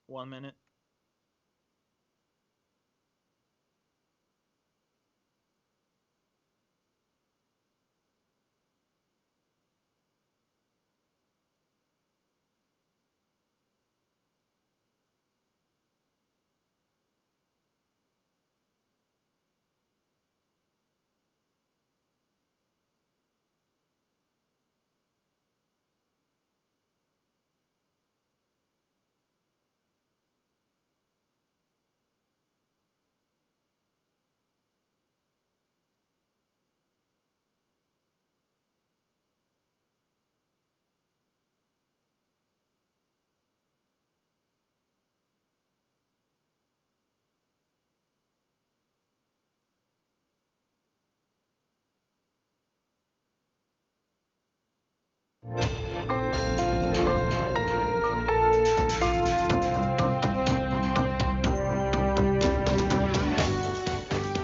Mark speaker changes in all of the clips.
Speaker 1: 1 minute.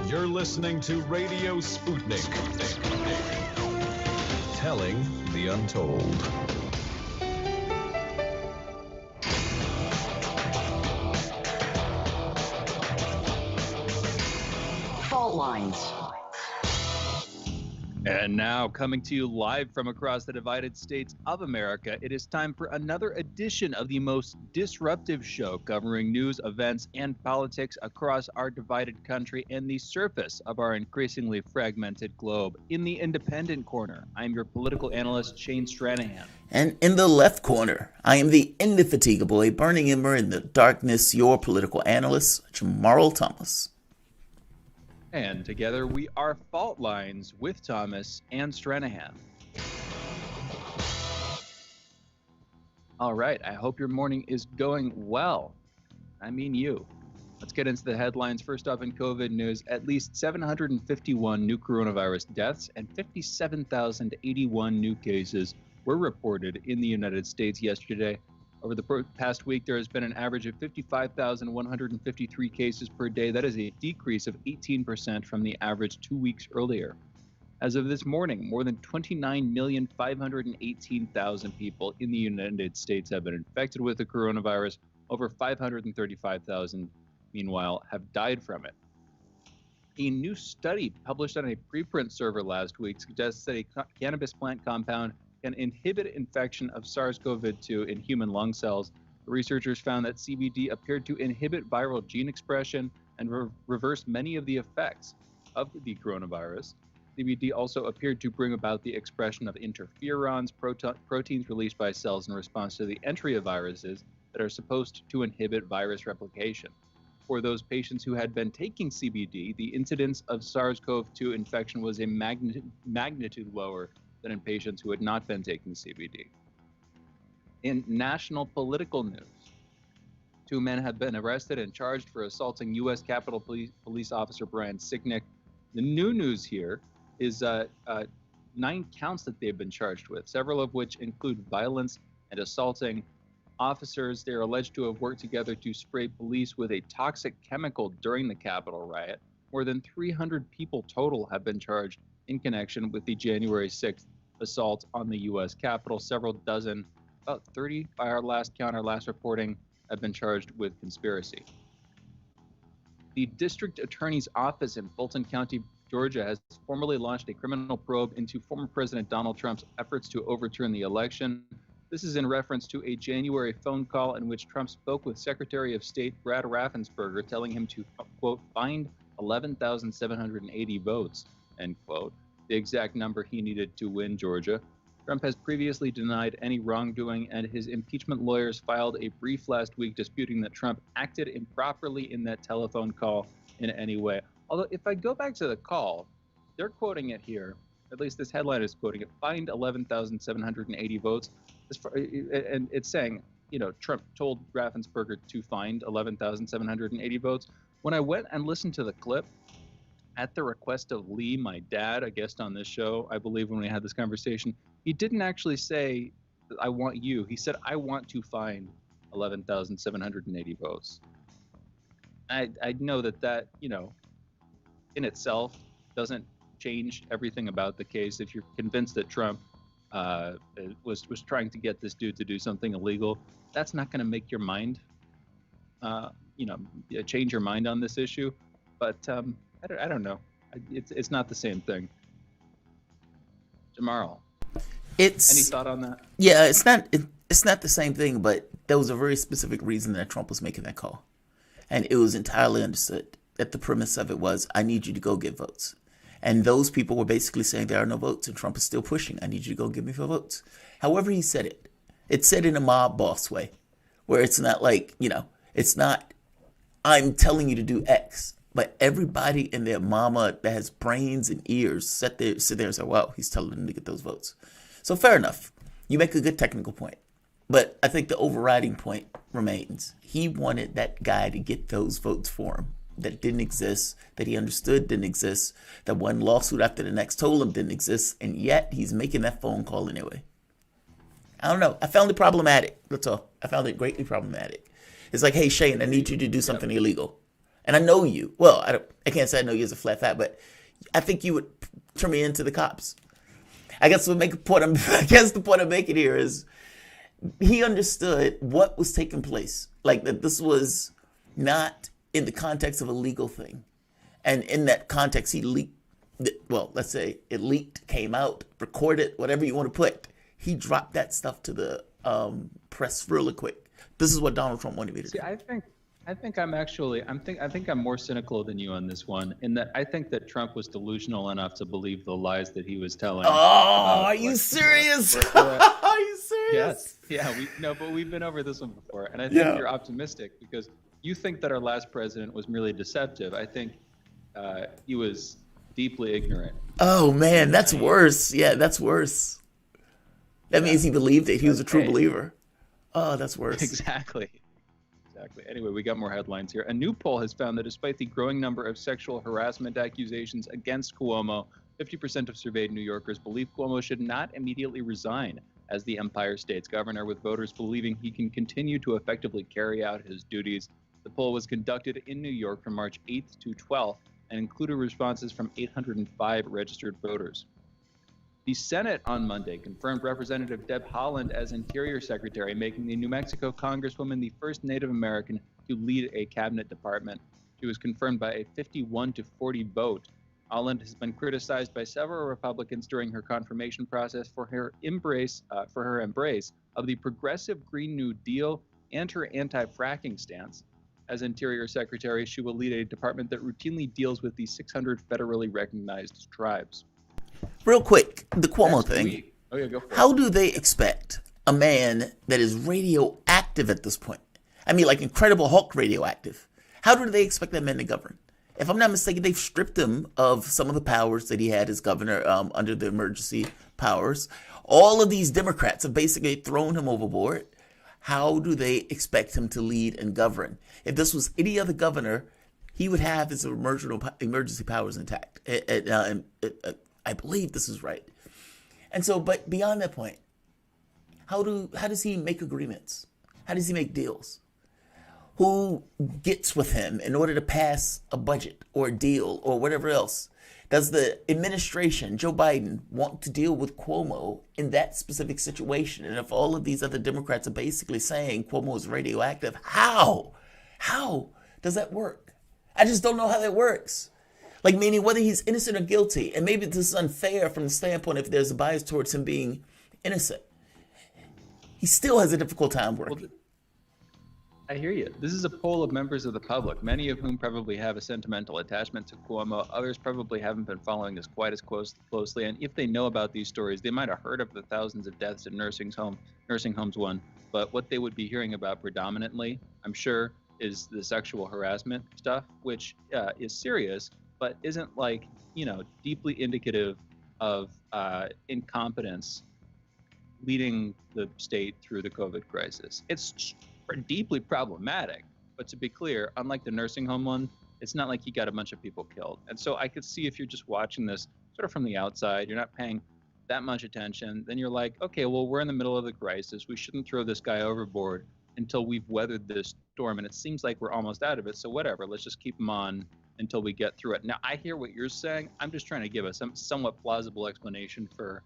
Speaker 2: You're listening to Radio Sputnik. Telling the untold.
Speaker 3: Fault lines.
Speaker 4: And now, coming to you live from across the divided states of America, it is time for another edition of the most disruptive show covering news, events, and politics across our divided country and the surface of our increasingly fragmented globe. In the independent corner, I'm your political analyst, Shane Stranahan.
Speaker 5: And in the left corner, I am the indefatigable, a burning ember in the darkness, your political analyst, Jamarl Thomas.
Speaker 4: And together we are Fault Lines with Thomas and Stranahan. All right, I hope your morning is going well. I mean you. Let's get into the headlines. First off, in COVID news, at least 751 new coronavirus deaths and 57,081 new cases were reported in the United States yesterday. Over the past week, there has been an average of 55,153 cases per day. That is a decrease of 18% from the average 2 weeks earlier. As of this morning, more than 29,518,000 people in the United States have been infected with the coronavirus. Over 535,000, meanwhile, have died from it. A new study published on a preprint server last week suggests that a cannabis plant compound can inhibit infection of SARS-CoV-2 in human lung cells. The researchers found that CBD appeared to inhibit viral gene expression and reverse many of the effects of the coronavirus. CBD also appeared to bring about the expression of interferons, proteins released by cells in response to the entry of viruses that are supposed to inhibit virus replication. For those patients who had been taking CBD, the incidence of SARS-CoV-2 infection was a magnitude lower than in patients who had not been taking CBD. In national political news, 2 men have been arrested and charged for assaulting U.S. Capitol Police Officer Brian Sicknick. The new news here is 9 counts that they've been charged with, several of which include violence and assaulting officers. They are alleged to have worked together to spray police with a toxic chemical during the Capitol riot. More than 300 people total have been charged in connection with the January 6th assault on the U.S. Capitol. Several dozen, about 30 by our last count, our last reporting, have been charged with conspiracy. The district attorney's office in Fulton County, Georgia, has formally launched a criminal probe into former President Donald Trump's efforts to overturn the election. This is in reference to a January phone call in which Trump spoke with Secretary of State Brad Raffensperger, telling him to, quote, find 11,780 votes, end quote, the exact number he needed to win Georgia. Trump has previously denied any wrongdoing, and his impeachment lawyers filed a brief last week disputing that Trump acted improperly in that telephone call in any way. Although, if I go back to the call, they're quoting it here, at least this headline is quoting it, find 11,780 votes. And it's saying, you know, Trump told Raffensperger to find 11,780 votes. When I went and listened to the clip, at the request of Lee, my dad, a guest on this show, I believe when we had this conversation, he didn't actually say, I want you. He said, I want to find 11,780 votes. I know that, you know, in itself doesn't change everything about the case. If you're convinced that Trump was trying to get this dude to do something illegal, that's not going to make your mind change your mind on this issue. But I don't know. It's not the same thing. Jamarl, any thought on that?
Speaker 5: Yeah, it's not the same thing, but there was a very specific reason that Trump was making that call. And it was entirely understood that the premise of it was, I need you to go get votes. And those people were basically saying there are no votes, and Trump is still pushing, I need you to go give me 4 votes. However he said it, it's said in a mob boss way, where it's not like, it's not, I'm telling you to do X, but everybody and their mama that has brains and ears sit there and say, wow, he's telling them to get those votes. So fair enough. You make a good technical point. But I think the overriding point remains. He wanted that guy to get those votes for him that didn't exist, that he understood didn't exist, that one lawsuit after the next told him didn't exist, and yet he's making that phone call anyway. I don't know. I found it problematic. That's all. I found it greatly problematic. It's like, hey, Shane, I need you to do something illegal. And I know you. Well, I can't say I know you as a flat fat, but I think you would turn me into the cops. I guess the point I'm making here is he understood what was taking place. Like that this was not in the context of a legal thing. And in that context, he leaked, let's say it leaked, came out, recorded, whatever you want to put. He dropped that stuff to the press really quick. This is what Donald Trump wanted me to do.
Speaker 4: I think I'm more cynical than you on this one, in that I think that Trump was delusional enough to believe the lies that he was telling.
Speaker 5: Are you serious? Are you serious?
Speaker 4: Yes. Yeah. But we've been over this one before, and I think you're optimistic because you think that our last president was merely deceptive. I think he was deeply ignorant.
Speaker 5: Oh man, that's worse. Yeah, that's worse. That means he believed that he was a true believer. Oh, that's worse.
Speaker 4: Exactly. Anyway, we got more headlines here. A new poll has found that despite the growing number of sexual harassment accusations against Cuomo, 50% of surveyed New Yorkers believe Cuomo should not immediately resign as the Empire State's governor, with voters believing he can continue to effectively carry out his duties. The poll was conducted in New York from March 8th to 12th and included responses from 805 registered voters. The Senate on Monday confirmed Representative Deb Haaland as Interior Secretary, making the New Mexico Congresswoman the first Native American to lead a cabinet department. She was confirmed by a 51-40 vote. Haaland has been criticized by several Republicans during her confirmation process for her embrace of the progressive Green New Deal and her anti-fracking stance. As Interior Secretary, she will lead a department that routinely deals with the 600 federally recognized tribes.
Speaker 5: Real quick, the Cuomo thing.
Speaker 4: Oh, yeah, go for it.
Speaker 5: How do they expect a man that is radioactive at this point? I mean, like Incredible Hulk radioactive. How do they expect that man to govern? If I'm not mistaken, they've stripped him of some of the powers that he had as governor under the emergency powers. All of these Democrats have basically thrown him overboard. How do they expect him to lead and govern? If this was any other governor, he would have his emergency powers intact. I believe this is right. And so, but beyond that point, how does he make agreements? How does he make deals? Who gets with him in order to pass a budget or a deal or whatever else? Does the administration, Joe Biden, want to deal with Cuomo in that specific situation? And if all of these other Democrats are basically saying Cuomo is radioactive, how does that work? I just don't know how that works. Like, meaning whether he's innocent or guilty. And maybe this is unfair from the standpoint if there's a bias towards him being innocent. He still has a difficult time working.
Speaker 4: I hear you. This is a poll of members of the public, many of whom probably have a sentimental attachment to Cuomo. Others probably haven't been following this quite as closely. And if they know about these stories, they might have heard of the thousands of deaths in nursing homes one. But what they would be hearing about predominantly, I'm sure, is the sexual harassment stuff, which is serious, but isn't deeply indicative of incompetence leading the state through the COVID crisis. It's deeply problematic, but to be clear, unlike the nursing home one, it's not like he got a bunch of people killed. And so I could see if you're just watching this sort of from the outside, you're not paying that much attention, then you're like, okay, well, we're in the middle of the crisis. We shouldn't throw this guy overboard until we've weathered this storm. And it seems like we're almost out of it. So whatever, let's just keep him on until we get through it. Now, I hear what you're saying. I'm just trying to give a somewhat plausible explanation for,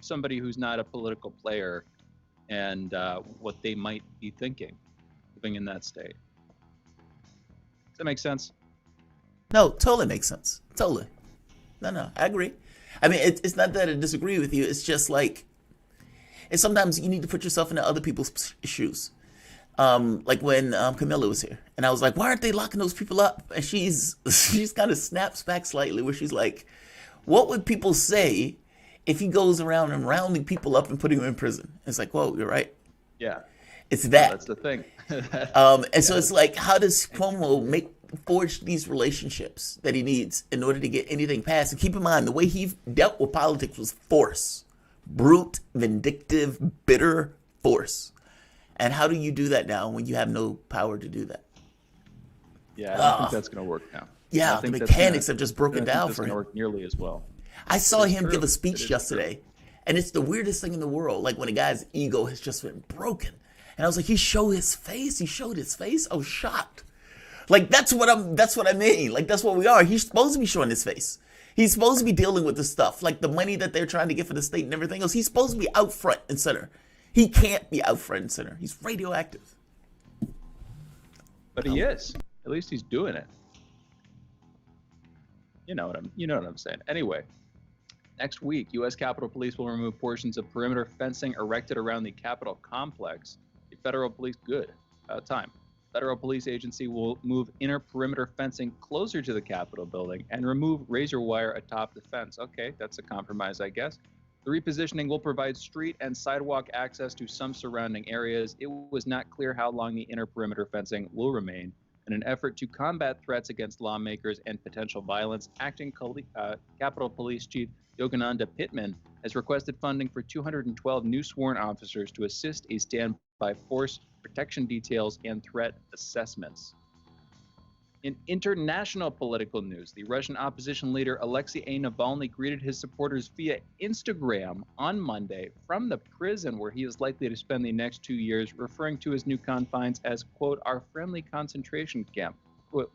Speaker 4: somebody who's not a political player and what they might be thinking. living in that state. Does that make sense?
Speaker 5: No, totally makes sense. Totally. No, I agree. I mean, it's not that I disagree with you. It's just like, and sometimes you need to put yourself into other people's shoes. Like when Camilla was here, and I was like, why aren't they locking those people up? And she's kind of snaps back slightly, where she's like, what would people say if he goes around and rounding people up and putting them in prison? It's like, whoa, you're right.
Speaker 4: Yeah.
Speaker 5: It's that.
Speaker 4: That's the thing.
Speaker 5: And so it's like, how does Cuomo forge these relationships that he needs in order to get anything passed? And keep in mind, the way he dealt with politics was force. Brute, vindictive, bitter force. And how do you do that now when you have no power to do that?
Speaker 4: Yeah, I don't think that's going to work now.
Speaker 5: Yeah, the mechanics have just broken down for him.
Speaker 4: It's going to work nearly as well.
Speaker 5: I saw him give a speech yesterday, and it's the weirdest thing in the world. Like when a guy's ego has just been broken. And I was like, he showed his face? He showed his face? I was shocked. Like, that's what I mean. Like, that's what we are. He's supposed to be showing his face. He's supposed to be dealing with this stuff. Like the money that they're trying to get for the state and everything else. He's supposed to be out front and center. He can't be out front and center. He's radioactive.
Speaker 4: But he is. At least he's doing it. You know what I'm saying. Anyway, next week, U.S. Capitol Police will remove portions of perimeter fencing erected around the Capitol complex. The federal police, Federal police agency will move inner perimeter fencing closer to the Capitol building and remove razor wire atop the fence. Okay, that's a compromise, I guess. The repositioning will provide street and sidewalk access to some surrounding areas. It was not clear how long the inner perimeter fencing will remain. In an effort to combat threats against lawmakers and potential violence, acting Capitol Police Chief Yogananda Pittman has requested funding for 212 new sworn officers to assist a standby force, protection details, and threat assessments. In international political news, the Russian opposition leader Alexei Navalny greeted his supporters via Instagram on Monday from the prison where he is likely to spend the next 2 years, referring to his new confines as, quote, our friendly concentration camp, quote,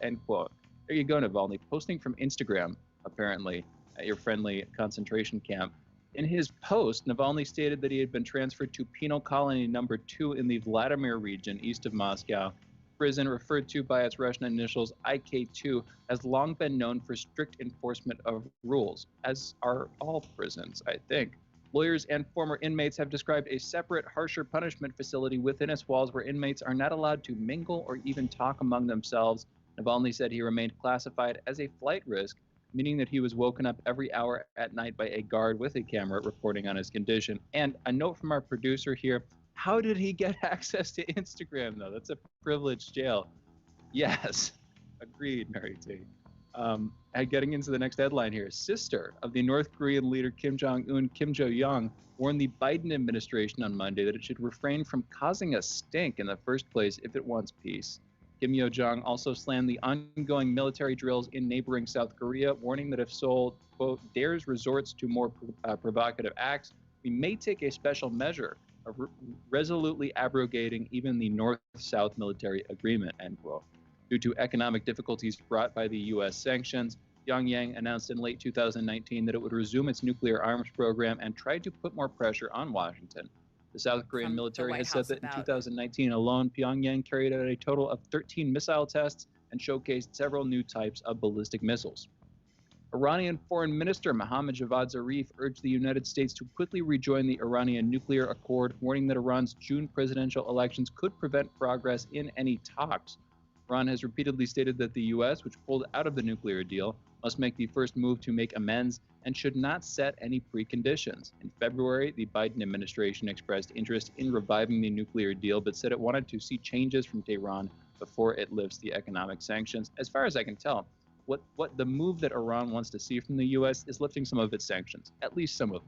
Speaker 4: end quote. There you go, Navalny, posting from Instagram, apparently, at your friendly concentration camp. In his post, Navalny stated that he had been transferred to penal colony number 2 in the Vladimir region east of Moscow. Prison, referred to by its Russian initials IK2, has long been known for strict enforcement of rules, as are all prisons, I think. Lawyers and former inmates have described a separate, harsher punishment facility within its walls where inmates are not allowed to mingle or even talk among themselves. Navalny said he remained classified as a flight risk, meaning that he was woken up every hour at night by a guard with a camera reporting on his condition. And a note from our producer here, how did he get access to Instagram, though? That's a privileged jail. Yes, agreed, Mary T. Getting into the next headline here. Sister of the North Korean leader Kim Jong-un, Kim Jo-young, warned the Biden administration on Monday that it should refrain from causing a stink in the first place if it wants peace. Kim Yo-jong also slammed the ongoing military drills in neighboring South Korea, warning that if Seoul, quote, dares resorts to more provocative acts, we may take a special measure of resolutely abrogating even the North-South military agreement, end quote. Due to economic difficulties brought by the U.S. sanctions, Pyongyang announced in late 2019 that it would resume its nuclear arms program and try to put more pressure on Washington. The South Korean military has said that in 2019 alone, Pyongyang carried out a total of 13 missile tests and showcased several new types of ballistic missiles. Iranian Foreign Minister Mohammad Javad Zarif urged the United States to quickly rejoin the Iranian nuclear accord, warning that Iran's June presidential elections could prevent progress in any talks. Iran has repeatedly stated that the U.S., which pulled out of the nuclear deal, must make the first move to make amends and should not set any preconditions. In February, the Biden administration expressed interest in reviving the nuclear deal, but said it wanted to see changes from Tehran before it lifts the economic sanctions. As far as I can tell, what the move that Iran wants to see from the U.S. is lifting some of its sanctions, at least some of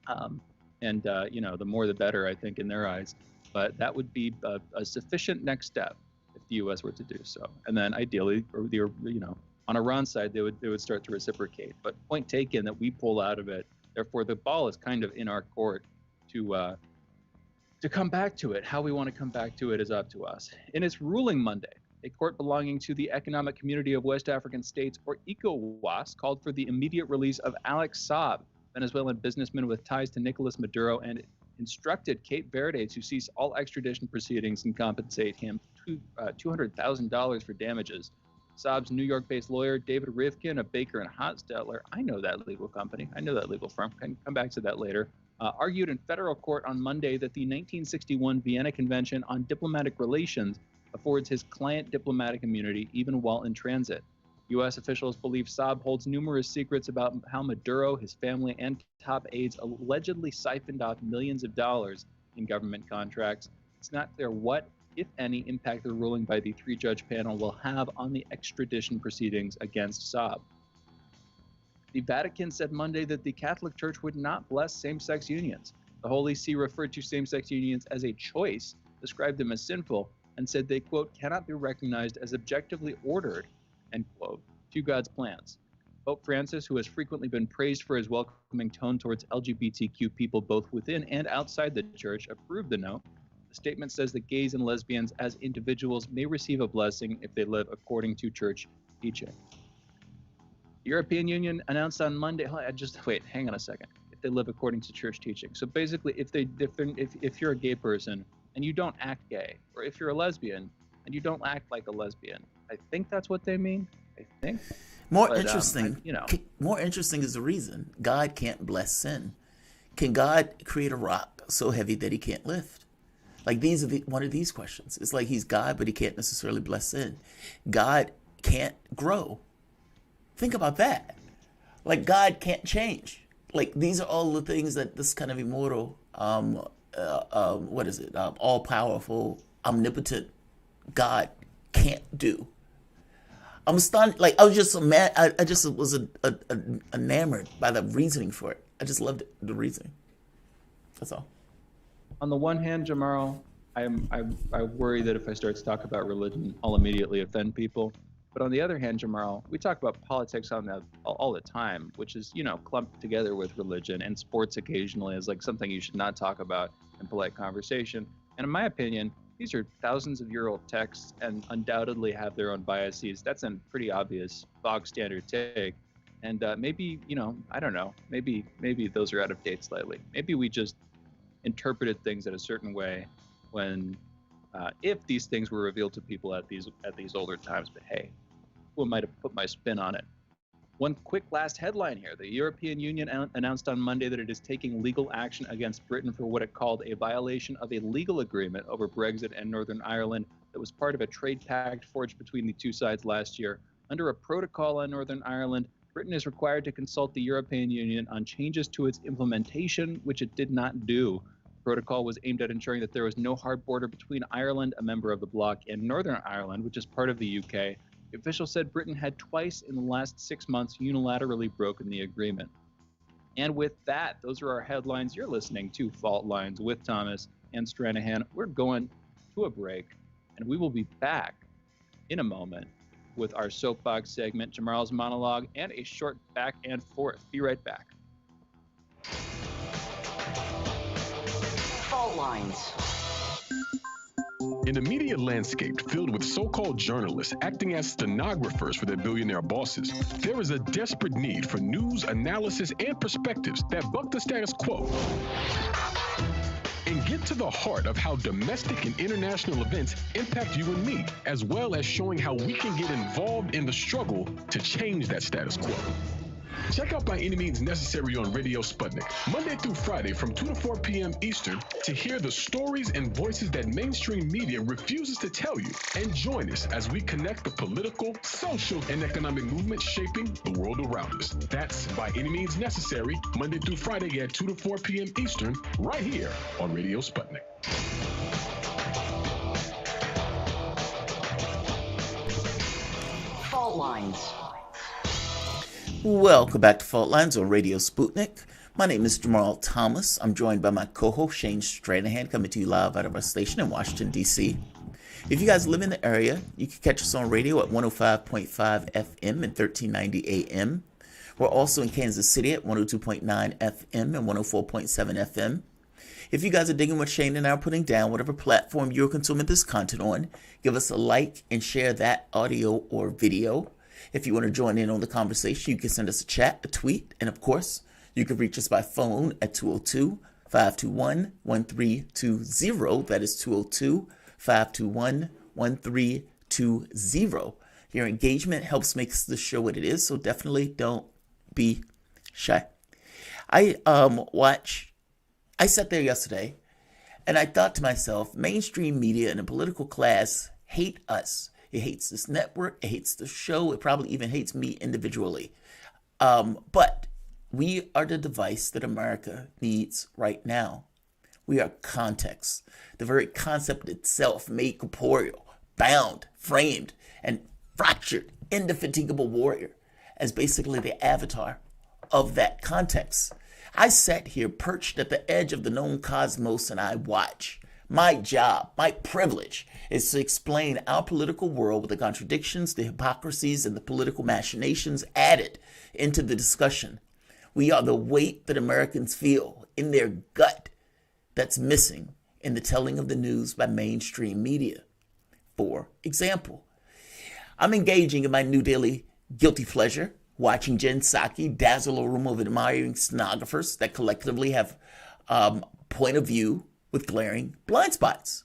Speaker 4: them. The more the better, I think, in their eyes. But that would be a sufficient next step if the U.S. were to do so. And then ideally, on Iran's side, they would start to reciprocate. But point taken that we pull out of it. Therefore, the ball is kind of in our court to come back to it. How we want to come back to it is up to us. In its ruling Monday, a court belonging to the Economic Community of West African States, or ECOWAS, called for the immediate release of Alex Saab, Venezuelan businessman with ties to Nicolas Maduro and instructed Cape Verde to cease all extradition proceedings and compensate him $200,000 for damages. Saab's New York-based lawyer, David Rivkin, a baker and Hostetler, I know that legal company, I know that legal firm, can come back to that later, argued in federal court on Monday that the 1961 Vienna Convention on Diplomatic Relations affords his client diplomatic immunity even while in transit. U.S. officials believe Saab holds numerous secrets about how Maduro, his family, and top aides allegedly siphoned off millions of dollars in government contracts. It's not clear what, if any, impact the ruling by the three-judge panel will have on the extradition proceedings against Saab. The Vatican said Monday that the Catholic Church would not bless same-sex unions. The Holy See referred to same-sex unions as a choice, described them as sinful, and said they, quote, cannot be recognized as objectively ordered, end quote, to God's plans. Pope Francis, who has frequently been praised for his welcoming tone towards LGBTQ people both within and outside the church, approved the note. The statement says that gays and lesbians as individuals may receive a blessing if they live according to church teaching. The European Union announced on Monday, hang on a second. If they live according to church teaching. So basically, if you're a gay person and you don't act gay, or if you're a lesbian and you don't act like a lesbian, I think that's what they mean. I think.
Speaker 5: More interesting is the reason God can't bless sin. Can God create a rock so heavy that he can't lift? Like these are one of these questions. It's like he's God, but he can't necessarily bless sin. God can't grow. Think about that. Like God can't change. Like these are all the things that this kind of immortal, all powerful, omnipotent God can't do. I'm stunned. Like I was just mad. I just was enamored by the reasoning for it. I just loved the reasoning. That's all.
Speaker 4: On the one hand, Jamarl, I worry that if I start to talk about religion, I'll immediately offend people. But on the other hand, Jamarl, we talk about politics all the time, which is, clumped together with religion, and sports occasionally is like something you should not talk about in polite conversation. And in my opinion, these are thousands of year old texts and undoubtedly have their own biases. That's a pretty obvious bog standard take. And maybe, I don't know, maybe those are out of date slightly. Maybe we just interpreted things in a certain way when, if these things were revealed to people at these older times. But hey, who might have put my spin on it? One quick last headline here. The European Union announced on Monday that it is taking legal action against Britain for what it called a violation of a legal agreement over Brexit and Northern Ireland that was part of a trade pact forged between the two sides last year. Under a protocol on Northern Ireland, Britain is required to consult the European Union on changes to its implementation, which it did not do. The protocol was aimed at ensuring that there was no hard border between Ireland, a member of the bloc, and Northern Ireland, which is part of the UK. The official said Britain had twice in the last 6 months unilaterally broken the agreement. And with that, those are our headlines. You're listening to Fault Lines with Thomas and Stranahan. We're going to a break, and we will be back in a moment with our soapbox segment, Jamarl's monologue, and a short back and forth. Be right back.
Speaker 3: Fault Lines.
Speaker 1: In a media landscape filled with so-called journalists acting as stenographers for their billionaire bosses, there is a desperate need for news, analysis, and perspectives that buck the status quo and get to the heart of how domestic and international events impact you and me, as well as showing how we can get involved in the struggle to change that status quo. Check out By Any Means Necessary on Radio Sputnik, Monday through Friday from 2 to 4 p.m. Eastern, to hear the stories and voices that mainstream media refuses to tell you. And join us as we connect the political, social, and economic movements shaping the world around us. That's By Any Means Necessary, Monday through Friday at 2 to 4 p.m. Eastern, right here on Radio Sputnik.
Speaker 3: Fault Lines.
Speaker 5: Welcome back to Fault Lines on Radio Sputnik. My name is Jamarl Thomas. I'm joined by my co-host Shane Stranahan, coming to you live out of our station in Washington, D.C. If you guys live in the area, you can catch us on radio at 105.5 FM and 1390 AM. We're also in Kansas City at 102.9 FM and 104.7 FM. If you guys are digging what Shane and I are putting down, whatever platform you're consuming this content on, give us a like and share that audio or video. If you want to join in on the conversation, you can send us a chat, a tweet, and of course, you can reach us by phone at 521-1320. That is 202-521-1320. Your engagement helps make the show what it is, so definitely don't be shy. I sat there yesterday and I thought to myself, mainstream media and the political class hate us. It hates this network, it hates the show, it probably even hates me individually. But we are the device that America needs right now. We are context, the very concept itself made corporeal, bound, framed, and fractured, indefatigable warrior as basically the avatar of that context. I sat here perched at the edge of the known cosmos and I watch. My job, my privilege is to explain our political world with the contradictions, the hypocrisies, and the political machinations added into the discussion. We are the weight that Americans feel in their gut that's missing in the telling of the news by mainstream media. For example, I'm engaging in my new daily guilty pleasure, watching Jen Psaki dazzle a room of admiring stenographers that collectively have point of view with glaring blind spots.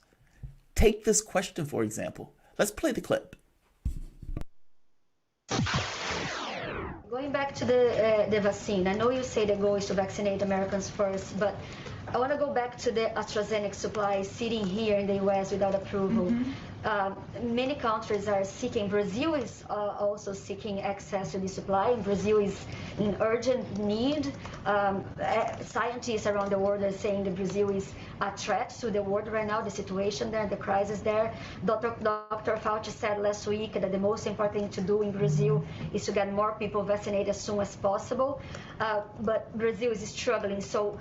Speaker 5: Take this question, for example. Let's play the clip.
Speaker 6: Going back to the vaccine, I know you say the goal is to vaccinate Americans first, but I want to go back to the AstraZeneca supply sitting here in the U.S. without approval. Many countries are seeking, Brazil is also seeking access to the supply, and Brazil is in urgent need. Scientists around the world are saying that Brazil is a threat to the world right now, the situation there, the crisis there. Dr. Fauci said last week that the most important thing to do in Brazil is to get more people vaccinated as soon as possible, but Brazil is struggling. So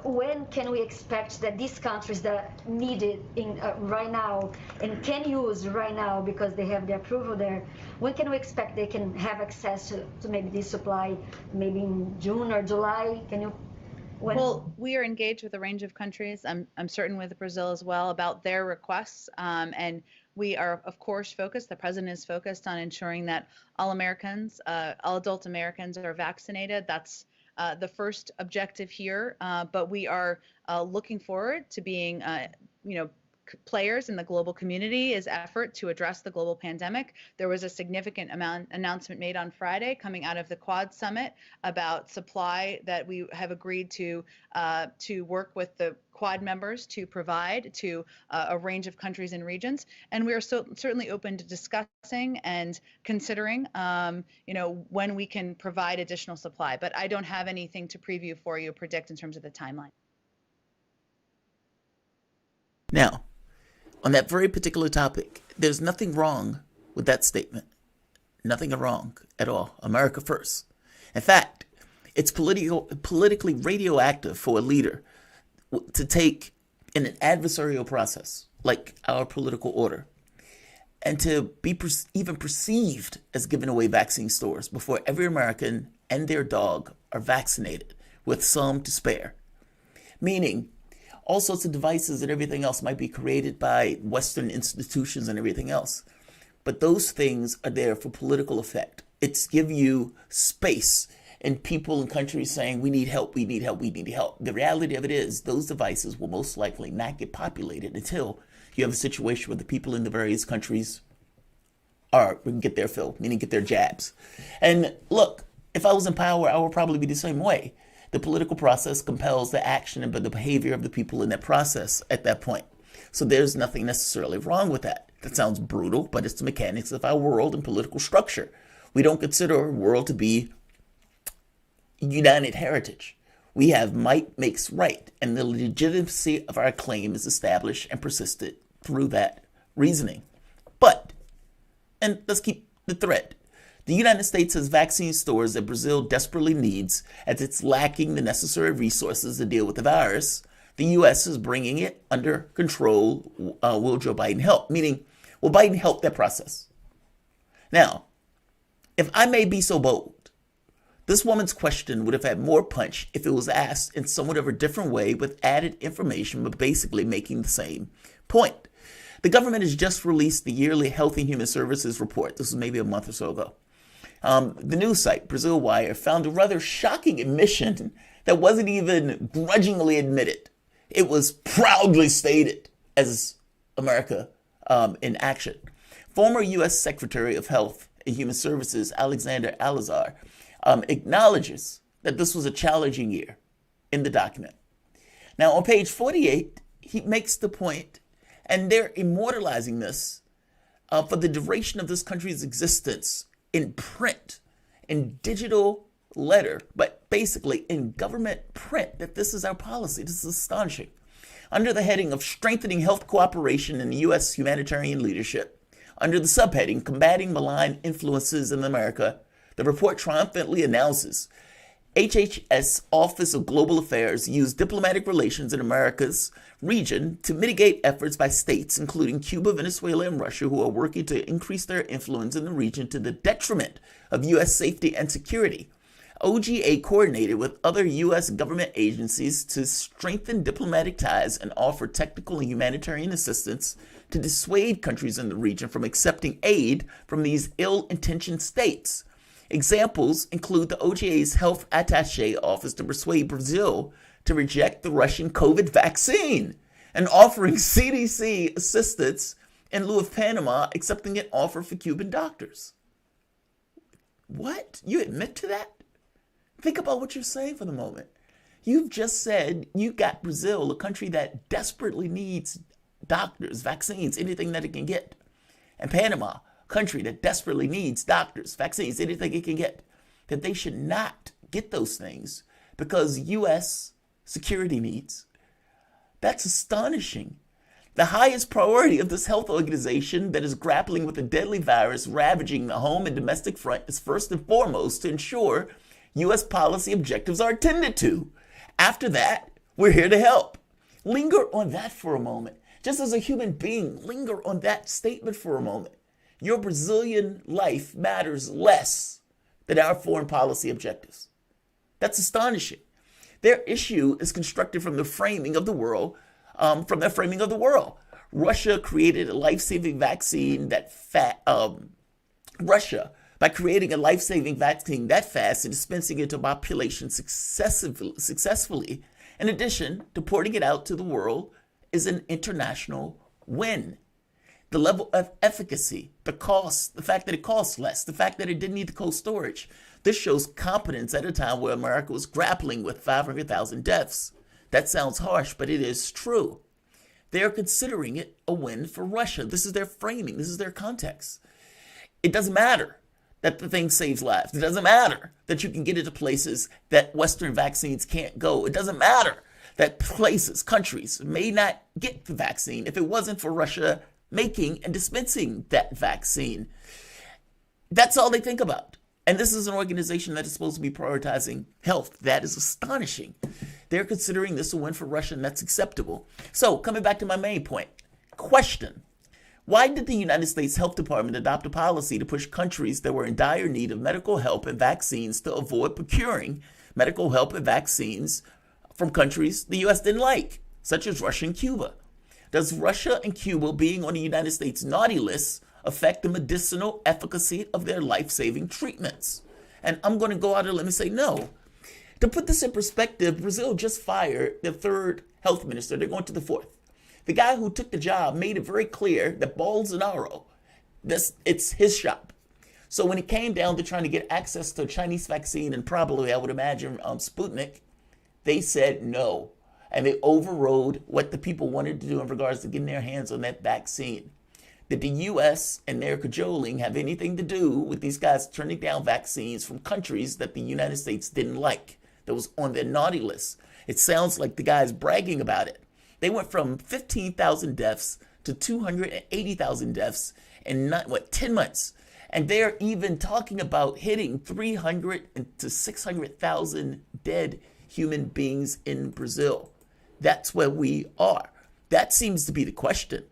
Speaker 6: when can we expect that these countries that need it right now and can use right now because they have the approval there, when can we expect they can have access to maybe this supply, maybe in June or July? Can you?
Speaker 7: Well, we are engaged with a range of countries. I'm certain with Brazil as well about their requests, and we are, of course, focused. The president is focused on ensuring that all Americans, all adult Americans, are vaccinated. That's the first objective here, but we are looking forward to being, players in the global community as effort to address the global pandemic. There was a significant announcement made on Friday coming out of the Quad Summit about supply that we have agreed to work with the Quad members to provide to a range of countries and regions. And we are certainly open to discussing and considering, when we can provide additional supply. But I don't have anything to preview for you, predict in terms of the timeline.
Speaker 5: Now, on that very particular topic, there's nothing wrong with that statement. Nothing wrong at all. America first. In fact, it's politically radioactive for a leader to take in an adversarial process like our political order and to be even perceived as giving away vaccine stores before every American and their dog are vaccinated with some to spare. Meaning, all sorts of devices and everything else might be created by Western institutions and everything else. But those things are there for political effect. It's give you space and people and countries saying, we need help, we need help, we need help. The reality of it is those devices will most likely not get populated until you have a situation where the people in the various countries get their fill, meaning get their jabs. And look, if I was in power, I would probably be the same way. The political process compels the action and the behavior of the people in that process at that point. So there's nothing necessarily wrong with that. That sounds brutal, but it's the mechanics of our world and political structure. We don't consider our world to be united heritage. We have might makes right, and the legitimacy of our claim is established and persisted through that reasoning. But, and let's keep the thread. The United States has vaccine stores that Brazil desperately needs as it's lacking the necessary resources to deal with the virus. The U.S. is bringing it under control. Will Joe Biden help? Meaning, will Biden help that process? Now, if I may be so bold, this woman's question would have had more punch if it was asked in somewhat of a different way with added information, but basically making the same point. The government has just released the yearly Health and Human Services report. This was maybe a month or so ago. The news site, Brazil Wire, found a rather shocking admission that wasn't even grudgingly admitted. It was proudly stated as America in action. Former U.S. Secretary of Health and Human Services Alexander Alazar acknowledges that this was a challenging year in the document. Now, on page 48, he makes the point, and they're immortalizing this for the duration of this country's existence in print, in digital letter, but basically in government print, that this is our policy. This is astonishing. Under the heading of Strengthening Health Cooperation in the U.S. Humanitarian Leadership, under the subheading Combating Malign Influences in America, the report triumphantly announces HHS Office of Global Affairs used diplomatic relations in America's region to mitigate efforts by states, including Cuba, Venezuela, and Russia, who are working to increase their influence in the region to the detriment of U.S. safety and security. OGA coordinated with other U.S. government agencies to strengthen diplomatic ties and offer technical and humanitarian assistance to dissuade countries in the region from accepting aid from these ill-intentioned states. Examples include the OGA's health attaché office to persuade Brazil to reject the Russian COVID vaccine and offering CDC assistance in lieu of Panama accepting an offer for Cuban doctors. What? You admit to that? Think about what you're saying for the moment. You've just said you got Brazil, a country that desperately needs doctors, vaccines, anything that it can get. And Panama, a country that desperately needs doctors, vaccines, anything it can get. That they should not get those things because U.S. security needs. That's astonishing. The highest priority of this health organization that is grappling with a deadly virus ravaging the home and domestic front is first and foremost to ensure U.S. policy objectives are attended to. After that, we're here to help. Linger on that for a moment. Just as a human being, linger on that statement for a moment. Your Brazilian life matters less than our foreign policy objectives. That's astonishing. Their issue is constructed from the framing of the world, Russia created a life-saving vaccine by creating a life-saving vaccine that fast and dispensing it to population successfully, in addition to porting it out to the world, is an international win. The level of efficacy, the cost, the fact that it costs less, the fact that it didn't need the cold storage. This shows competence at a time where America was grappling with 500,000 deaths. That sounds harsh, but it is true. They are considering it a win for Russia. This is their framing. This is their context. It doesn't matter that the thing saves lives. It doesn't matter that you can get it to places that Western vaccines can't go. It doesn't matter that places, countries may not get the vaccine if it wasn't for Russia making and dispensing that vaccine. That's all they think about. And this is an organization that is supposed to be prioritizing health. That is astonishing. They're considering this a win for Russia, and that's acceptable. So, coming back to my main point. Question. Why did the United States Health Department adopt a policy to push countries that were in dire need of medical help and vaccines to avoid procuring medical help and vaccines from countries the U.S. didn't like, such as Russia and Cuba? Does Russia and Cuba being on the United States naughty list affect the medicinal efficacy of their life-saving treatments? And I'm going to go out and let me say no. To put this in perspective, Brazil just fired their third health minister. They're going to the fourth. The guy who took the job made it very clear that Bolsonaro, it's his shop. So when it came down to trying to get access to a Chinese vaccine and probably, I would imagine, Sputnik, they said no. And they overrode what the people wanted to do in regards to getting their hands on that vaccine. Did the U.S. and their cajoling have anything to do with these guys turning down vaccines from countries that the United States didn't like, that was on their naughty list? It sounds like the guy's bragging about it. They went from 15,000 deaths to 280,000 deaths in 10 months. And they're even talking about hitting 300 to 600,000 dead human beings in Brazil. That's where we are. That seems to be the question.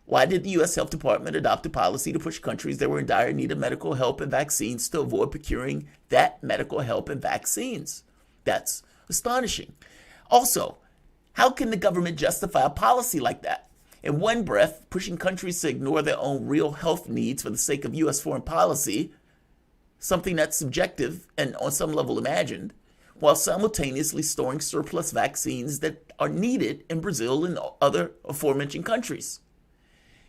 Speaker 5: Why did the U.S. Health Department adopt a policy to push countries that were in dire need of medical help and vaccines to avoid procuring that medical help and vaccines? That's astonishing. Also, how can the government justify a policy like that? In one breath, pushing countries to ignore their own real health needs for the sake of U.S. foreign policy, something that's subjective and on some level imagined, while simultaneously storing surplus vaccines that are needed in Brazil and other aforementioned countries.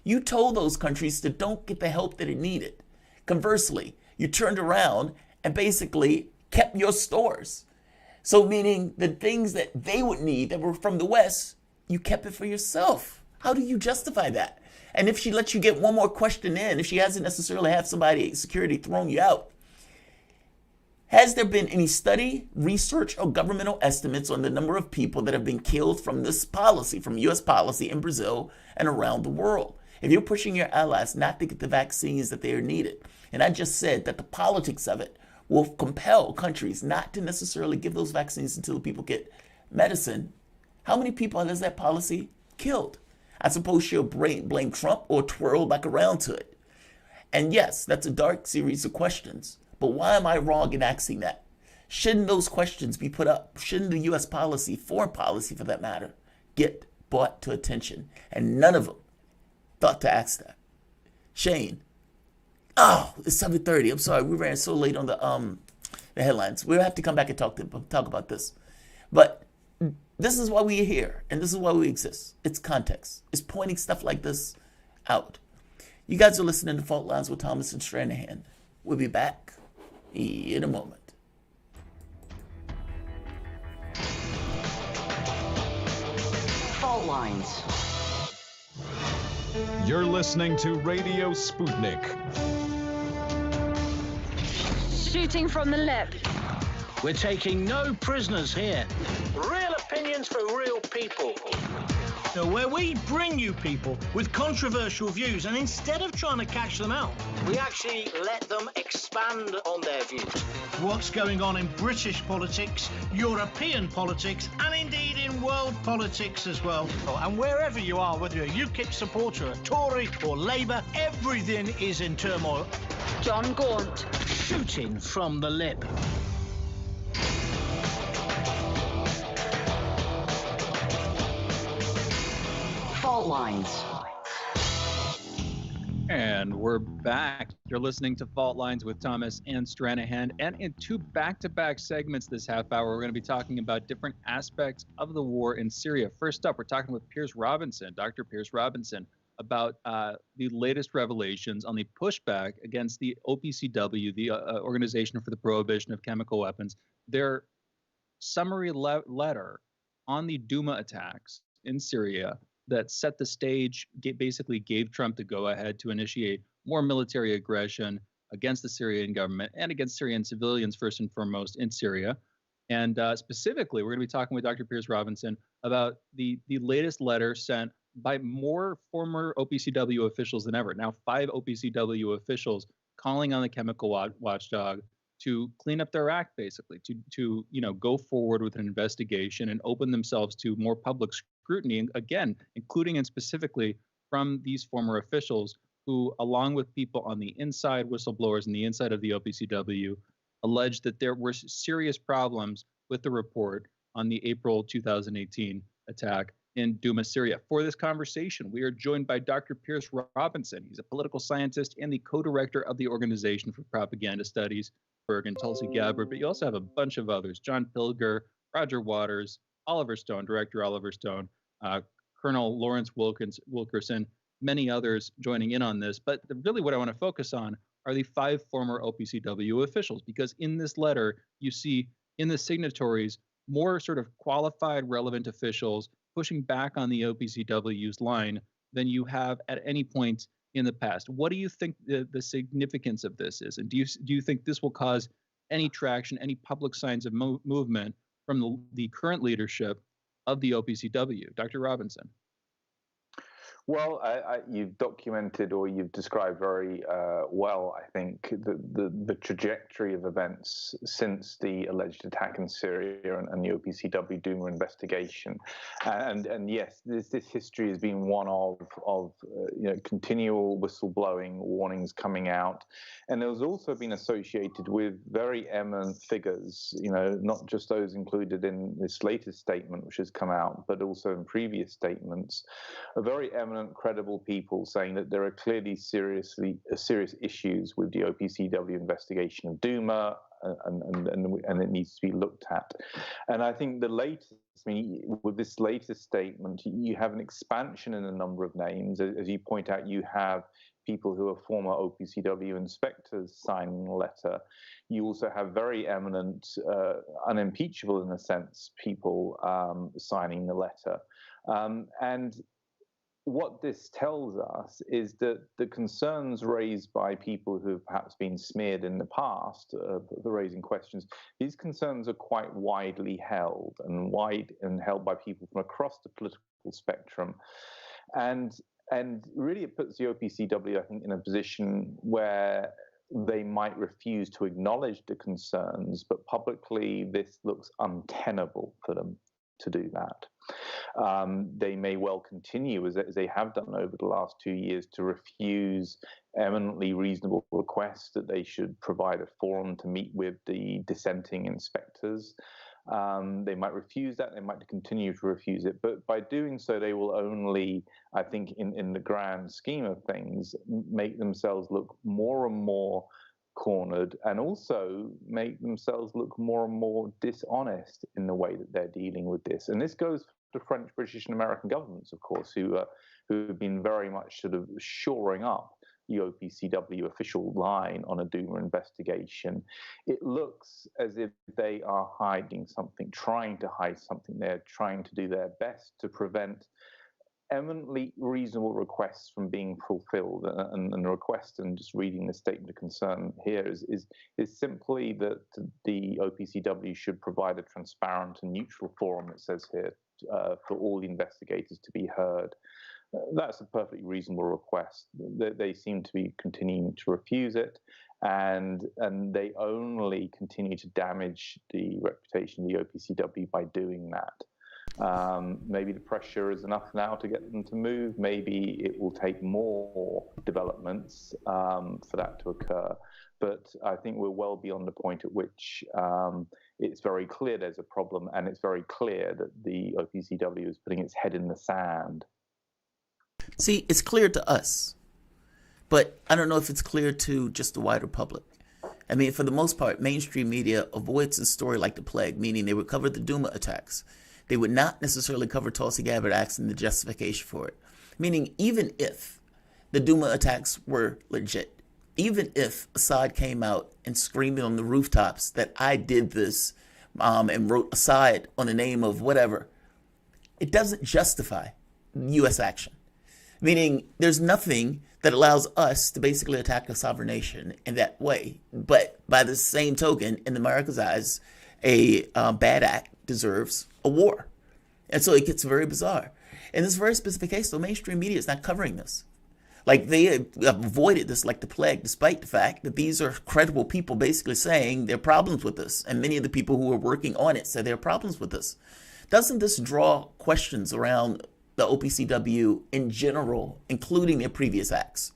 Speaker 5: You told those countries to don't get the help that it needed. Conversely, you turned around and basically kept your stores. So meaning the things that they would need that were from the West, you kept it for yourself. How do you justify that? And if she lets you get one more question in, if she hasn't necessarily had somebody, security, thrown you out, has there been any study, research, or governmental estimates on the number of people that have been killed from this policy, from U.S. policy in Brazil and around the world? If you're pushing your allies not to get the vaccines that they are needed, and I just said that the politics of it will compel countries not to necessarily give those vaccines until the people get medicine, how many people has that policy killed? I suppose she'll blame Trump or twirl back around to it. And yes, that's a dark series of questions. But why am I wrong in asking that? Shouldn't those questions be put up? Shouldn't the U.S. policy, foreign policy for that matter, get brought to attention? And none of them thought to ask that. Shane. Oh, it's 7:30. I'm sorry, we ran so late on the headlines. We'll have to come back and talk about this. But this is why we're here, and this is why we exist. It's context. It's pointing stuff like this out. You guys are listening to Fault Lines with Thomas and Stranahan. We'll be back in a moment.
Speaker 3: Fault Lines.
Speaker 2: You're listening to Radio Sputnik.
Speaker 8: Shooting from the lip.
Speaker 9: We're taking no prisoners here. Real opinions for real people. Where we bring you people with controversial views, and instead of trying to catch them out, we actually let them expand on their views. What's going on in British politics, European politics, and indeed in world politics as well. And wherever you are, whether you're a UKIP supporter, a Tory or Labour, everything is in turmoil.
Speaker 8: John Gaunt.
Speaker 9: Shooting from the lip.
Speaker 3: Fault Lines.
Speaker 4: And we're back. You're listening to Fault Lines with Thomas and Stranahan. And in two back-to-back segments this half hour, we're going to be talking about different aspects of the war in Syria. First up, we're talking with Piers Robinson, Dr. Piers Robinson, about the latest revelations on the pushback against the OPCW, the Organization for the Prohibition of Chemical Weapons, their summary letter on the Duma attacks in Syria that set the stage, basically gave Trump the go-ahead to initiate more military aggression against the Syrian government and against Syrian civilians, first and foremost, in Syria. And specifically, we're going to be talking with Dr. Piers Robinson about the latest letter sent by more former OPCW officials than ever. Now, 5 OPCW officials calling on the chemical watchdog to clean up their act, basically, to go forward with an investigation and open themselves to more public scrutiny, again, including and specifically from these former officials who, along with people on the inside, whistleblowers on the inside of the OPCW, alleged that there were serious problems with the report on the April 2018 attack in Duma, Syria. For this conversation, we are joined by Dr. Piers Robinson. He's a political scientist and the co-director of the Organization for Propaganda Studies, Bergen, Tulsi Gabbard, but you also have a bunch of others, John Pilger, Roger Waters, Oliver Stone, Director Oliver Stone, Colonel Lawrence Wilkerson, many others joining in on this. But really what I want to focus on are the 5 former OPCW officials, because in this letter, you see in the signatories more sort of qualified, relevant officials pushing back on the OPCW's line than you have at any point in the past. What do you think the significance of this is? And do you think this will cause any traction, any public signs of movement from the current leadership of the OPCW? Dr. Robinson.
Speaker 10: Well, you've documented, or you've described very well, I think, the trajectory of events since the alleged attack in Syria and the OPCW Duma investigation. And yes, this history has been one of continual whistleblowing, warnings coming out, and there's also been associated with very eminent figures, not just those included in this latest statement, which has come out, but also in previous statements, a very eminent, credible people saying that there are clearly serious issues with the OPCW investigation of Duma, and it needs to be looked at. And I think the latest, I mean, with this latest statement, you have an expansion in the number of names. As you point out, you have people who are former OPCW inspectors signing a letter. You also have very eminent, unimpeachable in a sense, people signing the letter. And what this tells us is that the concerns raised by people who have perhaps been smeared in the past for raising questions, these concerns are quite widely held and held by people from across the political spectrum. And really it puts the OPCW, I think, in a position where they might refuse to acknowledge the concerns, but publicly this looks untenable for them to do that. They may well continue, as they have done over the last 2 years, to refuse eminently reasonable requests that they should provide a forum to meet with the dissenting inspectors. They might refuse that. They might continue to refuse it. But by doing so, they will only, I think, in the grand scheme of things, make themselves look more and more cornered, and also make themselves look more and more dishonest in the way that they're dealing with this. And this goes to French, British, and American governments, of course, who have been very much sort of shoring up the OPCW official line on a Duma investigation. It looks as if they are hiding something, trying to hide something. They're trying to do their best to prevent eminently reasonable requests from being fulfilled. And the request, and just reading the statement of concern here, is simply that the OPCW should provide a transparent and neutral forum, it says here, for all the investigators to be heard. That's a perfectly reasonable request. They seem to be continuing to refuse it, and they only continue to damage the reputation of the OPCW by doing that. Maybe the pressure is enough now to get them to move. Maybe it will take more developments for that to occur. But I think we're well beyond the point at which it's very clear there's a problem, and it's very clear that the OPCW is putting its head in the sand.
Speaker 5: See, it's clear to us, but I don't know if it's clear to just the wider public. I mean, for the most part, mainstream media avoids the story like the plague, meaning they would cover the Duma attacks. They would not necessarily cover Tulsi Gabbard acts and the justification for it. Meaning, even if the Duma attacks were legit, even if Assad came out and screamed on the rooftops that I did this and wrote Assad on the name of whatever, it doesn't justify U.S. action. Meaning, there's nothing that allows us to basically attack a sovereign nation in that way. But by the same token, in America's eyes, a bad act deserves a war. And so it gets very bizarre. In this very specific case, the mainstream media is not covering this. Like, they avoided this like the plague, despite the fact that these are credible people basically saying there are problems with this. And many of the people who are working on it said there are problems with this. Doesn't this draw questions around the OPCW in general, including their previous acts?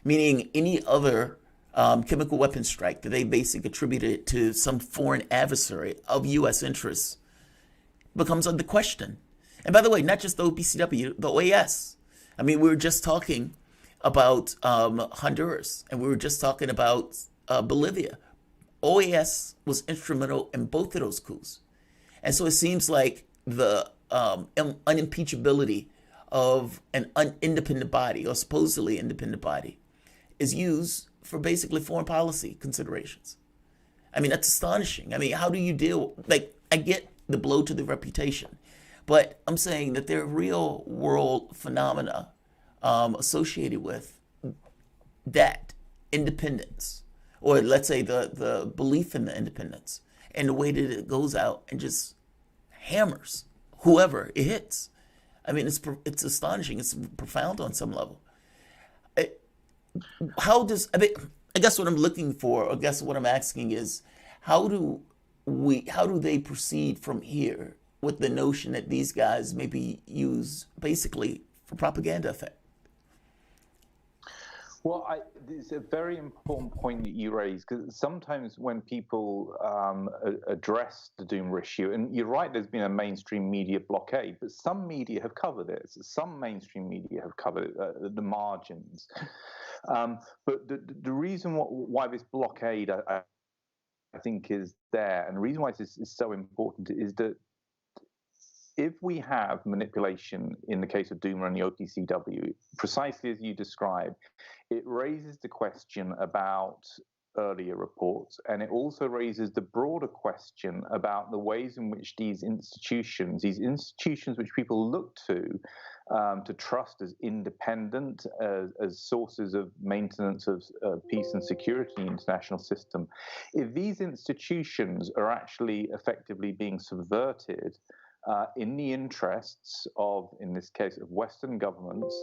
Speaker 5: Meaning any other chemical weapons strike that they basically attributed to some foreign adversary of U.S. interests becomes under question. And by the way, not just the OPCW, the OAS. I mean, we were just talking about Honduras, and we were just talking about Bolivia. OAS was instrumental in both of those coups. And so it seems like the unimpeachability of an independent body, or supposedly independent body, is used for basically foreign policy considerations. I mean, that's astonishing. I mean, how do you deal, like, I get the blow to the reputation, but I'm saying that there are real world phenomena associated with that independence, or let's say the belief in the independence, and the way that it goes out and just hammers whoever it hits. I mean, it's astonishing. It's profound on some level. I guess what I'm looking for, or I guess what I'm asking is, how do they proceed from here with the notion that these guys may be used basically for propaganda effect?
Speaker 10: Well, it's a very important point that you raise, because sometimes when people address the Duma issue, and you're right, there's been a mainstream media blockade, but some media have covered it. Some mainstream media have covered it at the margins. But the reason why this blockade, I think is there, and the reason why this is so important is that if we have manipulation in the case of Duma and the OPCW, precisely as you described, it raises the question about earlier reports, and it also raises the broader question about the ways in which these institutions which people look to trust as independent, as sources of maintenance of peace and security in the international system, if these institutions are actually effectively being subverted in the interests of, in this case, of Western governments,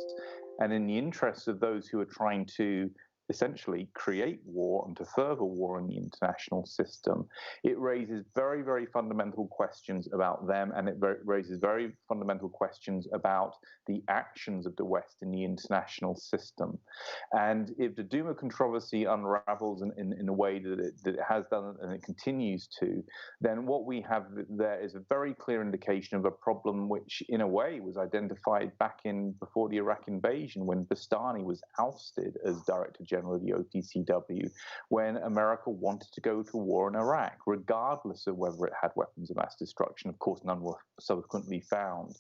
Speaker 10: and in the interests of those who are trying to essentially create war and to further war in the international system, it raises very, very fundamental questions about them, and it raises very fundamental questions about the actions of the West in the international system. And if the Duma controversy unravels in a way that it has done and it continues to, then what we have there is a very clear indication of a problem which, in a way, was identified back before the Iraq invasion, when Bastani was ousted as Director General of the OPCW, when America wanted to go to war in Iraq, regardless of whether it had weapons of mass destruction. Of course, none were subsequently found.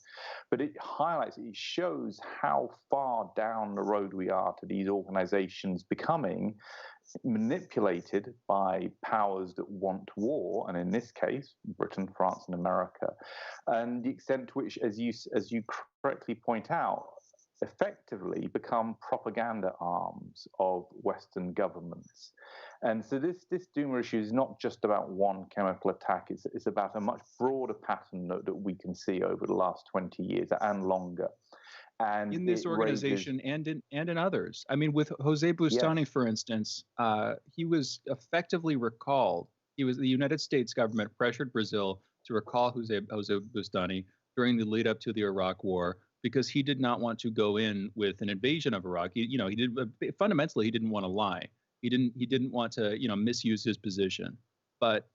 Speaker 10: But it highlights, it shows how far down the road we are to these organizations becoming manipulated by powers that want war, and in this case, Britain, France, and America, and the extent to which, as you correctly point out, effectively become propaganda arms of Western governments. And so this Duma issue is not just about one chemical attack, it's about a much broader pattern that we can see over the last 20 years and longer. And
Speaker 4: in this organization and in others. I mean, with Jose Bustani, yes, for instance, he was effectively recalled. The United States government pressured Brazil to recall Jose Bustani during the lead up to the Iraq War, because he did not want to go in with an invasion of Iraq. Fundamentally, he didn't want to lie. He didn't want to, misuse his position. But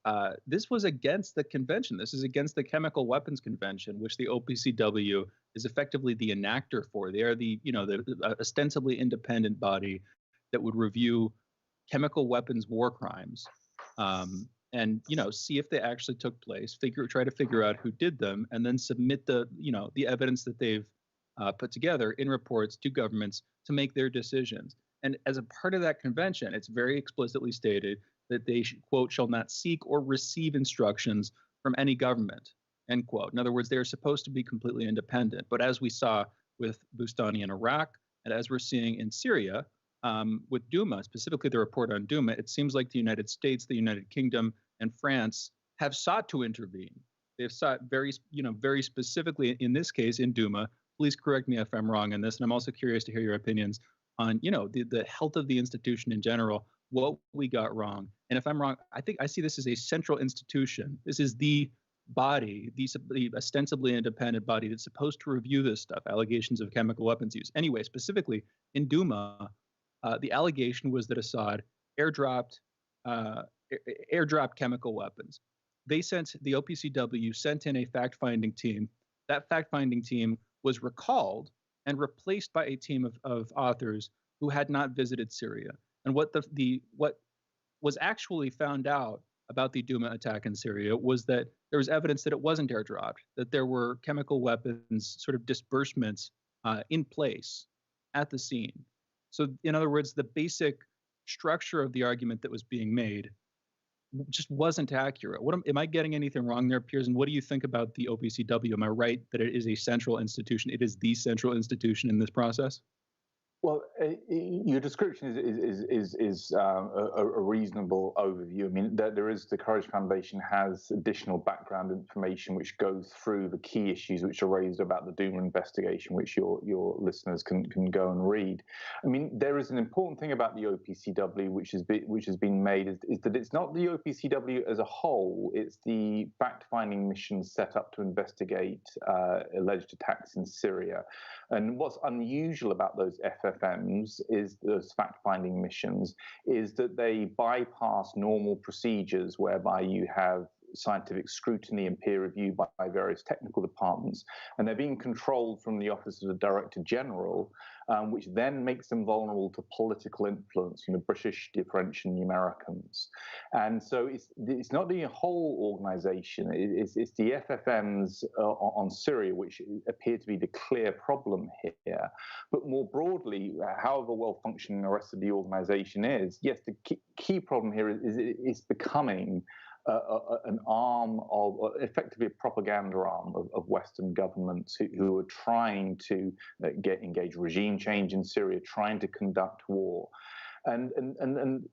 Speaker 4: this was against the convention. This is against the Chemical Weapons Convention, which the OPCW is effectively the enactor for. They are the ostensibly independent body that would review chemical weapons war crimes, and see if they actually took place. Try to figure out who did them, and then submit the evidence that they've put together in reports to governments to make their decisions. And as a part of that convention, it's very explicitly stated that they, quote, shall not seek or receive instructions from any government, end quote. In other words, they're supposed to be completely independent. But as we saw with Bustani in Iraq, and as we're seeing in Syria, with Duma, specifically the report on Duma, it seems like the United States, the United Kingdom, and France have sought to intervene. They've sought very specifically, in this case, in Duma. Please correct me if I'm wrong on this, and I'm also curious to hear your opinions on, the health of the institution in general, what we got wrong. And if I'm wrong, I think I see this as a central institution. This is the body, the ostensibly independent body that's supposed to review this stuff, allegations of chemical weapons use. Anyway, specifically in Duma, the allegation was that Assad airdropped chemical weapons. The OPCW sent in a fact-finding team. That fact-finding team was recalled and replaced by a team of authors who had not visited Syria. And what was actually found out about the Duma attack in Syria was that there was evidence that it wasn't airdropped, that there were chemical weapons sort of disbursements in place at the scene. So in other words, the basic structure of the argument that was being made just wasn't accurate. Am I getting anything wrong there, Piers? And what do you think about the OPCW? Am I right that it is a central institution? It is the central institution in this process?
Speaker 10: Well, your description is a reasonable overview. I mean, the Courage Foundation has additional background information which goes through the key issues which are raised about the Duma investigation, which your listeners can go and read. I mean, there is an important thing about the OPCW which has been made is that it's not the OPCW as a whole. It's the fact-finding missions set up to investigate alleged attacks in Syria. And what's unusual about those FFMs is those fact-finding missions is that they bypass normal procedures whereby you have scientific scrutiny and peer review by various technical departments, and they're being controlled from the Office of the Director General, which then makes them vulnerable to political influence from the British, the French, and the Americans. And so it's not the whole organization, it's the FFMs on Syria, which appear to be the clear problem here. But more broadly, however well-functioning the rest of the organization is, yes, the key problem here is it's becoming an arm of, effectively a propaganda arm of Western governments who are trying to engage regime change in Syria, trying to conduct war. And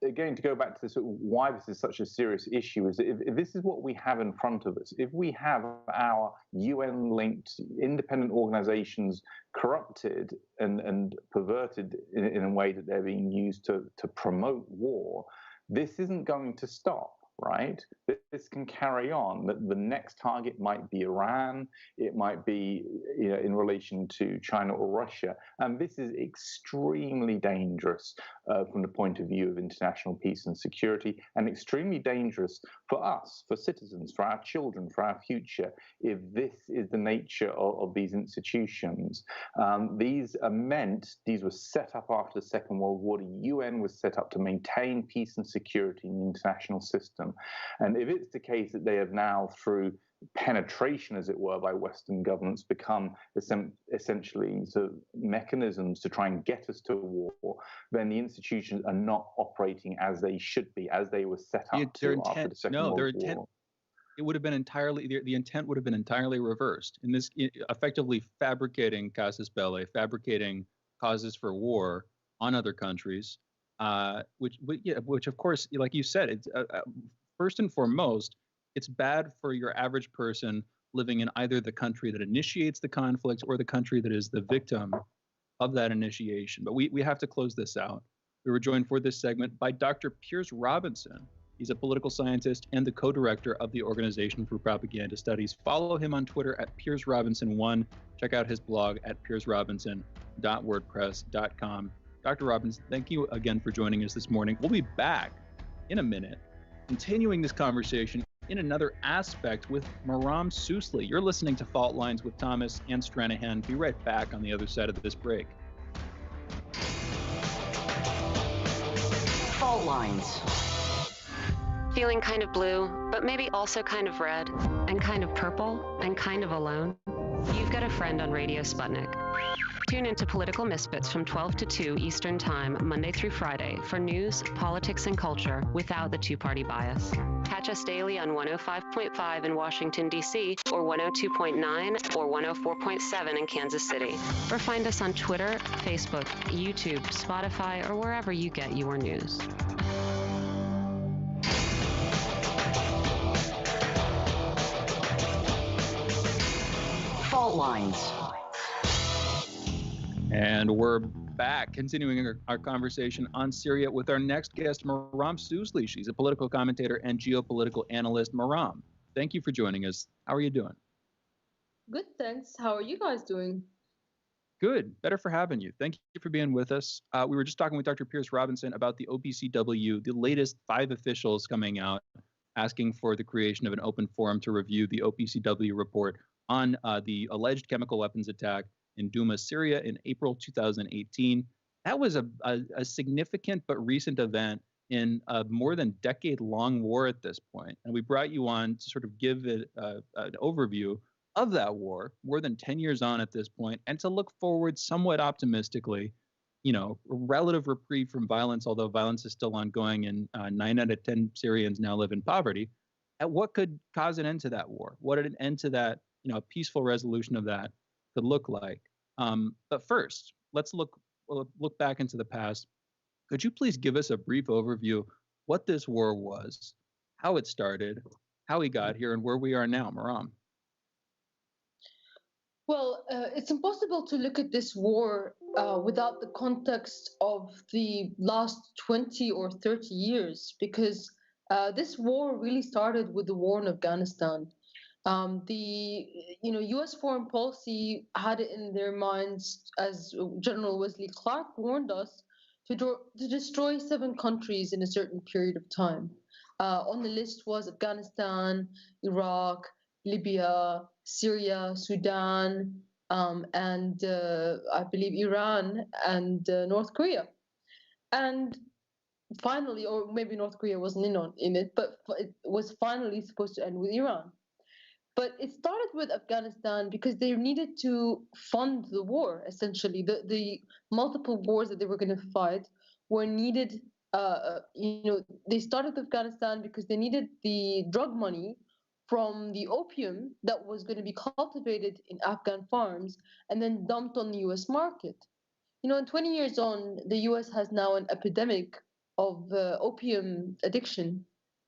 Speaker 10: again, to go back to this, why this is such a serious issue is if this is what we have in front of us, if we have our UN-linked independent organizations corrupted and perverted in a way that they're being used to promote war, this isn't going to stop. Right? This can carry on. The next target might be Iran. It might be in relation to China or Russia. And this is extremely dangerous from the point of view of international peace and security, and extremely dangerous for us, for citizens, for our children, for our future, if this is the nature of these institutions. These were set up after the Second World War. The UN was set up to maintain peace and security in the international system. And if it's the case that they have now, through penetration, as it were, by Western governments, become essentially sort of mechanisms to try and get us to war, then the institutions are not operating as they should be, as they were set up to after the Second World War.
Speaker 4: It would have been entirely, the intent would have been entirely reversed. In this, effectively fabricating casus belli, fabricating causes for war on other countries, which of course, like you said, it's first and foremost, it's bad for your average person living in either the country that initiates the conflict or the country that is the victim of that initiation. But we have to close this out. We were joined for this segment by Dr. Piers Robinson. He's a political scientist and the co-director of the Organization for Propaganda Studies. Follow him on Twitter at PiersRobinson1. Check out his blog at piersrobinson.wordpress.com. Dr. Robinson, thank you again for joining us this morning. We'll be back in a minute, continuing this conversation in another aspect with Maram Sousli. You're listening to Fault Lines with Thomas and Stranahan. Be right back on the other side of this break.
Speaker 3: Fault Lines.
Speaker 11: Feeling kind of blue, but maybe also kind of red, and kind of purple, and kind of alone? You've got a friend on Radio Sputnik. Tune into Political Misfits from 12 to 2 Eastern Time, Monday through Friday, for news, politics, and culture without the two-party bias. Catch us daily on 105.5 in Washington, D.C., or 102.9 or 104.7 in Kansas City. Or find us on Twitter, Facebook, YouTube, Spotify, or wherever you get your news.
Speaker 3: Fault Lines.
Speaker 4: And we're back, continuing our conversation on Syria with our next guest, Maram Sousli. She's a political commentator and geopolitical analyst. Maram, thank you for joining us. How are you doing?
Speaker 12: Good, thanks. How are you guys doing?
Speaker 4: Good. Better for having you. Thank you for being with us. We were just talking with Dr. Piers Robinson about the OPCW, the latest 5 officials coming out asking for the creation of an open forum to review the OPCW report on the alleged chemical weapons attack in Douma, Syria in April 2018. That was a significant but recent event in a more than decade-long war at this point. And we brought you on to sort of give it an overview of that war, more than 10 years on at this point, and to look forward somewhat optimistically, relative reprieve from violence, although violence is still ongoing and 9 out of 10 Syrians now live in poverty, at what could cause an end to that war? What did an end to that, a peaceful resolution of that could look like. But first, let's look back into the past. Could you please give us a brief overview what this war was, how it started, how we got here, and where we are now, Maram?
Speaker 12: Well, it's impossible to look at this war without the context of the last 20 or 30 years, because this war really started with the war in Afghanistan. The U.S. foreign policy had it in their minds, as General Wesley Clark warned us, to destroy 7 countries in a certain period of time. On the list was Afghanistan, Iraq, Libya, Syria, Sudan, and I believe Iran and North Korea. And finally, or maybe North Korea wasn't in it, but it was finally supposed to end with Iran. But it started with Afghanistan because they needed to fund the war, essentially. The multiple wars that they were going to fight were needed. They started with Afghanistan because they needed the drug money from the opium that was going to be cultivated in Afghan farms and then dumped on the US market. And 20 years on, the US has now an epidemic of opium addiction.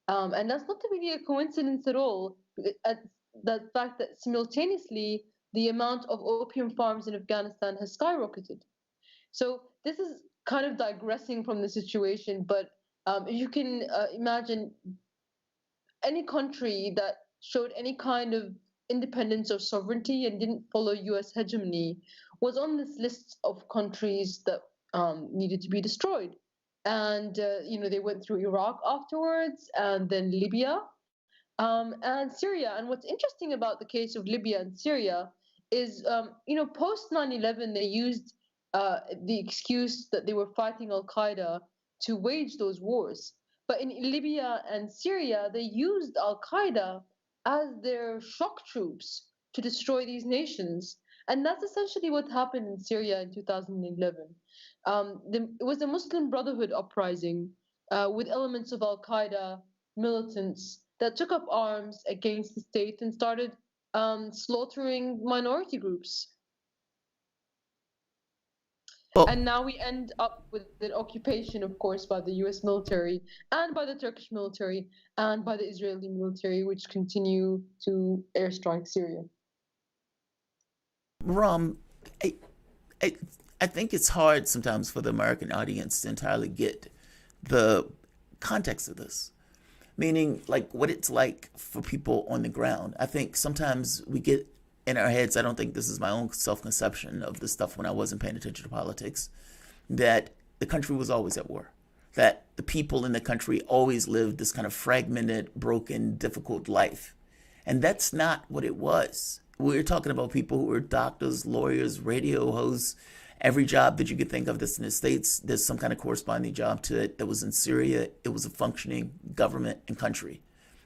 Speaker 12: And that's not really a coincidence at all. The fact that simultaneously the amount of opium farms in Afghanistan has skyrocketed. So this is kind of digressing from the situation, but you can imagine any country that showed any kind of independence or sovereignty and didn't follow US hegemony was on this list of countries that needed to be destroyed. And, they went through Iraq afterwards and then Libya and Syria. And what's interesting about the case of Libya and Syria is, post 9/11, they used the excuse that they were fighting Al Qaeda to wage those wars. But in Libya and Syria, they used Al Qaeda as their shock troops to destroy these nations. And that's essentially what happened in Syria in 2011. It was a Muslim Brotherhood uprising with elements of Al Qaeda militants that took up arms against the state and started slaughtering minority groups. And now we end up with an occupation, of course, by the US military and by the Turkish military and by the Israeli military, which continue to airstrike Syria.
Speaker 5: Ram, I think it's hard sometimes for the American audience to entirely get the context of this. Meaning, like, what it's like for people on the ground. I think sometimes we get in our heads, I don't think this is my own self-conception of this stuff when I wasn't paying attention to politics, that the country was always at war. That the people in the country always lived this kind of fragmented, broken, difficult life. And that's not what it was. We're talking about people who were doctors, lawyers, radio hosts, every job that you could think of that's in the States, there's some kind of corresponding job to it that was in Syria. It was a functioning government and country,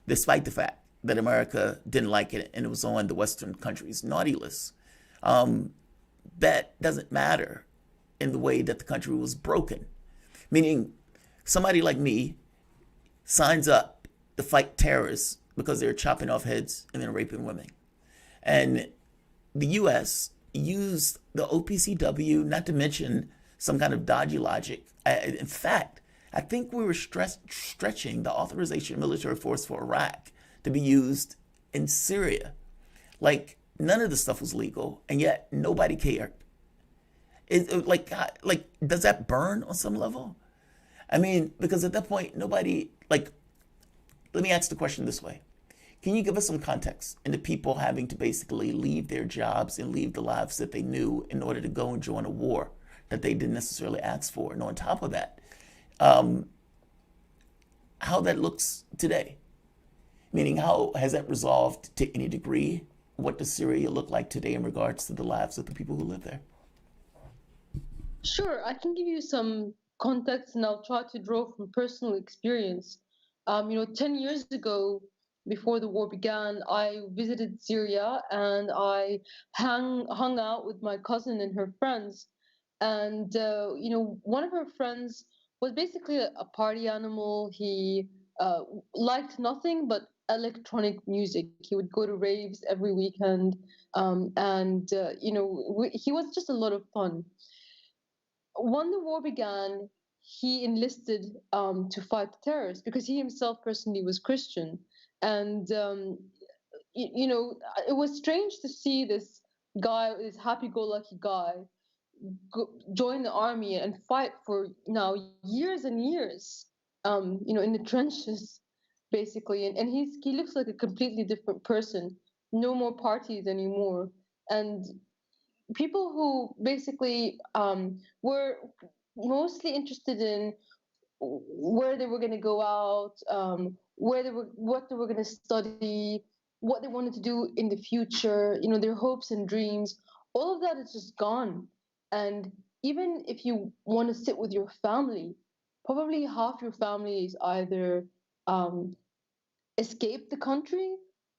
Speaker 5: despite the fact that America didn't like it and it was on the Western countries' naughty list. That doesn't matter in the way that the country was broken. Meaning somebody like me signs up to fight terrorists because they're chopping off heads and then raping women. And the US used the OPCW, not to mention some kind of dodgy logic. In fact, I think we were stretching the authorization of military force for Iraq to be used in Syria. Like, none of this stuff was legal, and yet nobody cared. Like, does that burn on some level? I mean, because at that point, nobody, let me ask the question this way. Can you give us some context into people having to basically leave their jobs and leave the lives that they knew in order to go and join a war that they didn't necessarily ask for? And on top of that, how that looks today? Meaning, how has that resolved to any degree? What does Syria look like today in regards to the lives of the people who live there?
Speaker 12: Sure, I can give you some context and I'll try to draw from personal experience. 10 years ago, before the war began, I visited Syria and I hung out with my cousin and her friends. And, one of her friends was basically a party animal. He liked nothing but electronic music. He would go to raves every weekend. He was just a lot of fun. When the war began, he enlisted to fight the terrorists because he himself personally was Christian. And, it was strange to see this guy, this happy-go-lucky guy, join the army and fight for now years and years, in the trenches, basically. And he looks like a completely different person. No more parties anymore. And people who basically were mostly interested in where they were going to go out, what they were going to study, what they wanted to do in the future, their hopes and dreams. All of that is just gone. And even if you want to sit with your family, probably half your family is either escaped the country,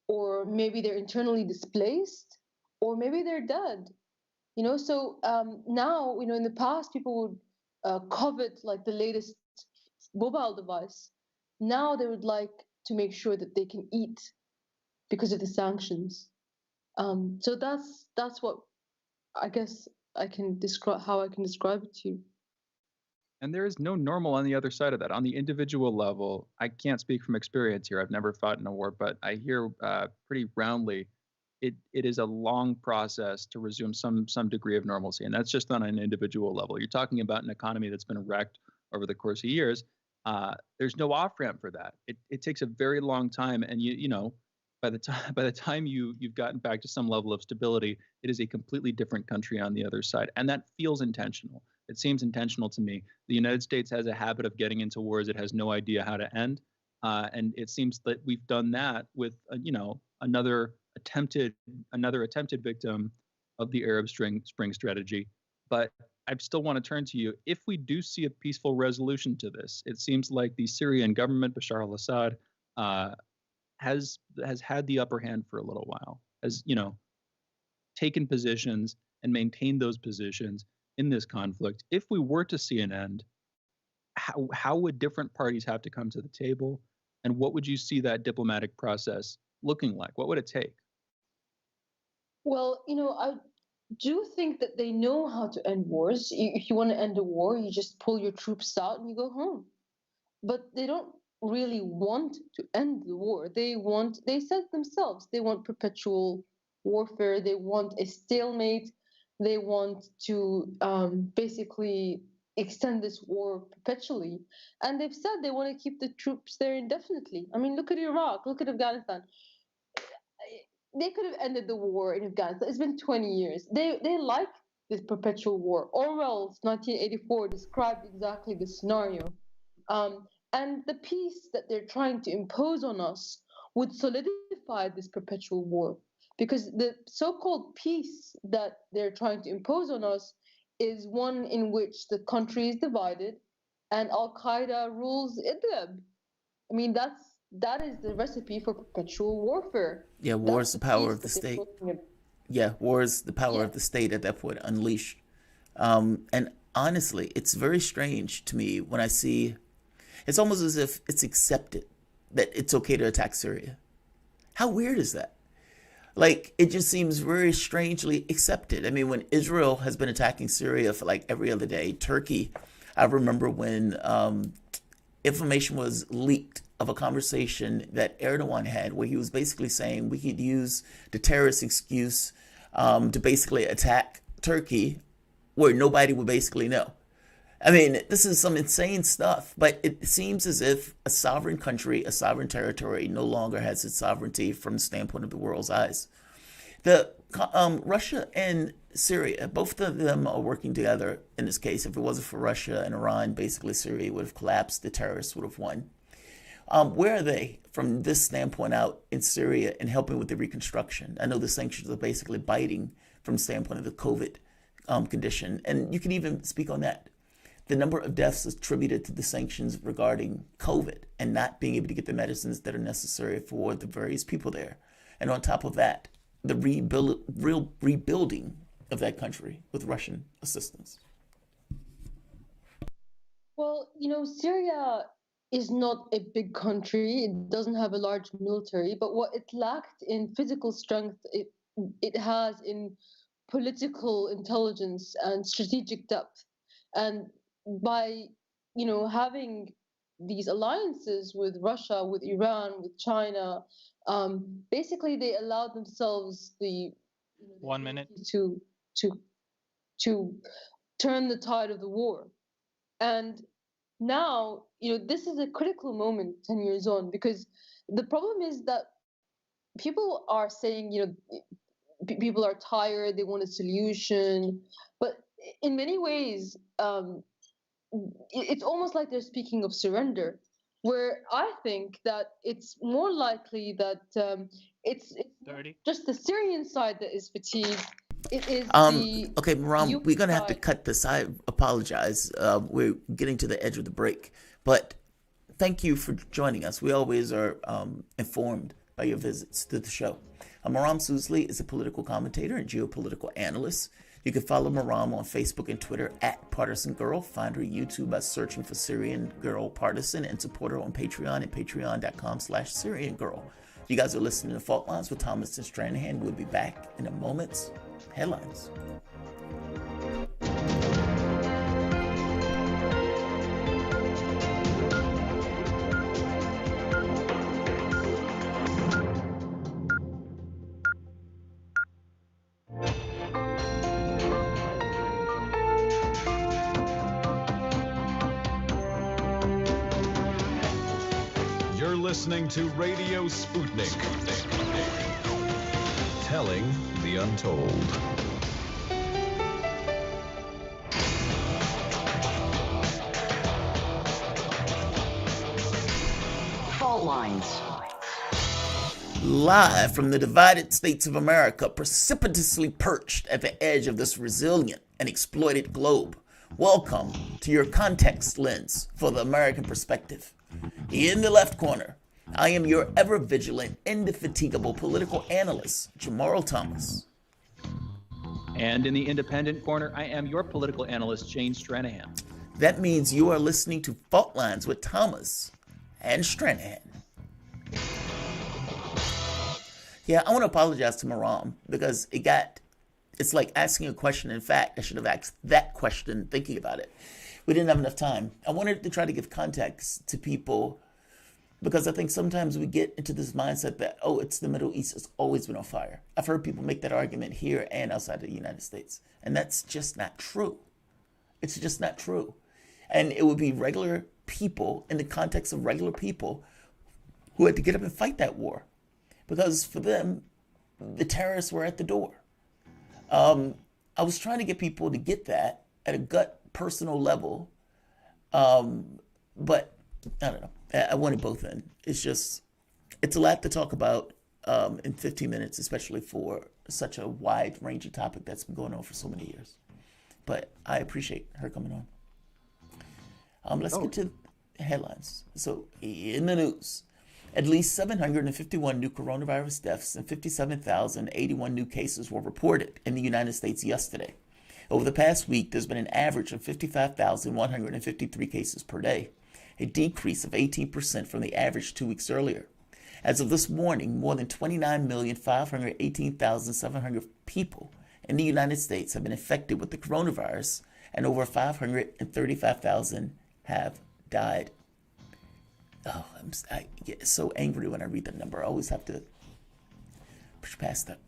Speaker 12: or maybe they're internally displaced, or maybe they're dead. So now, in the past, people would covet like the latest mobile device. Now they would like to make sure that they can eat because of the sanctions. So that's what I guess I can describe, how I can describe it to you.
Speaker 4: And there is no normal on the other side of that. On the individual level, I can't speak from experience here. I've never fought in a war, but I hear pretty roundly, it is a long process to resume some degree of normalcy, and that's just on an individual level. You're talking about an economy that's been wrecked over the course of years. There's no off ramp for that. It takes a very long time, and by the time you've gotten back to some level of stability, it is a completely different country on the other side, and that feels intentional. It seems intentional to me. The United States has a habit of getting into wars it has no idea how to end, and it seems that we've done that with another attempted victim of the Arab Spring strategy. But I still want to turn to you. If we do see a peaceful resolution to this, it seems like the Syrian government, Bashar al-Assad, has had the upper hand for a little while, has taken positions and maintained those positions in this conflict. If we were to see an end, how would different parties have to come to the table, and what would you see that diplomatic process looking like? What would it take?
Speaker 12: Well, I do think that they know how to end wars. If you want to end a war, you just pull your troops out and you go home. But they don't really want to end the war. They said themselves, they want perpetual warfare. They want a stalemate. They want to basically extend this war perpetually. And they've said they want to keep the troops there indefinitely. I mean, look at Iraq, look at Afghanistan. They could have ended the war in Afghanistan. It's been 20 years. They like this perpetual war. Orwell's 1984 described exactly the scenario. And the peace that they're trying to impose on us would solidify this perpetual war. Because the so-called peace that they're trying to impose on us is one in which the country is divided and Al-Qaeda rules Idlib. I mean, that is the recipe for perpetual warfare.
Speaker 5: Yeah, war is the power of the state. Yeah, war is the power of the state at that point, unleashed. And honestly, it's very strange to me when I see, it's almost as if it's accepted that it's okay to attack Syria. How weird is that? Like, it just seems very strangely accepted. I mean, when Israel has been attacking Syria for like every other day, Turkey, I remember when information was leaked of a conversation that Erdogan had where he was basically saying we could use the terrorist excuse to basically attack Turkey where nobody would basically know. I mean, this is some insane stuff, but it seems as if a sovereign country, a sovereign territory no longer has its sovereignty from the standpoint of the world's eyes. Russia and Syria, both of them are working together in this case. If it wasn't for Russia and Iran, basically Syria would have collapsed, the terrorists would have won. Where are they from this standpoint out in Syria and helping with the reconstruction? I know the sanctions are basically biting from the standpoint of the COVID condition, and you can even speak on that. The number of deaths attributed to the sanctions regarding COVID and not being able to get the medicines that are necessary for the various people there. And on top of that, the rebuilding of that country with Russian assistance.
Speaker 12: Well, Syria is not a big country. It doesn't have a large military, but what it lacked in physical strength, it has in political intelligence and strategic depth. And by having these alliances with Russia, with Iran, with China, basically they allowed themselves the
Speaker 13: 1 minute
Speaker 12: to turn the tide of the war. And now this is a critical moment 10 years on, because the problem is that people are saying people are tired, they want a solution, but in many ways it's almost like they're speaking of surrender. where I think that it's more likely that it's just the Syrian side that is fatigued. It is the
Speaker 5: Okay, Maram,
Speaker 12: US
Speaker 5: we're gonna have to
Speaker 12: side.
Speaker 5: cut this. I apologize. We're getting to the edge of the break, but thank you for joining us. We always are informed by your visits to the show. Maram Sousley is a political commentator and geopolitical analyst. You can follow Maram on Facebook and Twitter at Partisan Girl. Find her YouTube by searching for Syrian Girl Partisan, and support her on Patreon at patreon.com/Syrian Girl. You guys are listening to Fault Lines with Thomas and Stranahan. We'll be back in a moment. Headlines.
Speaker 2: You're listening to Radio Sputnik. Telling the untold.
Speaker 3: Fault lines.
Speaker 5: Live from the divided states of America, precipitously perched at the edge of this resilient and exploited globe. Welcome to your context lens for the American perspective. In the left corner, I am your ever-vigilant, indefatigable political analyst, Jamarl Thomas.
Speaker 4: And in the independent corner, I am your political analyst, Jane Stranahan.
Speaker 5: That means you are listening to Fault Lines with Thomas and Stranahan. Yeah, I want to apologize to Maram because it's like asking a question. In fact, I should have asked that question thinking about it. We didn't have enough time. I wanted to try to give context to people because I think sometimes we get into this mindset that, oh, it's the Middle East, it's always been on fire. I've heard people make that argument here and outside of the United States. And that's just not true. It's just not true. And it would be regular people in the context of regular people who had to get up and fight that war. Because for them, the terrorists were at the door. I was trying to get people to get that at a gut personal level. But I don't know. I wanted both in. It's a lot to talk about in 15 minutes, especially for such a wide-ranging topic that's been going on for so many years. But I appreciate her coming on. Let's get to headlines. So, in the news, at least 751 new coronavirus deaths and 57,081 new cases were reported in the United States yesterday. Over the past week, there's been an average of 55,153 cases per day, a decrease of 18% from the average 2 weeks earlier. As of this morning, more than 29,518,700 people in the United States have been infected with the coronavirus, and over 535,000 have died. Oh, I get so angry when I read that number. I always have to push past that.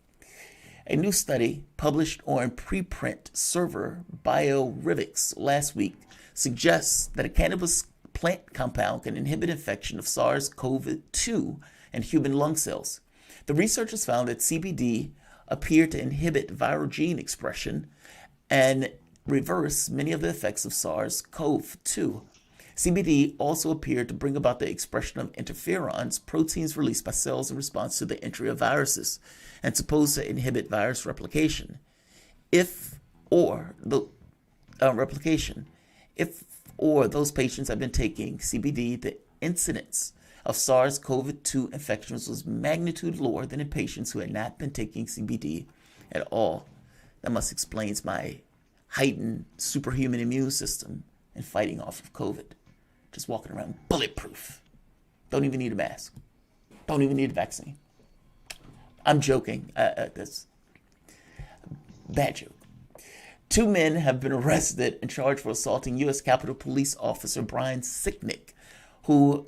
Speaker 5: A new study published on preprint server BioRivix last week suggests that a cannabis plant compound can inhibit infection of SARS-CoV-2 in human lung cells. The researchers found that CBD appeared to inhibit viral gene expression and reverse many of the effects of SARS-CoV-2. CBD also appeared to bring about the expression of interferons, proteins released by cells in response to the entry of viruses, and supposed to inhibit virus replication. If those patients have been taking CBD, the incidence of SARS-CoV-2 infections was magnitude lower than in patients who had not been taking CBD at all. That must explain my heightened superhuman immune system and fighting off of COVID. Just walking around bulletproof. Don't even need a mask. Don't even need a vaccine. I'm joking. That's a bad joke. 2 men have been arrested and charged for assaulting U.S. Capitol Police Officer Brian Sicknick, who,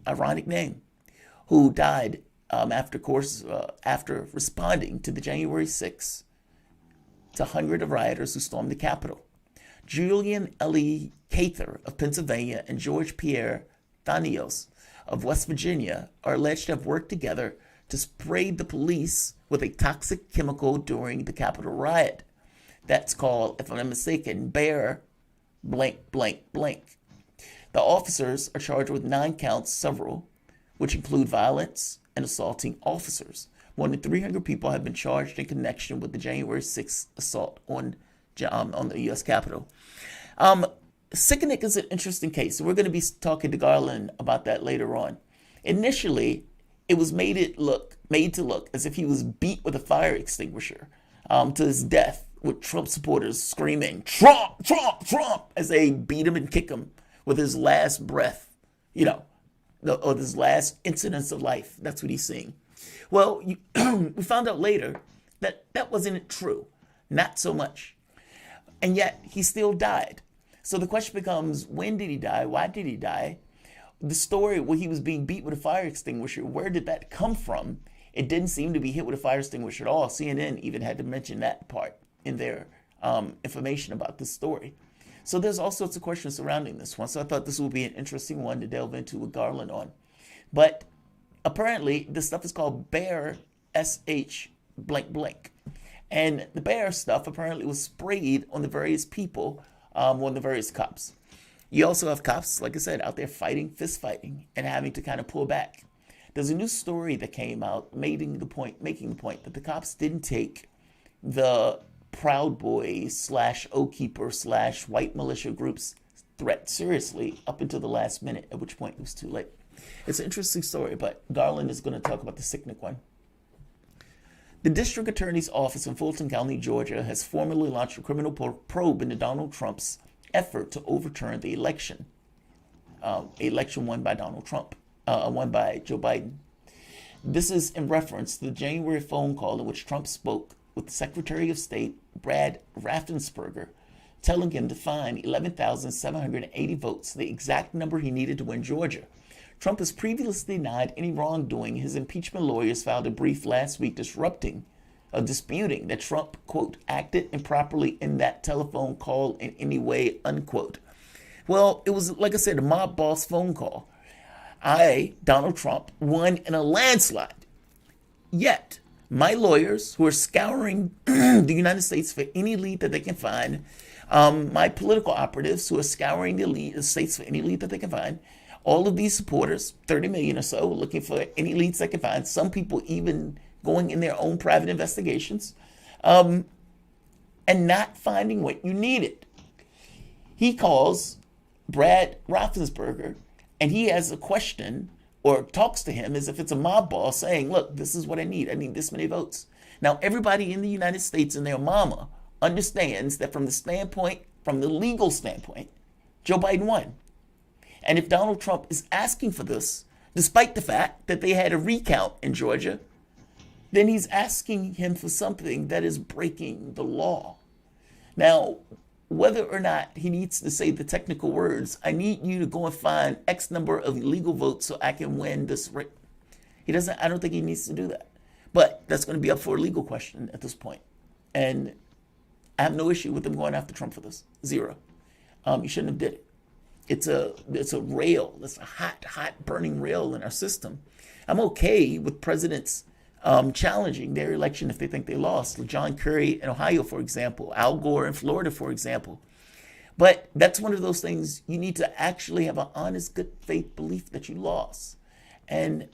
Speaker 5: ironic name, who died after responding to the January 6th to 100 of rioters who stormed the Capitol. Julian L.E. Cather of Pennsylvania and George Pierre Thanios of West Virginia are alleged to have worked together to spray the police with a toxic chemical during the Capitol riot. That's called, if I'm not mistaken, Bear blank blank blank. The officers are charged with 9 counts, several, which include violence and assaulting officers. More than 300 people have been charged in connection with the January 6th assault on the U.S. Capitol. Sicknick is an interesting case. We're going to be talking to Garland about that later on. Initially, it was made to look as if he was beat with a fire extinguisher to his death, with Trump supporters screaming, "Trump, Trump, Trump," as they beat him and kick him with his last breath, or his last incidents of life. That's what he's seeing. Well, we found out later that that wasn't true. Not so much. And yet, he still died. So the question becomes, when did he die? Why did he die? The story where he was being beat with a fire extinguisher, where did that come from? It didn't seem to be hit with a fire extinguisher at all. CNN even had to mention that part in their information about this story. So there's all sorts of questions surrounding this one. So I thought this would be an interesting one to delve into with Garland on. But apparently, this stuff is called Bear SH blank blank. And the Bear stuff apparently was sprayed on the various people, on the various cops. You also have cops, like I said, out there fighting, fist fighting, and having to kind of pull back. There's a new story that came out making the point that the cops didn't take the Proud Boys / Oath Keeper / white militia groups threat seriously up until the last minute, at which point it was too late. It's an interesting story, but Garland is going to talk about the Sicknick one. The district attorney's office in Fulton County, Georgia, has formally launched a criminal probe into Donald Trump's effort to overturn the election won by Donald Trump, won by Joe Biden. This is in reference to the January phone call in which Trump spoke with the Secretary of State, Brad Raffensperger, telling him to find 11,780 votes, the exact number he needed to win Georgia. Trump has previously denied any wrongdoing. His impeachment lawyers filed a brief last week disputing that Trump, quote, acted improperly in that telephone call in any way, unquote. Well, it was, like I said, a mob boss phone call. Donald Trump, won in a landslide. Yet, my lawyers, who are scouring the United States for any lead that they can find, my political operatives, who are scouring the states for any lead that they can find, all of these supporters, 30 million or so, looking for any leads they can find, some people even going in their own private investigations, and not finding what you needed. He calls Brad Raffensperger, and he has a question, or talks to him as if it's a mob boss, saying, look, this is what I need. I need this many votes. Now, everybody in the United States and their mama understands that from the legal standpoint, Joe Biden won. And if Donald Trump is asking for this, despite the fact that they had a recount in Georgia, then he's asking him for something that is breaking the law. Now, whether or not he needs to say the technical words, I need you to go and find X number of illegal votes so I can win this. I don't think he needs to do that. But that's going to be up for a legal question at this point. And I have no issue with them going after Trump for this. Zero. You shouldn't have did it. It's a rail. It's a hot burning rail in our system. I'm okay with presidents challenging their election if they think they lost. Like John Kerry in Ohio, for example. Al Gore in Florida, for example. But that's one of those things you need to actually have an honest, good faith belief that you lost. And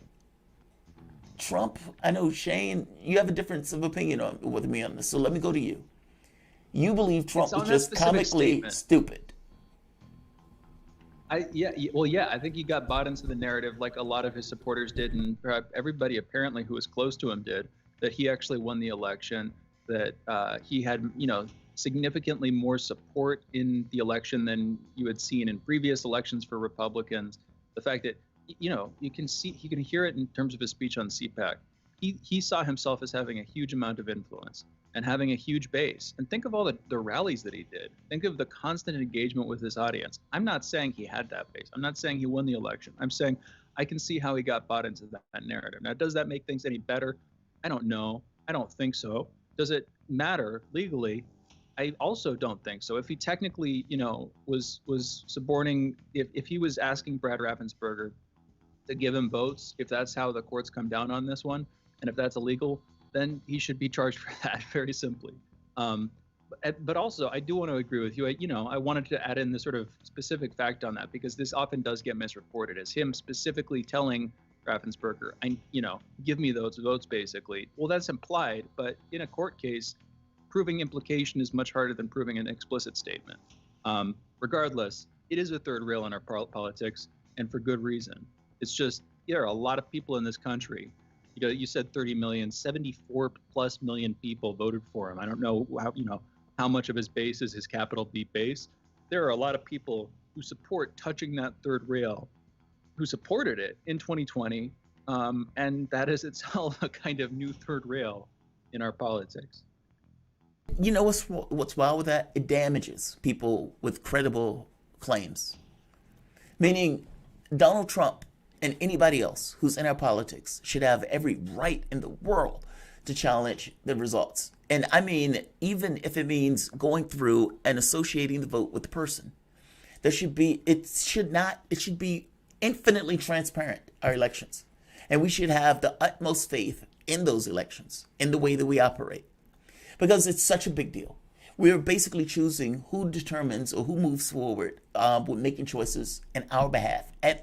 Speaker 5: Trump, I know, Shane, you have a difference of opinion with me on this. So let me go to you. You believe Trump was just comically stupid.
Speaker 4: I think he got bought into the narrative like a lot of his supporters did, and perhaps everybody apparently who was close to him did, that he actually won the election, that he had, significantly more support in the election than you had seen in previous elections for Republicans. The fact that, you can hear it in terms of his speech on CPAC. He saw himself as having a huge amount of influence and having a huge base. And think of all the rallies that he did. Think of the constant engagement with his audience. I'm not saying he had that base. I'm not saying he won the election. I'm saying I can see how he got bought into that narrative. Now, does that make things any better? I don't know. I don't think so. Does it matter legally? I also don't think so. If he technically, was suborning, if he was asking Brad Raffensperger to give him votes, if that's how the courts come down on this one, and if that's illegal, then he should be charged for that, very simply. But also, I do want to agree with you. I wanted to add in the sort of specific fact on that, because this often does get misreported as him specifically telling Raffensperger, give me those votes, basically. Well, that's implied, but in a court case, proving implication is much harder than proving an explicit statement. Regardless, it is a third rail in our politics, and for good reason. It's just, there are a lot of people in this country. You said 30 million, 74 plus million people voted for him. I don't know how much of his base is his capital B base. There are a lot of people who support touching that third rail, who supported it in 2020, and that is itself a kind of new third rail in our politics.
Speaker 5: You know what's wild with that? It damages people with credible claims. Meaning, Donald Trump and anybody else who's in our politics should have every right in the world to challenge the results. And I mean, even if it means going through and associating the vote with the person, it should be infinitely transparent, our elections. And we should have the utmost faith in those elections, in the way that we operate. Because it's such a big deal. We're basically choosing who determines or who moves forward with making choices in our behalf, in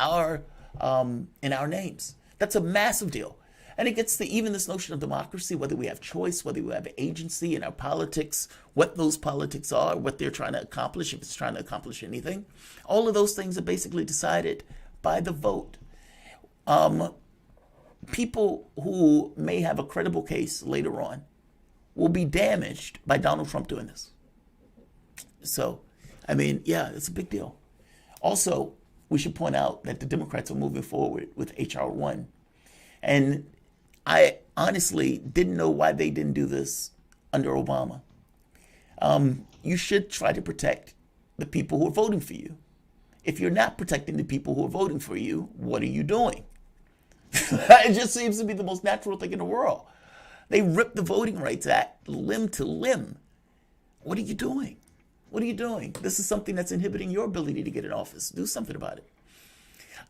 Speaker 5: our names. That's a massive deal. And it gets to even this notion of democracy, whether we have choice, whether we have agency in our politics, what those politics are, what they're trying to accomplish, if it's trying to accomplish anything. All of those things are basically decided by the vote. People who may have a credible case later on will be damaged by Donald Trump doing this. So, I mean, yeah, it's a big deal. Also, we should point out that the Democrats are moving forward with H.R. 1. And I honestly didn't know why they didn't do this under Obama. You should try to protect the people who are voting for you. If you're not protecting the people who are voting for you, what are you doing? It just seems to be the most natural thing in the world. They ripped the Voting Rights Act limb to limb. What are you doing? What are you doing? This is something that's inhibiting your ability to get in office. Do something about it.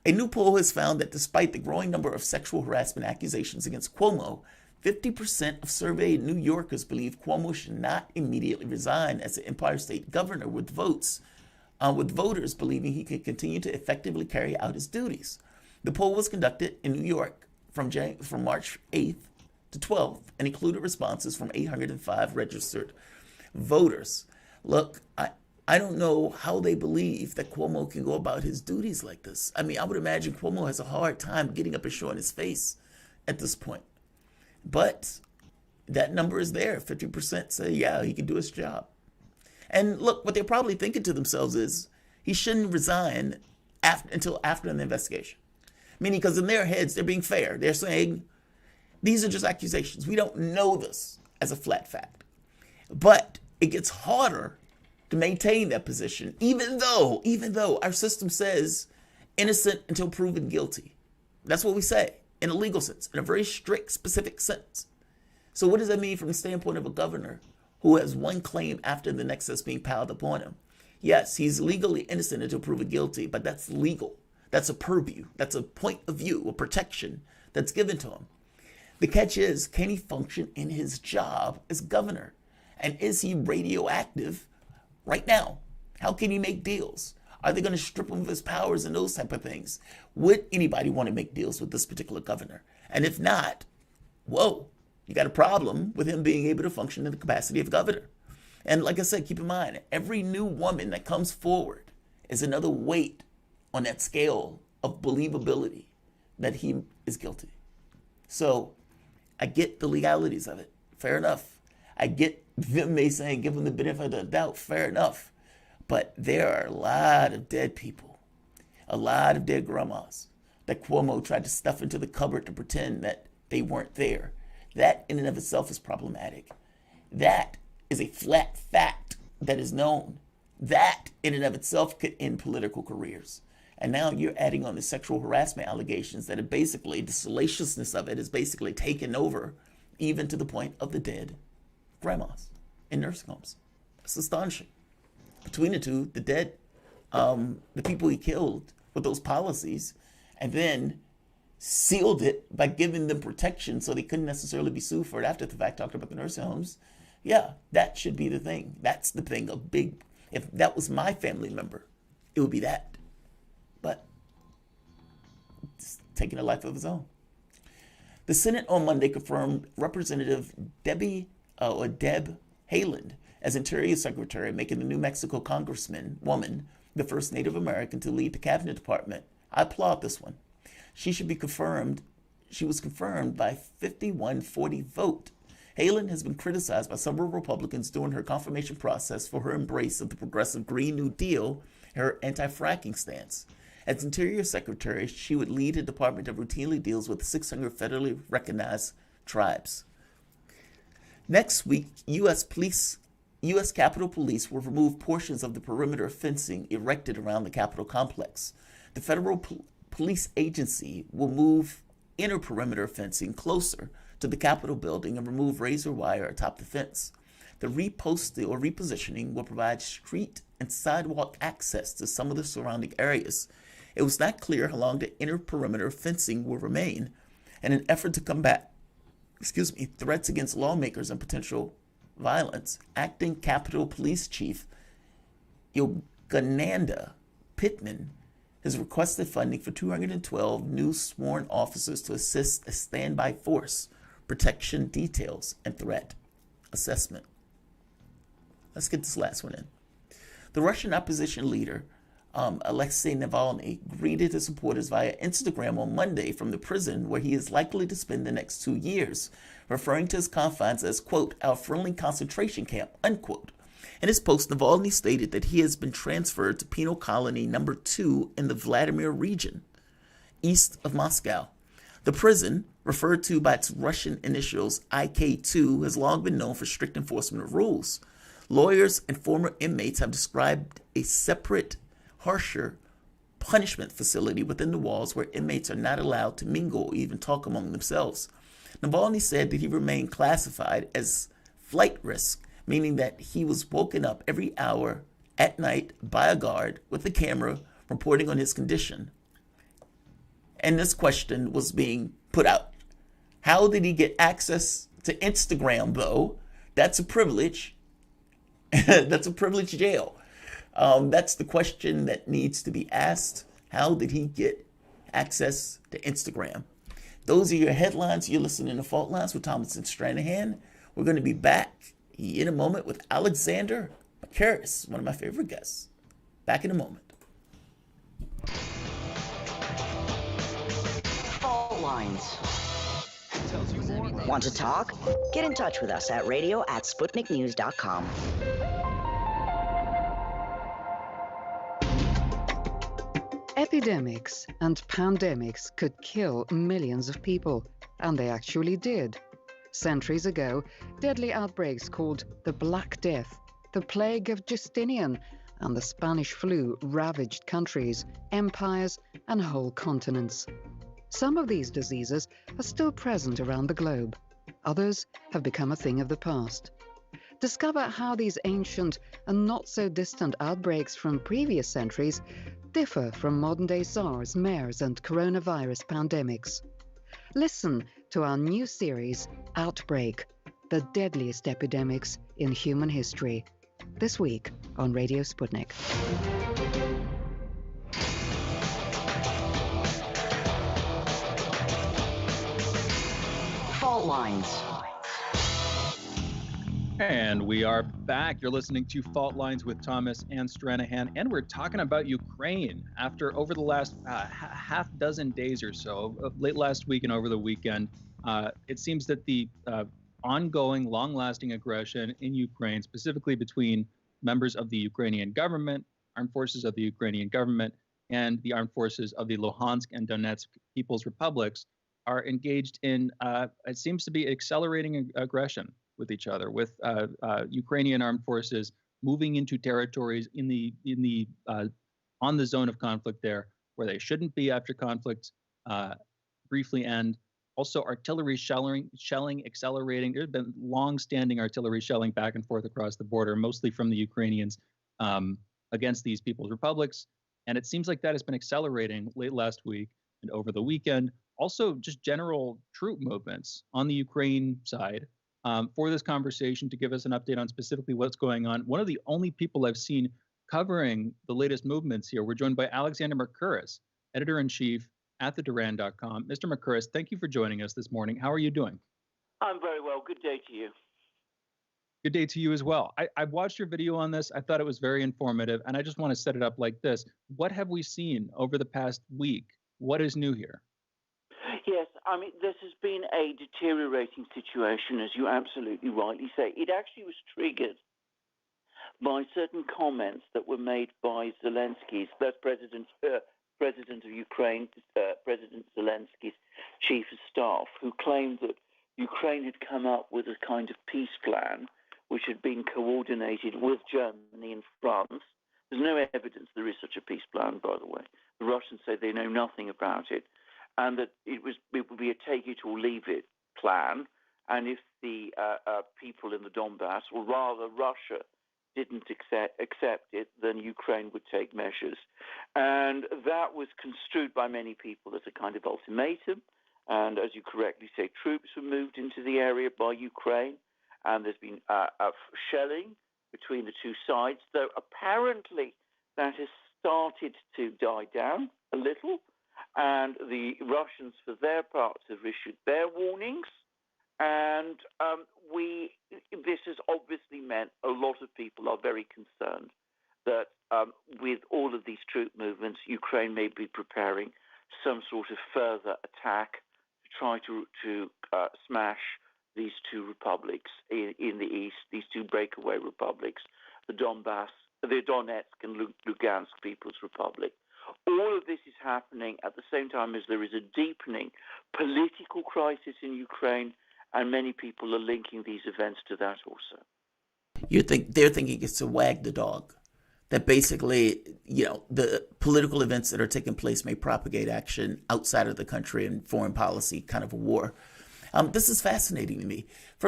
Speaker 5: A new poll has found that despite the growing number of sexual harassment accusations against Cuomo, 50% of surveyed New Yorkers believe Cuomo should not immediately resign as the Empire State Governor, with voters believing he could continue to effectively carry out his duties. The poll was conducted in New York from March 8th to 12th and included responses from 805 registered voters. Look, I don't know how they believe that Cuomo can go about his duties like this. I mean, I would imagine Cuomo has a hard time getting up and showing his face at this point. But that number is there. 50% say, yeah, he can do his job. And look, what they're probably thinking to themselves is he shouldn't resign until after an investigation. Meaning, because in their heads, they're being fair. They're saying, these are just accusations. We don't know this as a flat fact. But it gets harder to maintain that position, even though our system says innocent until proven guilty. That's what we say in a legal sense, in a very strict, specific sense. So what does that mean from the standpoint of a governor who has one claim after the next that's being piled upon him? Yes, he's legally innocent until proven guilty, but that's legal. That's a purview. That's a point of view, a protection that's given to him. The catch is, can he function in his job as governor? And is he radioactive right now? How can he make deals? Are they going to strip him of his powers and those type of things? Would anybody want to make deals with this particular governor? And if not, whoa, you got a problem with him being able to function in the capacity of governor. And like I said, keep in mind, every new woman that comes forward is another weight on that scale of believability that he is guilty. So I get the legalities of it. Fair enough. I get them may say give him the benefit of the doubt. Fair enough. But there are a lot of dead people, a lot of dead grandmas that Cuomo tried to stuff into the cupboard to pretend that they weren't there. That in and of itself is problematic. That is a flat fact that is known. That in and of itself could end political careers. And now you're adding on the sexual harassment allegations that are basically, the salaciousness of it is basically taken over, even to the point of the dead grandmas in nursing homes. It's astonishing. Between the two, the dead, the people he killed with those policies, and then sealed it by giving them protection so they couldn't necessarily be sued for it after the fact, talking about the nursing homes. Yeah, that should be the thing. That's the thing. If that was my family member, it would be that. But it's taking a life of its own. The Senate on Monday confirmed Representative Deb Haaland as Interior Secretary, making the New Mexico woman the first Native American to lead the Cabinet Department. I applaud this one. She was confirmed by 51-40 vote. Haaland has been criticized by several Republicans during her confirmation process for her embrace of the progressive Green New Deal and her anti-fracking stance. As Interior Secretary, she would lead a department that routinely deals with 600 federally recognized tribes. Next week, U.S. Capitol Police will remove portions of the perimeter fencing erected around the Capitol complex. The federal police agency will move inner perimeter fencing closer to the Capitol building and remove razor wire atop the fence. The repositioning will provide street and sidewalk access to some of the surrounding areas. It was not clear how long the inner perimeter fencing will remain in an effort to combat threats against lawmakers and potential violence. Acting Capitol Police Chief Yogananda Pittman has requested funding for 212 new sworn officers to assist a standby force, protection details, and threat assessment. Let's get this last one in. The Russian opposition leader, Alexei Navalny, greeted his supporters via Instagram on Monday from the prison where he is likely to spend the next 2 years, referring to his confines as, quote, our friendly concentration camp, unquote. In his post, Navalny stated that he has been transferred to penal colony number 2 in the Vladimir region, east of Moscow. The prison, referred to by its Russian initials IK2, has long been known for strict enforcement of rules. Lawyers and former inmates have described a separate, harsher punishment facility within the walls where inmates are not allowed to mingle or even talk among themselves. Navalny said that he remained classified as flight risk, meaning that he was woken up every hour at night by a guard with a camera reporting on his condition. And this question was being put out. How did he get access to Instagram, though? That's a privilege. That's a privileged jail. That's the question that needs to be asked. How did he get access to Instagram? Those are your headlines. You're listening to Fault Lines with Thomas and Stranahan. We're going to be back in a moment with Alexander Makaris, one of my favorite guests. Back in a moment.
Speaker 3: Fault Lines. Want to talk? Get in touch with us at radio@sputniknews.com.
Speaker 13: Epidemics and pandemics could kill millions of people, and they actually did. Centuries ago, deadly outbreaks called the Black Death, the Plague of Justinian, and the Spanish flu ravaged countries, empires, and whole continents. Some of these diseases are still present around the globe. Others have become a thing of the past. Discover how these ancient and not-so-distant outbreaks from previous centuries differ from modern-day Sars, MERS, and coronavirus pandemics. Listen to our new series, Outbreak, the deadliest epidemics in human history, this week on Radio Sputnik.
Speaker 3: Fault Lines.
Speaker 4: And we are back. You're listening to Fault Lines with Thomas and Stranahan, and we're talking about Ukraine. Over the last half dozen days or so, late last week and over the weekend, it seems that the ongoing, long-lasting aggression in Ukraine, specifically between members of the Ukrainian government, armed forces of the Ukrainian government, and the armed forces of the Luhansk and Donetsk People's Republics, are engaged in, it seems to be accelerating aggression with each other, with Ukrainian armed forces moving into territories on the zone of conflict there where they shouldn't be after conflicts briefly end. Also, artillery shelling accelerating. There's been long-standing artillery shelling back and forth across the border, mostly from the Ukrainians against these people's republics. And it seems like that has been accelerating late last week and over the weekend. Also, just general troop movements on the Ukraine side for this conversation to give us an update on specifically what's going on. One of the only people I've seen covering the latest movements here. We're joined by Alexander Mercouris, editor-in-chief at theduran.com. Mr. Mercouris, thank you for joining us this morning. How are you doing?
Speaker 14: I'm very well. Good day to you.
Speaker 4: Good day to you as well. I watched your video on this. I thought it was very informative, and I just want to set it up like this. What have we seen over the past week? What is new here?
Speaker 14: Yes, I mean, this has been a deteriorating situation, as you absolutely rightly say. It actually was triggered by certain comments that were made by Zelensky's, that's President of Ukraine, President Zelensky's chief of staff, who claimed that Ukraine had come up with a kind of peace plan which had been coordinated with Germany and France. There's no evidence there is such a peace plan, by the way. The Russians say they know nothing about it, and that it would be a take it or leave it plan. And if the people in the Donbass, or rather Russia, didn't accept it, then Ukraine would take measures. And that was construed by many people as a kind of ultimatum. And as you correctly say, troops were moved into the area by Ukraine, and there's been shelling between the two sides, though apparently that has started to die down a little, and the Russians, for their part, have issued their warnings. And this has obviously meant a lot of people are very concerned that with all of these troop movements, Ukraine may be preparing some sort of further attack to try to smash these two republics in the east, these two breakaway republics, the Donbass, the Donetsk and Lugansk People's Republic. All of this is happening at the same time as there is a deepening political crisis in Ukraine, and many people are linking these events to that also.
Speaker 5: They're thinking it's to wag the dog. That basically, the political events that are taking place may propagate action outside of the country and foreign policy, kind of a war. This is fascinating to me.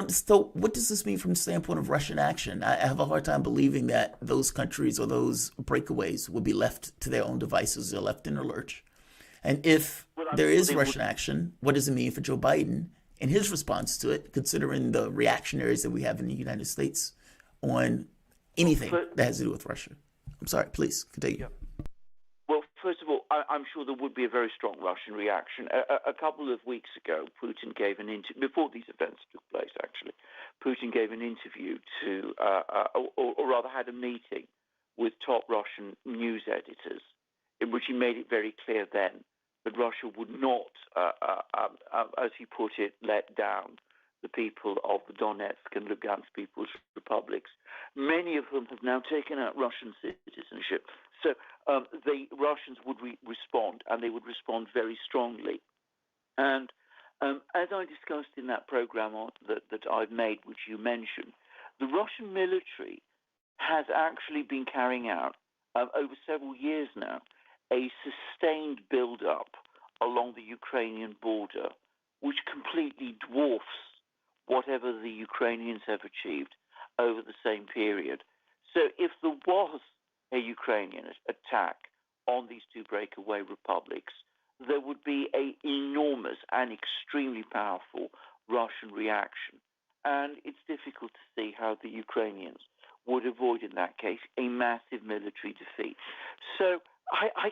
Speaker 5: So what does this mean from the standpoint of Russian action? I have a hard time believing that those countries or those breakaways will be left to their own devices. They're left in a lurch. And if there is Russian action, what does it mean for Joe Biden and his response to it, considering the reactionaries that we have in the United States on anything that has to do with Russia? I'm sorry, please continue.
Speaker 14: Yeah. Well, first of all, I'm sure there would be a very strong Russian reaction. A couple of weeks ago, Putin gave an interview, before these events took place, actually, Putin gave an interview to, or rather had a meeting with top Russian news editors, in which he made it very clear then that Russia would not, as he put it, let down the people of the Donetsk and Lugansk People's Republics, many of whom have now taken out Russian citizenship. So the Russians would respond, and they would respond very strongly. And as I discussed in that program that I've made, which you mentioned, the Russian military has actually been carrying out, over several years now, a sustained build-up along the Ukrainian border, which completely dwarfs whatever the Ukrainians have achieved over the same period. So if there was a Ukrainian attack on these two breakaway republics, there would be an enormous and extremely powerful Russian reaction. And it's difficult to see how the Ukrainians would avoid, in that case, a massive military defeat. So I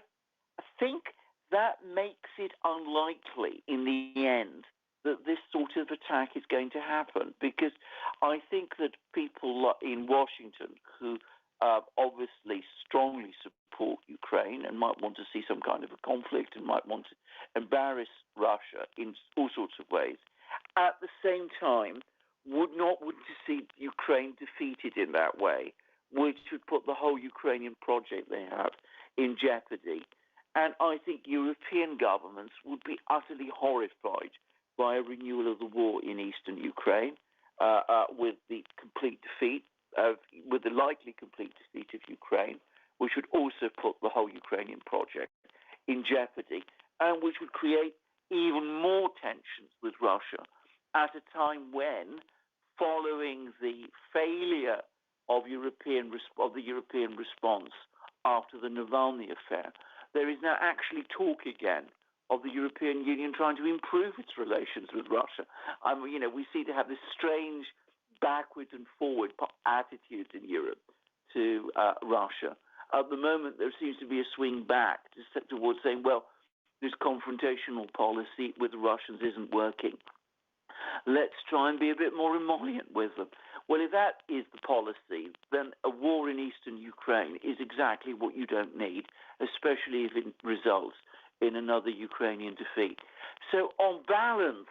Speaker 14: think that makes it unlikely in the end that this sort of attack is going to happen, because I think that people in Washington who obviously strongly support Ukraine and might want to see some kind of a conflict and might want to embarrass Russia in all sorts of ways, at the same time would not want to see Ukraine defeated in that way, which would put the whole Ukrainian project they have in jeopardy. And I think European governments would be utterly horrified by a renewal of the war in eastern Ukraine, with the complete defeat, with the likely complete defeat of Ukraine, which would also put the whole Ukrainian project in jeopardy, and which would create even more tensions with Russia at a time when, following the failure of the European response after the Navalny affair, there is now actually talk again of the European Union trying to improve its relations with Russia. We seem to have this strange backward and forward attitudes in Europe to Russia. At the moment, there seems to be a swing back towards saying, well, this confrontational policy with the Russians isn't working. Let's try and be a bit more emollient with them. Well, if that is the policy, then a war in eastern Ukraine is exactly what you don't need, especially if it results in another Ukrainian defeat. So on balance,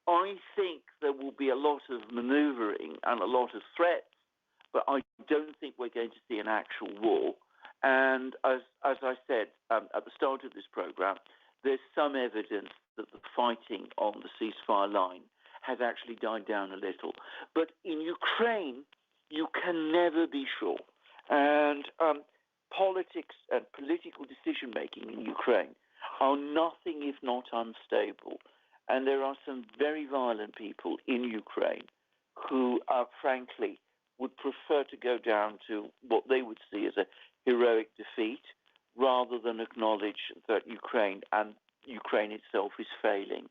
Speaker 14: I think there will be a lot of maneuvering and a lot of threats, but I don't think we're going to see an actual war. And as I said at the start of this program, there's some evidence that the fighting on the ceasefire line has actually died down a little. But in Ukraine, you can never be sure. And politics and political decision-making in Ukraine are nothing if not unstable. And there are some very violent people in Ukraine who, frankly, would prefer to go down to what they would see as a heroic defeat rather than acknowledge that Ukraine itself is failing.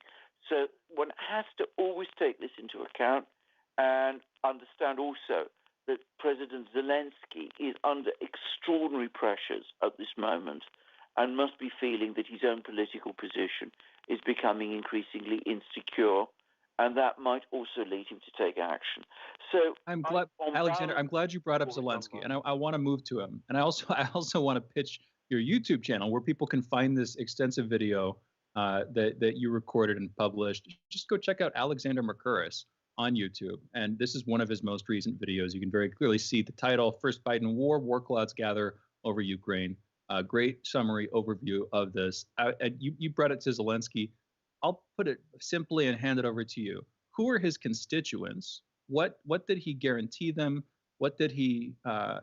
Speaker 14: So one has to always take this into account and understand also that President Zelensky is under extraordinary pressures at this moment and must be feeling that his own political position is becoming increasingly insecure, and that might also lead him to take action. So
Speaker 4: I'm glad, Alexander, I'm glad you brought up Zelensky, and I want to move to him. And I also want to pitch your YouTube channel where people can find this extensive video that you recorded and published. Just go check out Alexander Mercouris on YouTube. And this is one of his most recent videos. You can very clearly see the title, First Biden War, War Clouds Gather Over Ukraine. Great summary overview of this. You brought it to Zelensky. I'll put it simply and hand it over to you. Who are his constituents? What did he guarantee them? What did he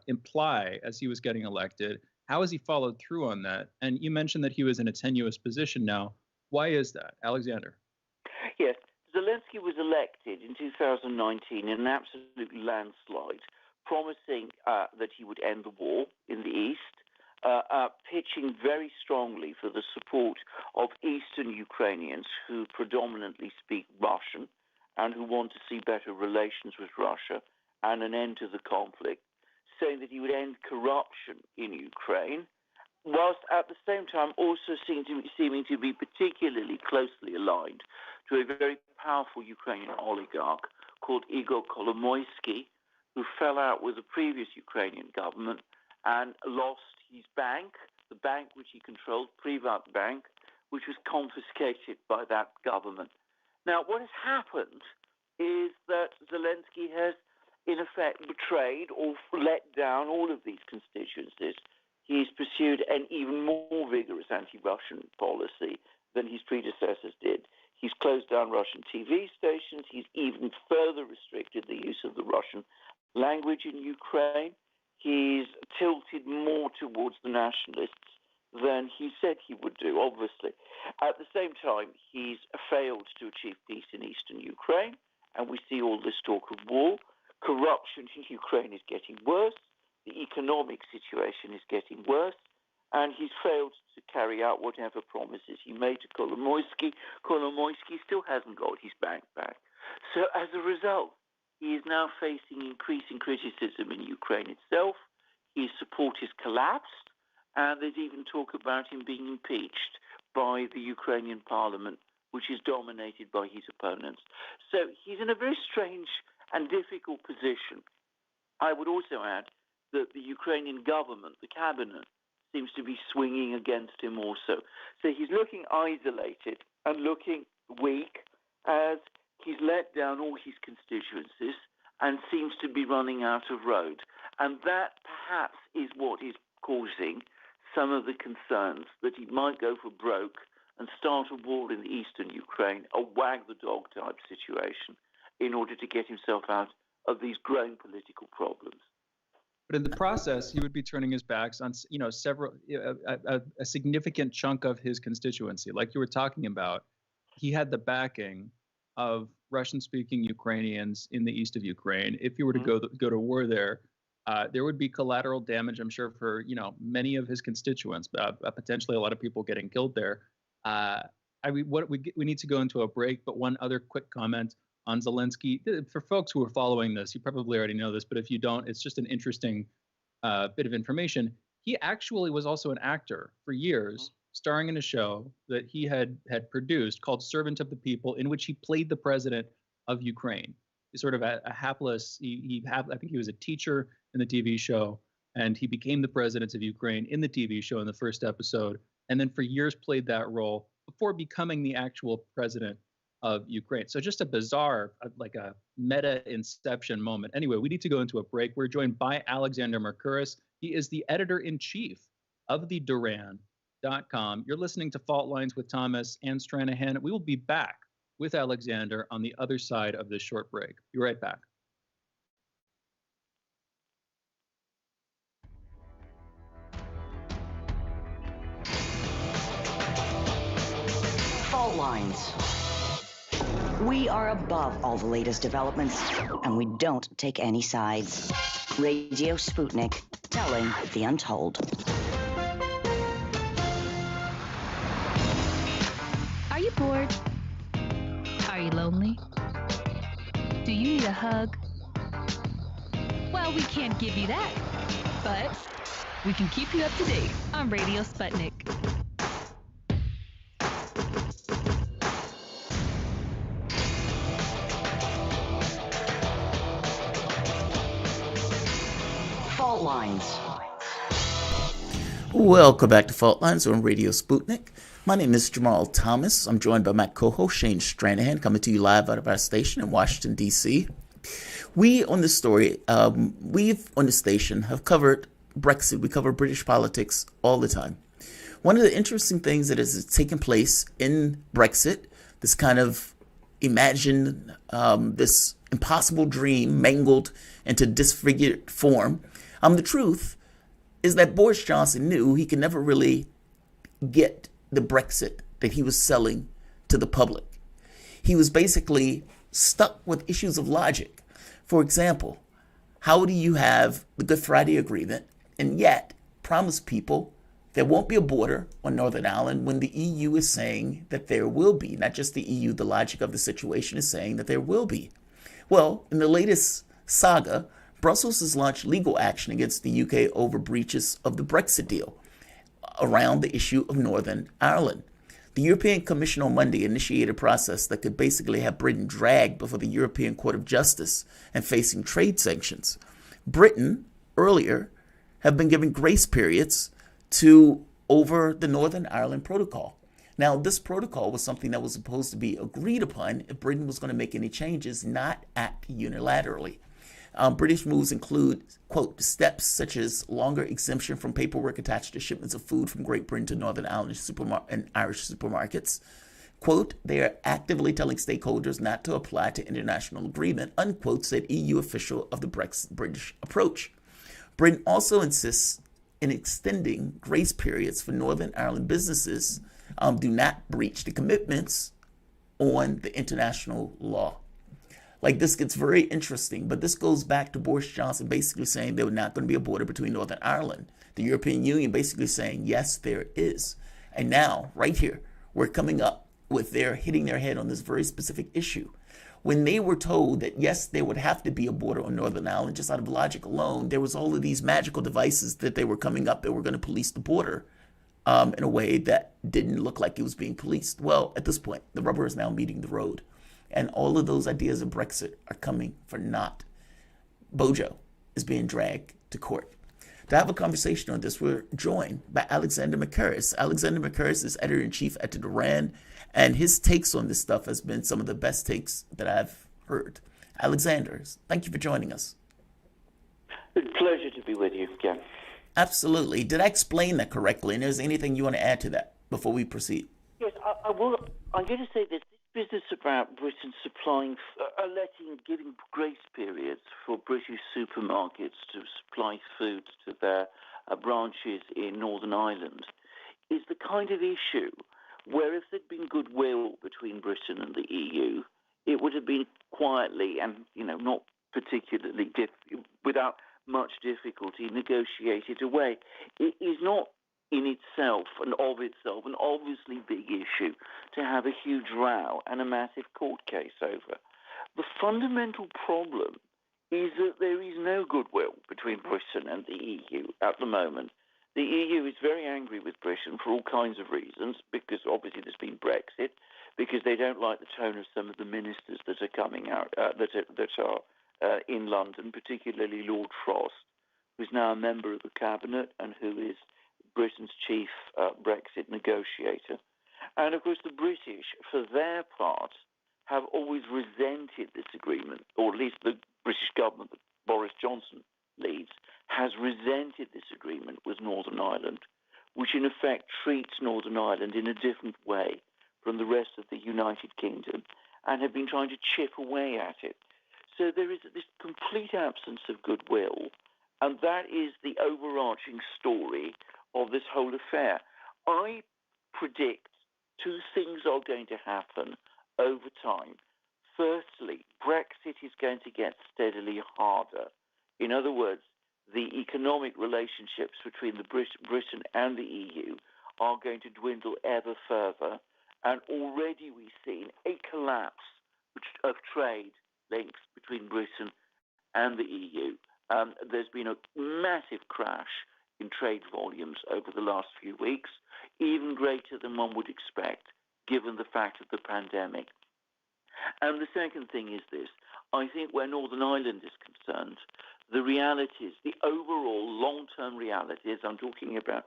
Speaker 4: imply as he was getting elected? How has he followed through on that? And you mentioned that he was in a tenuous position now. Why is that, Alexander?
Speaker 14: Yes, Zelensky was elected in 2019 in an absolute landslide, promising that he would end the war in the East, pitching very strongly for the support of Eastern Ukrainians who predominantly speak Russian and who want to see better relations with Russia and an end to the conflict, saying that he would end corruption in Ukraine, whilst at the same time also seeming to be particularly closely aligned to a very powerful Ukrainian oligarch called Igor Kolomoisky, who fell out with the previous Ukrainian government and lost his bank, the bank which he controlled, Privat Bank, which was confiscated by that government. Now, what has happened is that Zelensky has, in effect, betrayed or let down all of these constituencies. He's pursued an even more vigorous anti-Russian policy than his predecessors did. He's closed down Russian TV stations. He's even further restricted the use of the Russian language in Ukraine. He's tilted more towards the nationalists than he said he would do, obviously. At the same time, he's failed to achieve peace in eastern Ukraine, and we see all this talk of war. Corruption in Ukraine is getting worse. The economic situation is getting worse. And he's failed to carry out whatever promises he made to Kolomoisky. Kolomoisky still hasn't got his bank back. So as a result, he is now facing increasing criticism in Ukraine itself. His support has collapsed, and there's even talk about him being impeached by the Ukrainian parliament, which is dominated by his opponents. So he's in a very strange and difficult position. I would also add that the Ukrainian government, the cabinet, seems to be swinging against him also. So he's looking isolated and looking weak as he's let down all his constituencies and seems to be running out of road. And that perhaps is what is causing some of the concerns that he might go for broke and start a war in the eastern Ukraine, a wag-the-dog type situation, in order to get himself out of these growing political problems.
Speaker 4: But in the process, he would be turning his backs on, a significant chunk of his constituency. Like you were talking about, he had the backing of Russian-speaking Ukrainians in the east of Ukraine. If he were to go to war there would be collateral damage, I'm sure, for many of his constituents. Potentially, a lot of people getting killed there. We need to go into a break, but one other quick comment on Zelensky. For folks who are following this, you probably already know this, but if you don't, it's just an interesting bit of information. He actually was also an actor for years, starring in a show that he had produced called Servant of the People, in which he played the president of Ukraine. He's sort of a hapless. I think he was a teacher in the TV show, and he became the president of Ukraine in the TV show in the first episode, and then for years played that role before becoming the actual president of Ukraine. So just a bizarre, like a meta inception moment. Anyway, we need to go into a break. We're joined by Alexander Mercouris. He is the editor-in-chief of the Duran.com. You're listening to Fault Lines with Thomas and Stranahan. We will be back with Alexander on the other side of this short break. Be right back.
Speaker 3: Fault Lines. We are above all the latest developments, and we don't take any sides. Radio Sputnik, telling the untold.
Speaker 15: Are you bored? Are you lonely? Do you need a hug? Well, we can't give you that, but we can keep you up to date on Radio Sputnik.
Speaker 3: Fault Lines.
Speaker 5: Welcome back to Fault Lines on Radio Sputnik. My name is Jamarl Thomas. I'm joined by my co-host Shane Stranahan, coming to you live out of our station in Washington, D.C. We on this story, we've on the station have covered Brexit. We cover British politics all the time. One of the interesting things that has taken place in Brexit, this kind of imagined, this impossible dream mangled into disfigured form. The truth is that Boris Johnson knew he could never really get the Brexit that he was selling to the public. He was basically stuck with issues of logic. For example, how do you have the Good Friday Agreement and yet promise people there won't be a border on Northern Ireland when the EU is saying that there will be? Not just the EU, the logic of the situation is saying that there will be. Well, in the latest saga, Brussels has launched legal action against the UK over breaches of the Brexit deal around the issue of Northern Ireland. The European Commission on Monday initiated a process that could basically have Britain dragged before the European Court of Justice and facing trade sanctions. Britain, earlier, have been given grace periods over the Northern Ireland Protocol. Now, this protocol was something that was supposed to be agreed upon if Britain was going to make any changes, not act unilaterally. British moves include, quote, steps such as longer exemption from paperwork attached to shipments of food from Great Britain to Northern Ireland and Irish supermarkets. Quote, they are actively telling stakeholders not to apply to international agreement, unquote, said EU official of the British approach. Britain also insists in extending grace periods for Northern Ireland businesses do not breach the commitments on the international law. Like, this gets very interesting, but this goes back to Boris Johnson basically saying there was not going to be a border between Northern Ireland. The European Union basically saying, yes, there is. And now, right here, we're coming up with their hitting their head on this very specific issue. When they were told that, yes, there would have to be a border on Northern Ireland, just out of logic alone, there was all of these magical devices that they were coming up that were going to police the border in a way that didn't look like it was being policed. Well, at this point, the rubber is now meeting the road. And all of those ideas of Brexit are coming for naught. Bojo is being dragged to court. To have a conversation on this, we're joined by Alexander Mercouris. Alexander Mercouris is editor-in-chief at the Duran, and his takes on this stuff has been some of the best takes that I've heard. Alexander, thank you for joining us.
Speaker 14: It's a pleasure to be with you again.
Speaker 5: Absolutely. Did I explain that correctly? And is there anything you want to add to that before we proceed?
Speaker 14: Yes, I will. I'm going to say this. Business about Britain giving grace periods for British supermarkets to supply food to their branches in Northern Ireland is the kind of issue where if there'd been goodwill between Britain and the EU, it would have been quietly and, not particularly without much difficulty negotiated away. It is not in itself and of itself an obviously big issue to have a huge row and a massive court case over. The fundamental problem is that there is no goodwill between Britain and the EU at the moment. The EU is very angry with Britain for all kinds of reasons, because obviously there's been Brexit, because they don't like the tone of some of the ministers that are coming out, that are in London, particularly Lord Frost, who's now a member of the cabinet and who is Britain's chief Brexit negotiator. And of course the British, for their part, have always resented this agreement, or at least the British government that Boris Johnson leads has resented this agreement with Northern Ireland, which in effect treats Northern Ireland in a different way from the rest of the United Kingdom, and have been trying to chip away at it. So there is this complete absence of goodwill, and that is the overarching story of this whole affair. I predict two things are going to happen over time. Firstly, Brexit is going to get steadily harder. In other words, the economic relationships between Britain and the EU are going to dwindle ever further, and already we've seen a collapse of trade links between Britain and the EU. There's been a massive crash in trade volumes over the last few weeks, even greater than one would expect, given the fact of the pandemic. And the second thing is this. I think where Northern Ireland is concerned, the realities, the overall long-term realities, I'm talking about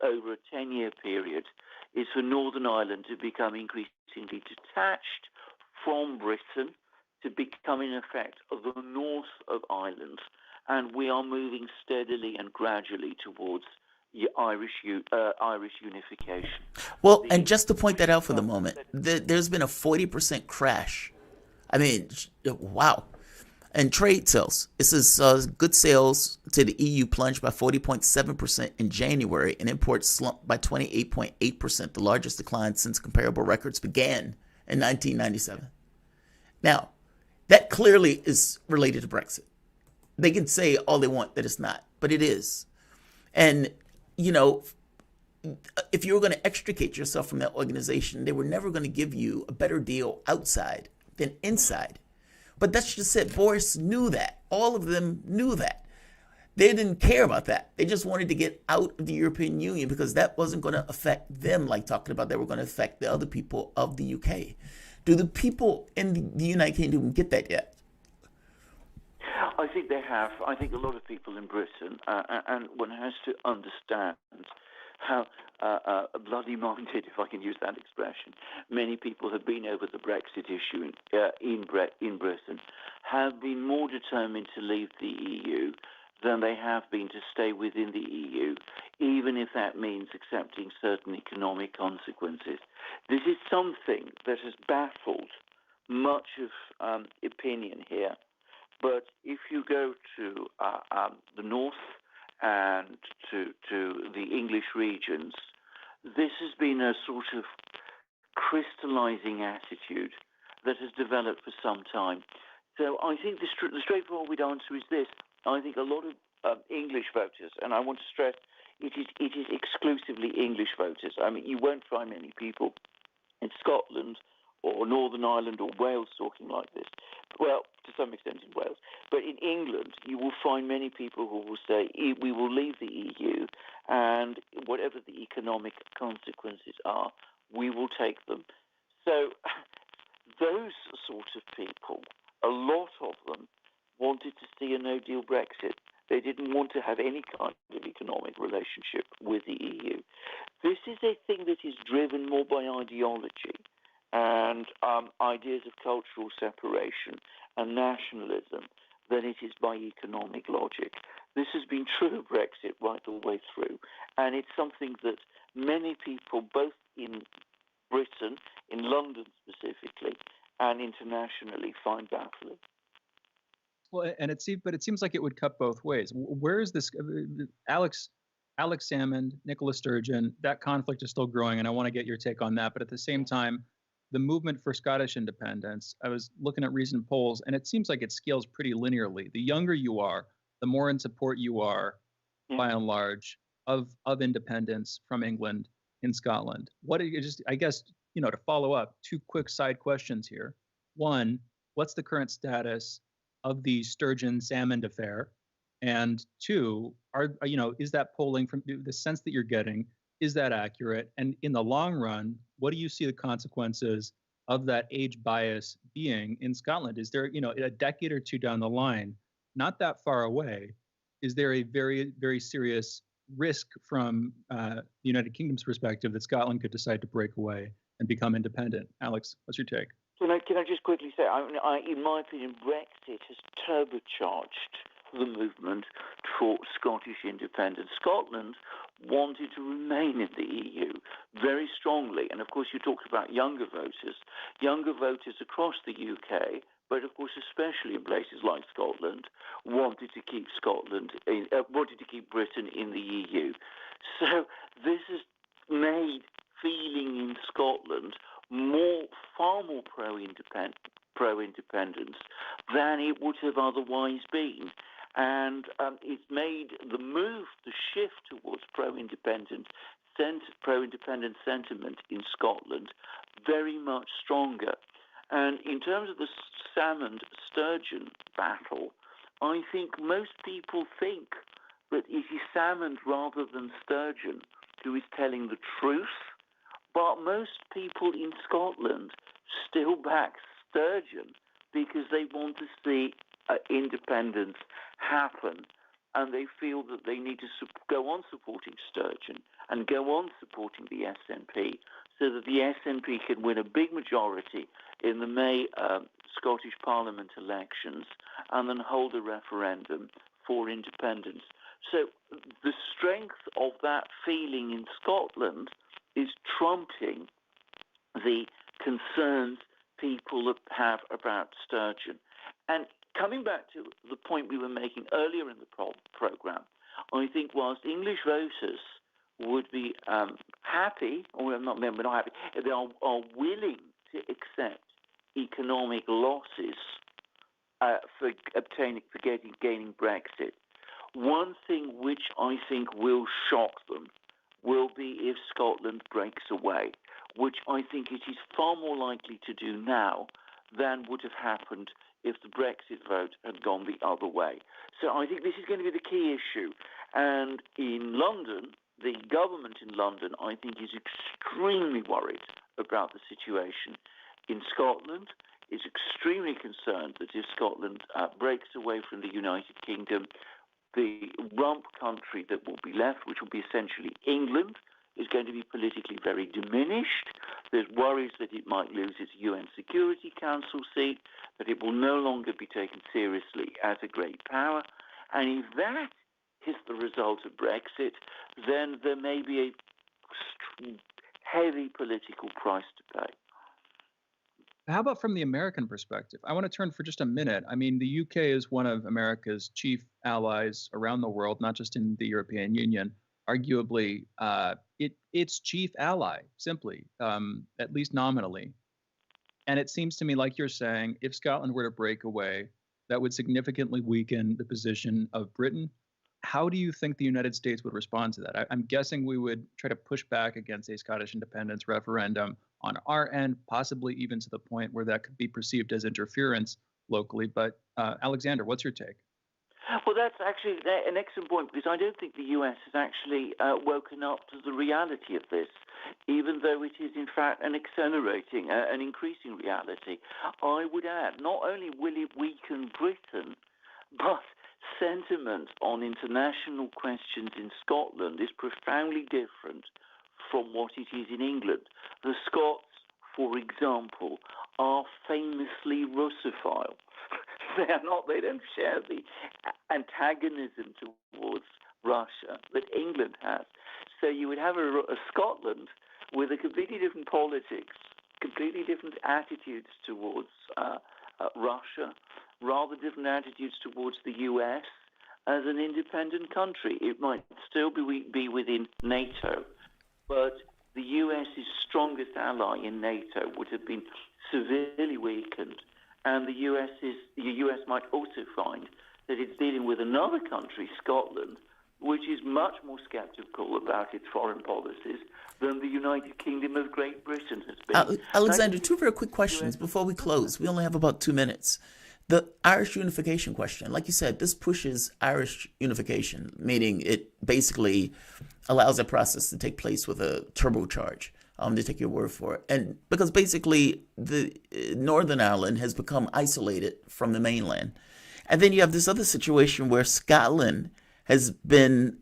Speaker 14: over a 10-year period, is for Northern Ireland to become increasingly detached from Britain, to become, in effect, the north of Ireland. And we are moving steadily and gradually towards Irish unification.
Speaker 5: Well, and just to point that out for the moment, there's been a 40% crash. I mean, wow. And trade sales. It says goods sales to the EU plunged by 40.7% in January, and imports slumped by 28.8%, the largest decline since comparable records began in 1997. Now, that clearly is related to Brexit. They can say all they want that it's not, but it is. And, you know, if you were going to extricate yourself from that organization, they were never going to give you a better deal outside than inside. But that's just it. Boris knew that. All of them knew that. They didn't care about that. They just wanted to get out of the European Union because that wasn't going to affect them, like talking about they were going to affect the other people of the UK. Do the people in the United Kingdom get that yet?
Speaker 14: I think they have. I think a lot of people in Britain, and one has to understand how bloody-minded, if I can use that expression, many people have been over the Brexit issue in Britain, have been more determined to leave the EU than they have been to stay within the EU, even if that means accepting certain economic consequences. This is something that has baffled much of opinion here. But if you go to the north and to the English regions, this has been a sort of crystallizing attitude that has developed for some time. So I think the straightforward answer is this. I think a lot of English voters, and I want to stress it is exclusively English voters. I mean, you won't find many people in Scotland or Northern Ireland or Wales talking like this. Well, to some extent in Wales. But in England, you will find many people who will say, we will leave the EU, and whatever the economic consequences are, we will take them. So those sort of people, a lot of them, wanted to see a no-deal Brexit. They didn't want to have any kind of economic relationship with the EU. This is a thing that is driven more by ideology and ideas of cultural separation and nationalism than it is by economic logic. This has been true of Brexit right the way through, and it's something that many people, both in Britain, in London specifically, and internationally, find baffling.
Speaker 4: Well, and it seems like it would cut both ways. Where is this? Alex Salmond, Nicola Sturgeon, that conflict is still growing, and I want to get your take on that. But at the same time, the movement for Scottish independence, I was looking at recent polls, and it seems like it scales pretty linearly. The younger you are, the more in support you are, by and large, of independence from England in Scotland. What are you just, I guess, to follow up, two quick side questions here. One, what's the current status of the sturgeon salmon affair? And two, is that polling, from the sense that you're getting, is that accurate? And in the long run, what do you see the consequences of that age bias being in Scotland? Is there, a decade or two down the line, not that far away, is there a very, very serious risk from the United Kingdom's perspective that Scotland could decide to break away and become independent? Alex, what's your take?
Speaker 14: Can I just quickly say, in my opinion, Brexit has turbocharged the movement for Scottish independence. Scotland wanted to remain in the EU very strongly. And of course, you talked about younger voters across the UK, but of course, especially in places like Scotland, wanted to keep Britain in the EU. So this has made feeling in Scotland far more pro-independence than it would have otherwise been. And it's made the shift towards pro-independent sentiment in Scotland very much stronger. And in terms of the salmon-sturgeon battle, I think most people think that it is salmon rather than sturgeon who is telling the truth. But most people in Scotland still back sturgeon because they want to see independence happen, and they feel that they need to go on supporting sturgeon and go on supporting the SNP so that the SNP can win a big majority in the May Scottish Parliament elections and then hold a referendum for independence. So the strength of that feeling in Scotland is trumping the concerns people have about sturgeon. And coming back to the point we were making earlier in the program, I think whilst English voters would be happy, or not happy, they are willing to accept economic losses for gaining Brexit. One thing which I think will shock them will be if Scotland breaks away, which I think it is far more likely to do now than would have happened if the Brexit vote had gone the other way. So I think this is going to be the key issue. And in London, the government in London, I think, is extremely worried about the situation. In Scotland, is extremely concerned that if Scotland breaks away from the United Kingdom, the rump country that will be left, which will be essentially England, is going to be politically very diminished. There's worries that it might lose its UN Security Council seat, that it will no longer be taken seriously as a great power. And if that is the result of Brexit, then there may be a heavy political price to pay.
Speaker 4: How about from the American perspective? I want to turn for just a minute. I mean, the UK is one of America's chief allies around the world, not just in the European Union. Arguably, its chief ally, simply, at least nominally. And it seems to me, like you're saying, if Scotland were to break away, that would significantly weaken the position of Britain. How do you think the United States would respond to that? I'm guessing we would try to push back against a Scottish independence referendum on our end, possibly even to the point where that could be perceived as interference locally. But Alexander, what's your take?
Speaker 14: Well, that's actually an excellent point, because I don't think the US has actually woken up to the reality of this, even though it is in fact an increasing reality. I would add, not only will it weaken Britain, but sentiment on international questions in Scotland is profoundly different from what it is in England. The Scots, for example, are famously Russophile. They don't share the antagonism towards Russia that England has. So you would have a Scotland with a completely different politics, completely different attitudes towards Russia, rather different attitudes towards the US as an independent country. It might still be within NATO, but the US's strongest ally in NATO would have been severely weakened, and the US might also find that it's dealing with another country, Scotland, which is much more skeptical about its foreign policies than the United Kingdom of Great Britain has been.
Speaker 5: Alexander, two very quick questions before we close. We only have about 2 minutes. The Irish unification question, like you said, this pushes Irish unification, meaning it basically allows that process to take place with a turbocharge, to take your word for it. And because basically the Northern Ireland has become isolated from the mainland. And then you have this other situation where Scotland has been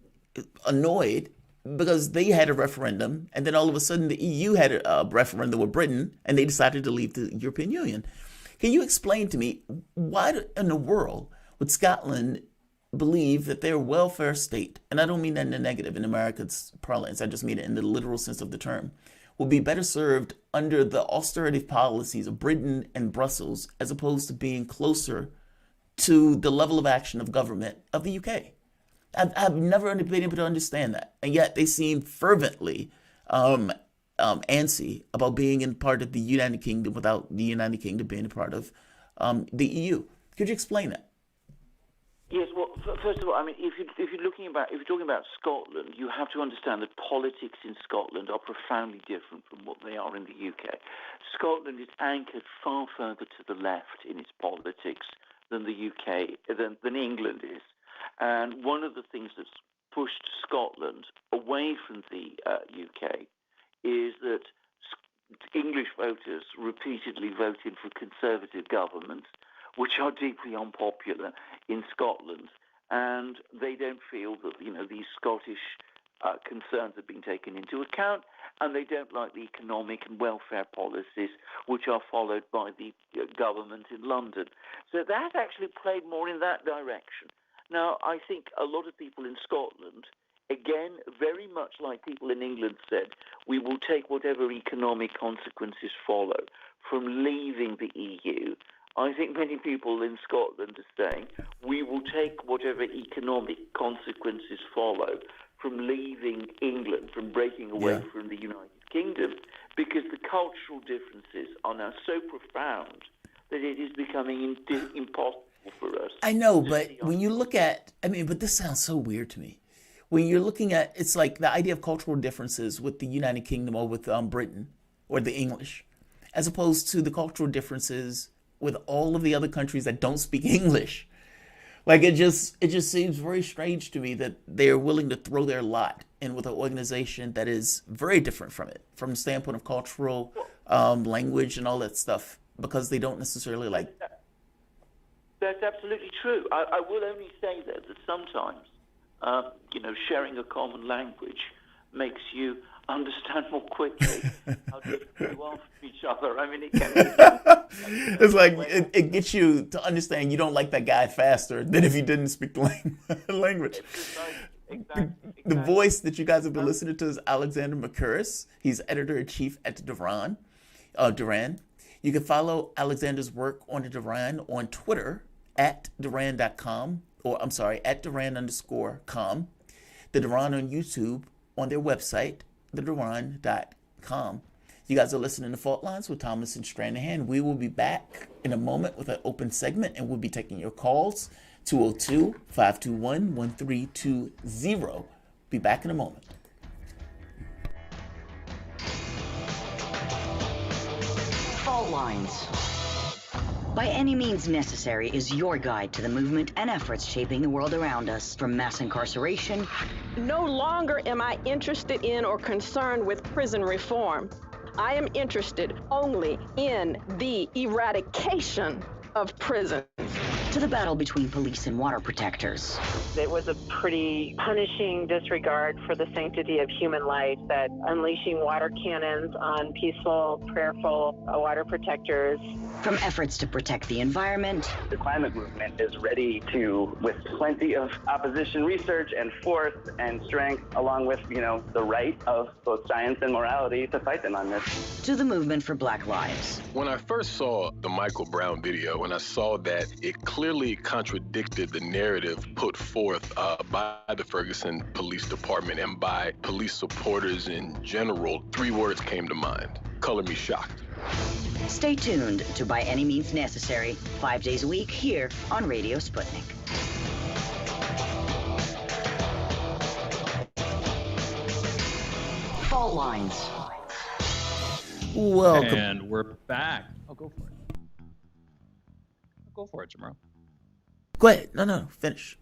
Speaker 5: annoyed because they had a referendum, and then all of a sudden the EU had a referendum with Britain, and they decided to leave the European Union. Can you explain to me why in the world would Scotland believe that their welfare state, and I don't mean that in the negative in America's parlance, I just mean it in the literal sense of the term, will be better served under the austerity policies of Britain and Brussels as opposed to being closer to the level of action of government of the UK? I've never been able to understand that. And yet they seem fervently antsy about being in part of the United Kingdom without the United Kingdom being a part of the EU. Could you explain that?
Speaker 14: Yes, well, first of all, I mean, if you're talking about Scotland, you have to understand that politics in Scotland are profoundly different from what they are in the UK. Scotland is anchored far further to the left in its politics than the UK, than England is. And one of the things that's pushed Scotland away from the UK is that English voters repeatedly voted for Conservative governments, which are deeply unpopular in Scotland, and they don't feel that these Scottish concerns have been taken into account, and they don't like the economic and welfare policies which are followed by the government in London. So that actually played more in that direction. Now, I think a lot of people in Scotland, again, very much like people in England said, we will take whatever economic consequences follow from leaving the EU. I think many people in Scotland are saying, we will take whatever economic consequences follow from leaving England, from breaking away from the United Kingdom, because the cultural differences are now so profound that it is becoming impossible for us.
Speaker 5: I know, but when you look at, but this sounds so weird to me. When you're looking at, it's like the idea of cultural differences with the United Kingdom or with Britain or the English, as opposed to the cultural differences with all of the other countries that don't speak English. Like it just seems very strange to me that they're willing to throw their lot in with an organization that is very different from it, from the standpoint of cultural language and all that stuff, because they don't necessarily like.
Speaker 14: That's absolutely true. I will only say that sometimes, sharing a common language makes you understand more quickly how different you are from each other. I mean, it can be.
Speaker 5: It's like it gets you to understand you don't like that guy faster than if you didn't speak the language.
Speaker 14: Exactly.
Speaker 5: The voice that you guys have been listening to is Alexander McCurris. He's editor-in-chief at the Duran. You can follow Alexander's work on the Duran on Twitter at Duran.com, or I'm sorry, at Duran_com. The Duran on YouTube on their website, theduran.com. You guys are listening to Fault Lines with Thomas and Stranahan. We will be back in a moment with an open segment, and we'll be taking your calls, 202-521-1320. Be back in a moment.
Speaker 3: Fault Lines. By Any Means Necessary is your guide to the movement and efforts shaping the world around us, from mass incarceration.
Speaker 16: No longer am I interested in or concerned with prison reform. I am interested only in the eradication of prisons.
Speaker 3: To the battle between police and water protectors.
Speaker 17: It was a pretty punishing disregard for the sanctity of human life, that unleashing water cannons on peaceful, prayerful water protectors.
Speaker 3: From efforts to protect the environment.
Speaker 18: The climate movement is ready to, with plenty of opposition research and force and strength, along with, the right of both science and morality, to fight them on this.
Speaker 3: To the movement for Black Lives.
Speaker 1: When I first saw the Michael Brown video, and I saw that it clearly contradicted the narrative put forth by the Ferguson Police Department and by police supporters in general, 3 words came to mind: color me shocked.
Speaker 3: Stay tuned to By Any Means Necessary, 5 days a week here on Radio Sputnik. fault lines.
Speaker 5: Welcome.
Speaker 4: And we're back. Oh, go for it. Go for it, Jamarl.
Speaker 5: Go ahead. No, finish.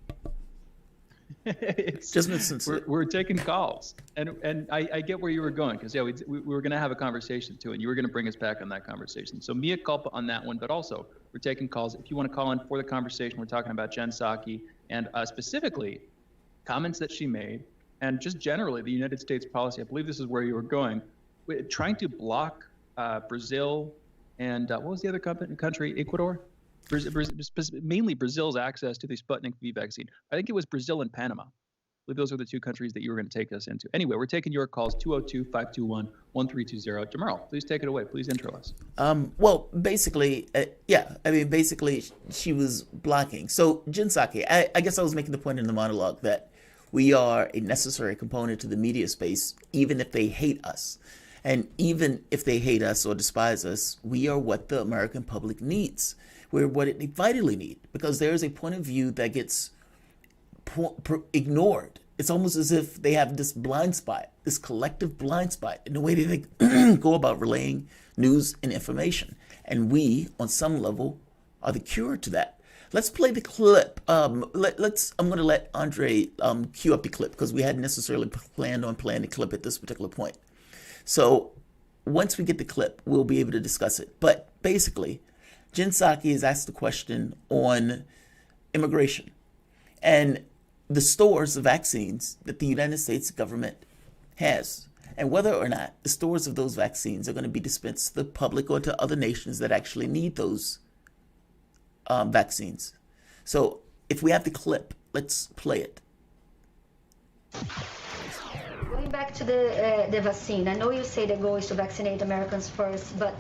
Speaker 4: It's,
Speaker 5: Just since
Speaker 4: we're taking calls, and I get where you were going, because we were going to have a conversation too, and you were going to bring us back on that conversation. So mea culpa on that one, but also we're taking calls. If you want to call in for the conversation, we're talking about Jen Psaki and specifically comments that she made, and just generally the United States policy. I believe this is where you were going, trying to block Brazil and what was the other country? Ecuador. Mainly Brazil's access to the Sputnik V vaccine. I think it was Brazil and Panama. I believe those are the two countries that you were going to take us into. Anyway, we're taking your calls, 202-521-1320. Jamarl, please take it away. Please intro us.
Speaker 5: Well, basically, basically, she was blocking. So, Jen Psaki, I guess I was making the point in the monologue that we are a necessary component to the media space, even if they hate us. And even if they hate us or despise us, we are what the American public needs. We're what they vitally need, because there is a point of view that gets ignored. It's almost as if they have this blind spot, this collective blind spot in the way that they go about relaying news and information. And we, on some level, are the cure to that. Let's play the clip. I'm going to let Andre cue up the clip, because we hadn't necessarily planned on playing the clip at this particular point. So once we get the clip, we'll be able to discuss it. But basically, Jen Psaki has asked a question on immigration and the stores of vaccines that the United States government has, and whether or not the stores of those vaccines are going to be dispensed to the public or to other nations that actually need those vaccines. So if we have the clip, let's play it.
Speaker 6: Going back to the vaccine, I know you say the goal is to vaccinate Americans first, but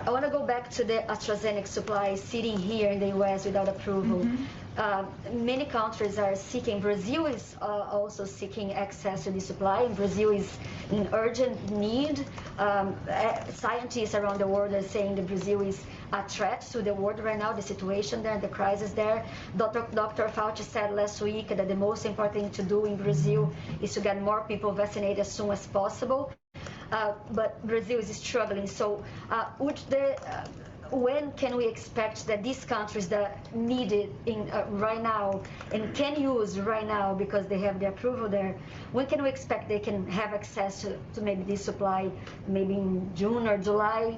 Speaker 6: I want to go back to the AstraZeneca supply sitting here in the U.S. without approval. Many countries are seeking. Brazil is also seeking access to the supply. Brazil is in urgent need. Scientists around the world are saying that Brazil is a threat to the world right now, the situation there, the crisis there. Dr. Fauci said last week that the most important thing to do in Brazil is to get more people vaccinated as soon as possible. But Brazil is struggling. So when can we expect that these countries that need it right now and can use right now because they have the approval there, when can we expect they can have access to maybe this supply, maybe in June or July?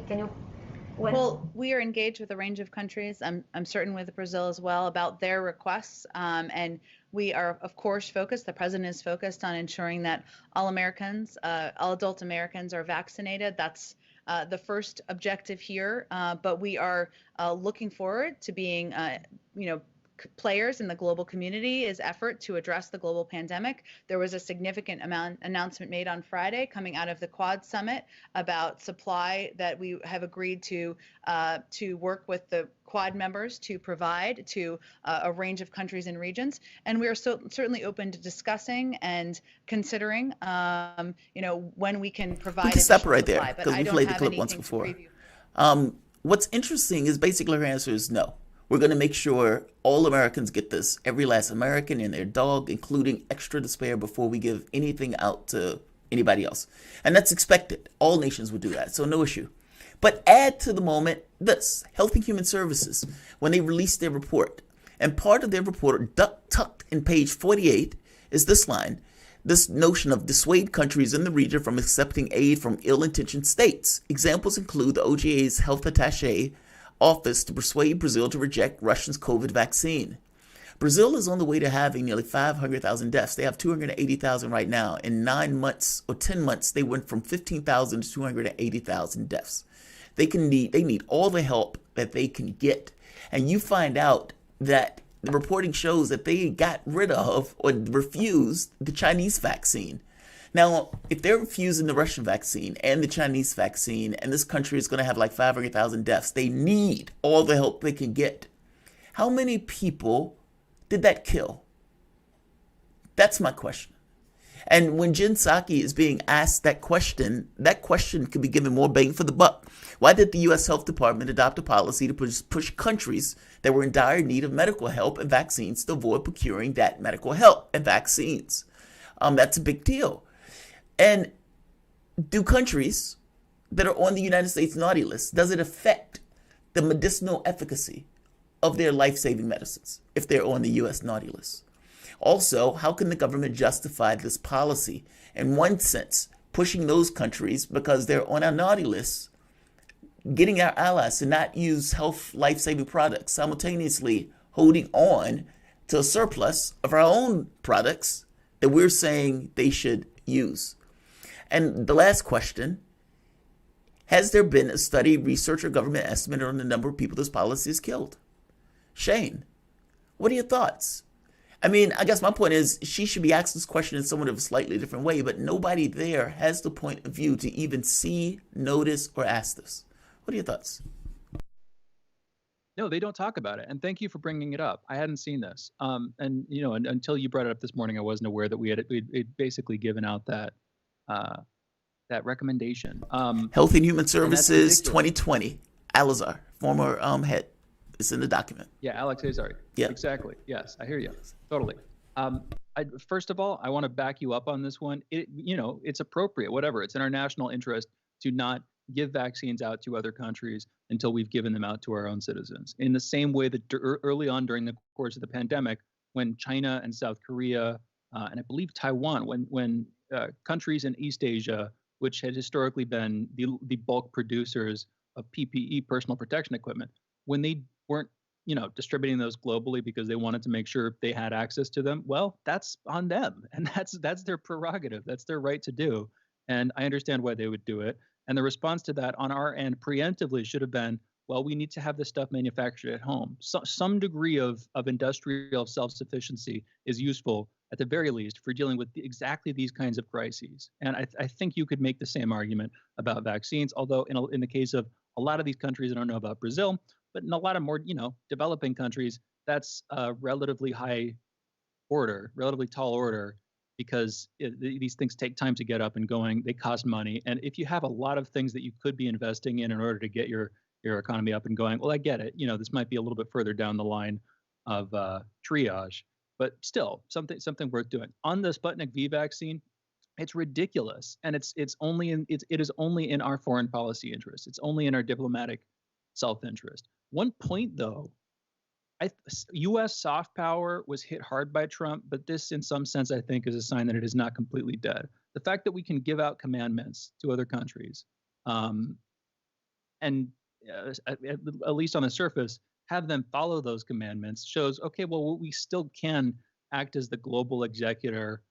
Speaker 7: Well, we are engaged with a range of countries. I'm certain with Brazil as well about their requests. And we are, of course, focused. The president is focused on ensuring that all Americans, all adult Americans are vaccinated. That's the first objective here. But we are looking forward to being, players in the global community's effort to address the global pandemic. There was a significant announcement made on Friday coming out of the Quad Summit about supply that we have agreed to work with the Quad members to provide to a range of countries and regions. And we are certainly open to discussing and considering, when we can provide.
Speaker 5: We can stop right there,
Speaker 7: because
Speaker 5: we played the clip once before. What's interesting is basically her answer is no. We're going to make sure all Americans get this, every last American and their dog, including extra to spare, before we give anything out to anybody else. And that's expected. All nations would do that, so no issue. But add to the moment this, Health and Human Services, when they released their report. And part of their report, tucked in page 48, is this line, this notion of dissuade countries in the region from accepting aid from ill-intentioned states. Examples include the OGA's health attaché office to persuade Brazil to reject Russia's COVID vaccine. Brazil is on the way to having nearly 500,000 deaths. They have 280,000 right now. In 9 months or 10 months, they went from 15,000 to 280,000 deaths. They need all the help that they can get. And you find out that the reporting shows that they got rid of or refused the Chinese vaccine. Now, if they're refusing the Russian vaccine and the Chinese vaccine, and this country is going to have like 500,000 deaths, they need all the help they can get. How many people did that kill? That's my question. And when Jen Psaki is being asked that question could be given more bang for the buck. Why did the U.S. Health Department adopt a policy to push countries that were in dire need of medical help and vaccines to avoid procuring that medical help and vaccines? That's a big deal. And do countries that are on the United States naughty list, does it affect the medicinal efficacy of their life-saving medicines if they're on the U.S. naughty list? Also, how can the government justify this policy, in one sense, pushing those countries because they're on our naughty list, getting our allies to not use health life-saving products, simultaneously holding on to a surplus of our own products that we're saying they should use? And the last question, has there been a study, research, or government estimate on the number of people this policy has killed? Shane, what are your thoughts? I mean, I guess my point is she should be asked this question in somewhat of a slightly different way, but nobody there has the point of view to even see, notice, or ask this. What are your thoughts?
Speaker 4: No, they don't talk about it. And thank you for bringing it up. I hadn't seen this. And until you brought it up this morning, I wasn't aware that we'd basically given out that recommendation.
Speaker 5: Health and Human Services 2020. Alazar, former head. It's in the document.
Speaker 4: Yeah, Alex Azar.
Speaker 5: Yeah,
Speaker 4: exactly. Yes, I hear you. Totally. First of all, I want to back you up on this one. It's appropriate, whatever. It's in our national interest to not give vaccines out to other countries until we've given them out to our own citizens. In the same way that early on during the course of the pandemic, when China and South Korea, and I believe Taiwan, when countries in East Asia, which had historically been the bulk producers of PPE, personal protection equipment, when they weren't distributing those globally because they wanted to make sure they had access to them, well, that's on them, and that's their prerogative. That's their right to do. And I understand why they would do it. And the response to that on our end preemptively should have been, well, we need to have this stuff manufactured at home. So, some degree of industrial self-sufficiency is useful, at the very least, for dealing with exactly these kinds of crises. And I think you could make the same argument about vaccines, although in the case of a lot of these countries, I don't know about Brazil, but in a lot of more, developing countries, that's a relatively high order, relatively tall order, because these things take time to get up and going. They cost money. And if you have a lot of things that you could be investing in order to get your economy up and going, well, I get it. This might be a little bit further down the line of triage, but still something worth doing. On the Sputnik V vaccine, it's ridiculous, and it is only in our foreign policy interest. It's only in our diplomatic self-interest. One point, though, U.S. soft power was hit hard by Trump, but this, in some sense, I think, is a sign that it is not completely dead. The fact that we can give out commandments to other countries, and at least on the surface, have them follow those commandments shows, okay, well, we still can act as the global executor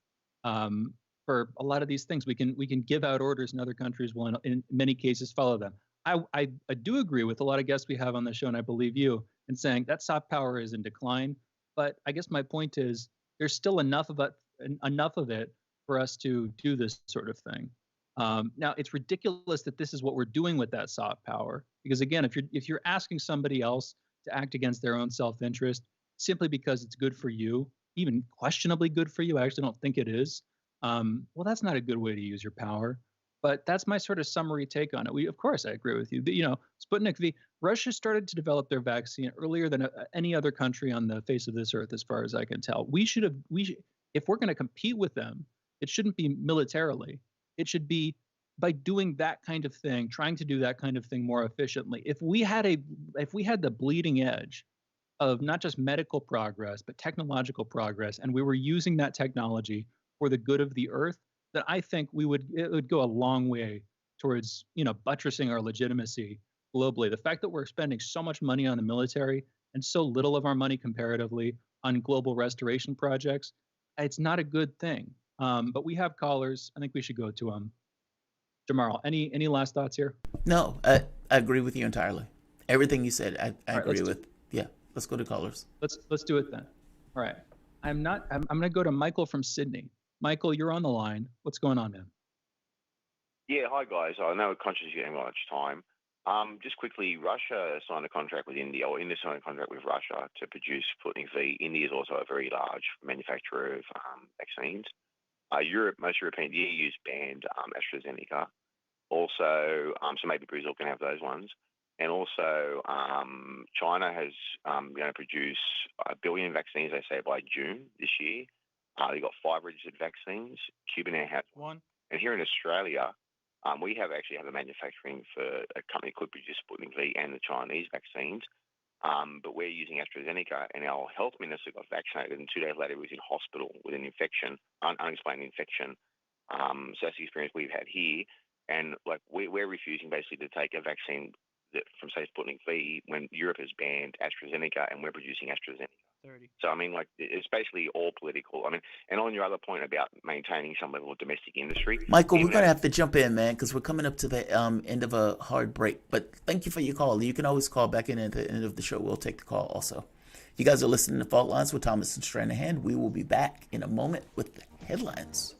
Speaker 4: for a lot of these things. We can give out orders, and other countries will, in many cases, follow them. I do agree with a lot of guests we have on the show, and I believe you, in saying that soft power is in decline. But I guess my point is there's still enough of it for us to do this sort of thing. Now, it's ridiculous that this is what we're doing with that soft power, because again, if you're asking somebody else to act against their own self-interest simply because it's good for you, even questionably good for you, I actually don't think it is. Well, that's not a good way to use your power. But that's my sort of summary take on it. Of course, I agree with you. Sputnik V, Russia started to develop their vaccine earlier than any other country on the face of this earth, as far as I can tell. If we're going to compete with them, it shouldn't be militarily. It should be by doing that kind of thing, trying to do that kind of thing more efficiently. If we had the bleeding edge of not just medical progress, but technological progress, and we were using that technology for the good of the earth, then I think it would go a long way towards, buttressing our legitimacy globally. The fact that we're spending so much money on the military and so little of our money comparatively on global restoration projects, it's not a good thing. But we have callers. I think we should go to them. Jamarl, any last thoughts here?
Speaker 5: No, I agree with you entirely. Everything you said, I agree with. Yeah, let's go to callers.
Speaker 4: Let's do it then. All right. I'm going to go to Michael from Sydney. Michael, you're on the line. What's going on, man?
Speaker 19: Yeah, hi guys. I know we're conscious of getting much time. Just quickly, Russia signed a contract with India, or India signed a contract with Russia to produce Sputnik V. India is also a very large manufacturer of vaccines. Most European, the EU's banned AstraZeneca. Also, so maybe Brazil can have those ones. And also, China has going to produce 1 billion vaccines, they say, by June this year. They've got 5 registered vaccines. Cuba now has 1. And here in Australia, We actually have a manufacturing for a company that could produce Sputnik V and the Chinese vaccines. But we're using AstraZeneca, and our health minister got vaccinated, and 2 days later he was in hospital with an infection, unexplained infection. So that's the experience we've had here. And like we're refusing basically to take a vaccine from, say, Sputnik V when Europe has banned AstraZeneca, and we're producing AstraZeneca.
Speaker 4: 30.
Speaker 19: So, I mean, like, it's basically all political. I mean, and on your other point about maintaining some level of domestic industry.
Speaker 5: Michael, we're going to have to jump in, man, because we're coming up to the end of a hard break. But thank you for your call. You can always call back in at the end of the show. We'll take the call also. You guys are listening to Fault Lines with Thomas and Stranahan. We will be back in a moment with the headlines.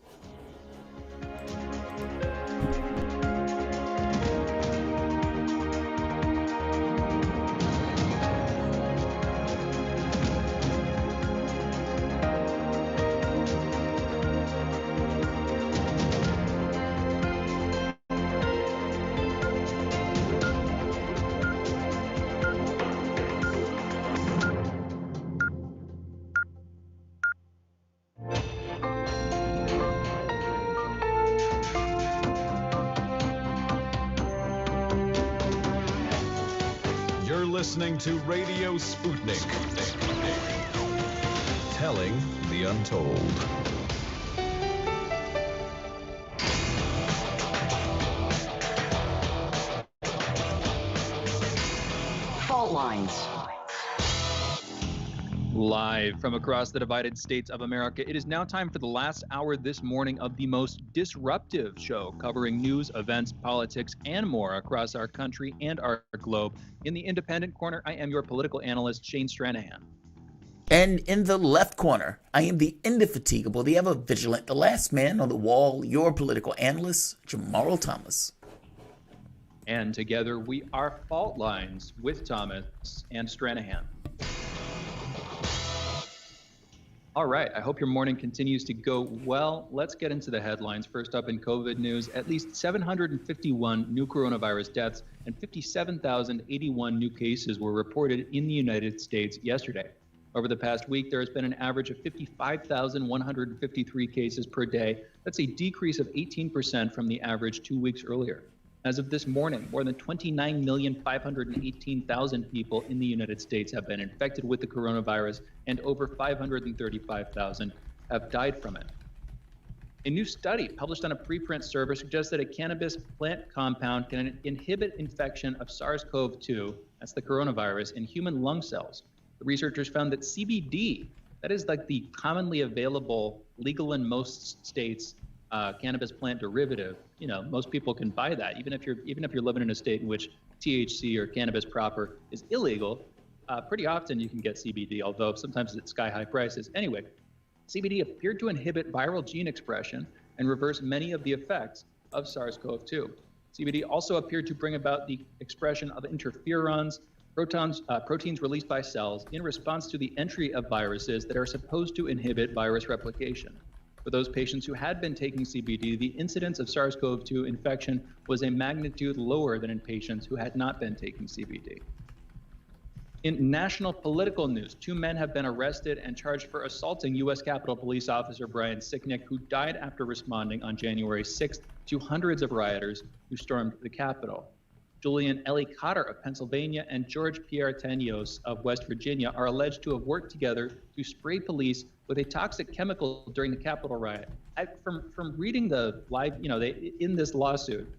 Speaker 2: Listening to Radio Sputnik. Telling the untold.
Speaker 3: Fault Lines.
Speaker 4: Live from across the divided states of America, it is now time for the last hour this morning of the most disruptive show covering news, events, politics, and more across our country and our globe. In the independent corner, I am your political analyst, Shane Stranahan.
Speaker 5: And in the left corner, I am the indefatigable, the ever-vigilant, the last man on the wall, your political analyst, Jamarl Thomas.
Speaker 4: And together we are Fault Lines with Thomas and Stranahan. All right, I hope your morning continues to go well. Let's get into the headlines. First up in COVID news, at least 751 new coronavirus deaths and 57,081 new cases were reported in the United States yesterday. Over the past week, there has been an average of 55,153 cases per day. That's a decrease of 18% from the average 2 weeks earlier. As of this morning, more than 29,518,000 people in the United States have been infected with the coronavirus, and over 535,000 have died from it. A new study published on a preprint server suggests that a cannabis plant compound can inhibit infection of SARS-CoV-2, that's the coronavirus, in human lung cells. The researchers found that CBD, that is like the commonly available, legal in most states, cannabis plant derivative. You know, most people can buy that, even if you're living in a state in which THC or cannabis proper is illegal. Pretty often you can get CBD, although sometimes it's sky-high prices. Anyway, CBD appeared to inhibit viral gene expression and reverse many of the effects of SARS-CoV-2. CBD also appeared to bring about the expression of interferons, proteins released by cells in response to the entry of viruses that are supposed to inhibit virus replication. For those patients who had been taking CBD, the incidence of SARS-CoV-2 infection was a magnitude lower than in patients who had not been taking CBD. In national political news, 2 men have been arrested and charged for assaulting U.S. Capitol Police Officer Brian Sicknick, who died after responding on January 6th to hundreds of rioters who stormed the Capitol. Julian Ellie Cotter of Pennsylvania and George Pierre Tanios of West Virginia are alleged to have worked together to spray police with a toxic chemical during the Capitol riot. From reading the live, in this lawsuit,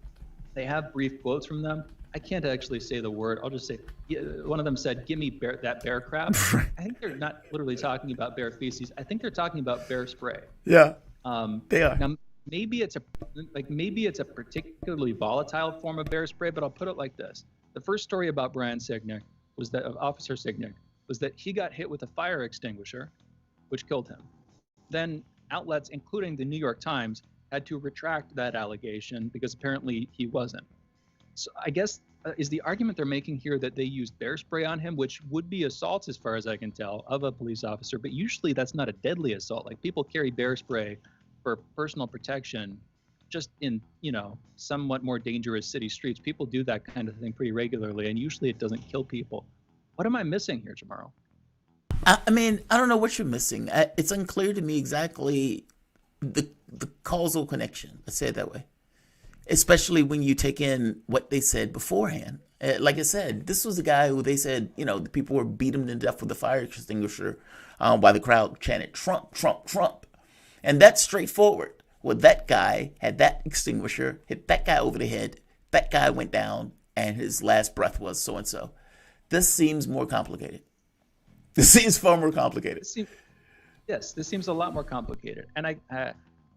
Speaker 4: they have brief quotes from them. I can't actually say the word. I'll just say, one of them said, "Give me that bear crap." I think they're not literally talking about bear feces. I think they're talking about bear spray.
Speaker 5: Yeah, they are.
Speaker 4: Now, maybe it's a particularly volatile form of bear spray, but I'll put it like this: the first story about Brian Sicknick was that of Officer Sicknick was that he got hit with a fire extinguisher, which killed him. Then outlets, including the New York Times, had to retract that allegation because apparently he wasn't. So I guess is the argument they're making here that they used bear spray on him, which would be assault as far as I can tell of a police officer, but usually that's not a deadly assault. Like, people carry bear spray for personal protection just in, somewhat more dangerous city streets. People do that kind of thing pretty regularly, and usually it doesn't kill people. What am I missing here, Jamarl?
Speaker 5: I mean, I don't know what you're missing. It's unclear to me exactly the causal connection. Let's say it that way. especially when you take in what they said beforehand. Like I said, this was a guy who they said, the people were beating him to death with a fire extinguisher while the crowd chanted, Trump, Trump, Trump. And that's straightforward. Well, that guy had that extinguisher, hit that guy over the head, that guy went down, and his last breath was so-and-so. This seems more complicated. This seems far more complicated.
Speaker 4: Yes, this seems a lot more complicated. And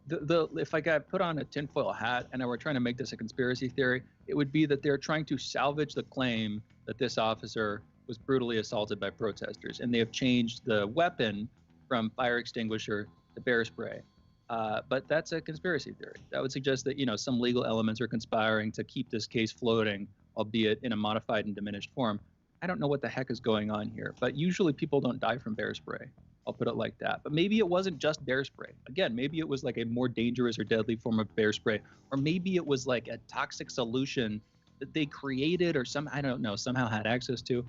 Speaker 4: if I got put on a tinfoil hat and I were trying to make this a conspiracy theory, it would be that they're trying to salvage the claim that this officer was brutally assaulted by protesters, and they have changed the weapon from fire extinguisher to bear spray. But that's a conspiracy theory. That would suggest that, some legal elements are conspiring to keep this case floating, albeit in a modified and diminished form. I don't know what the heck is going on here, but usually people don't die from bear spray. I'll put it like that. But maybe it wasn't just bear spray. Again, maybe it was like a more dangerous or deadly form of bear spray, or maybe it was like a toxic solution that they created or somehow had access to.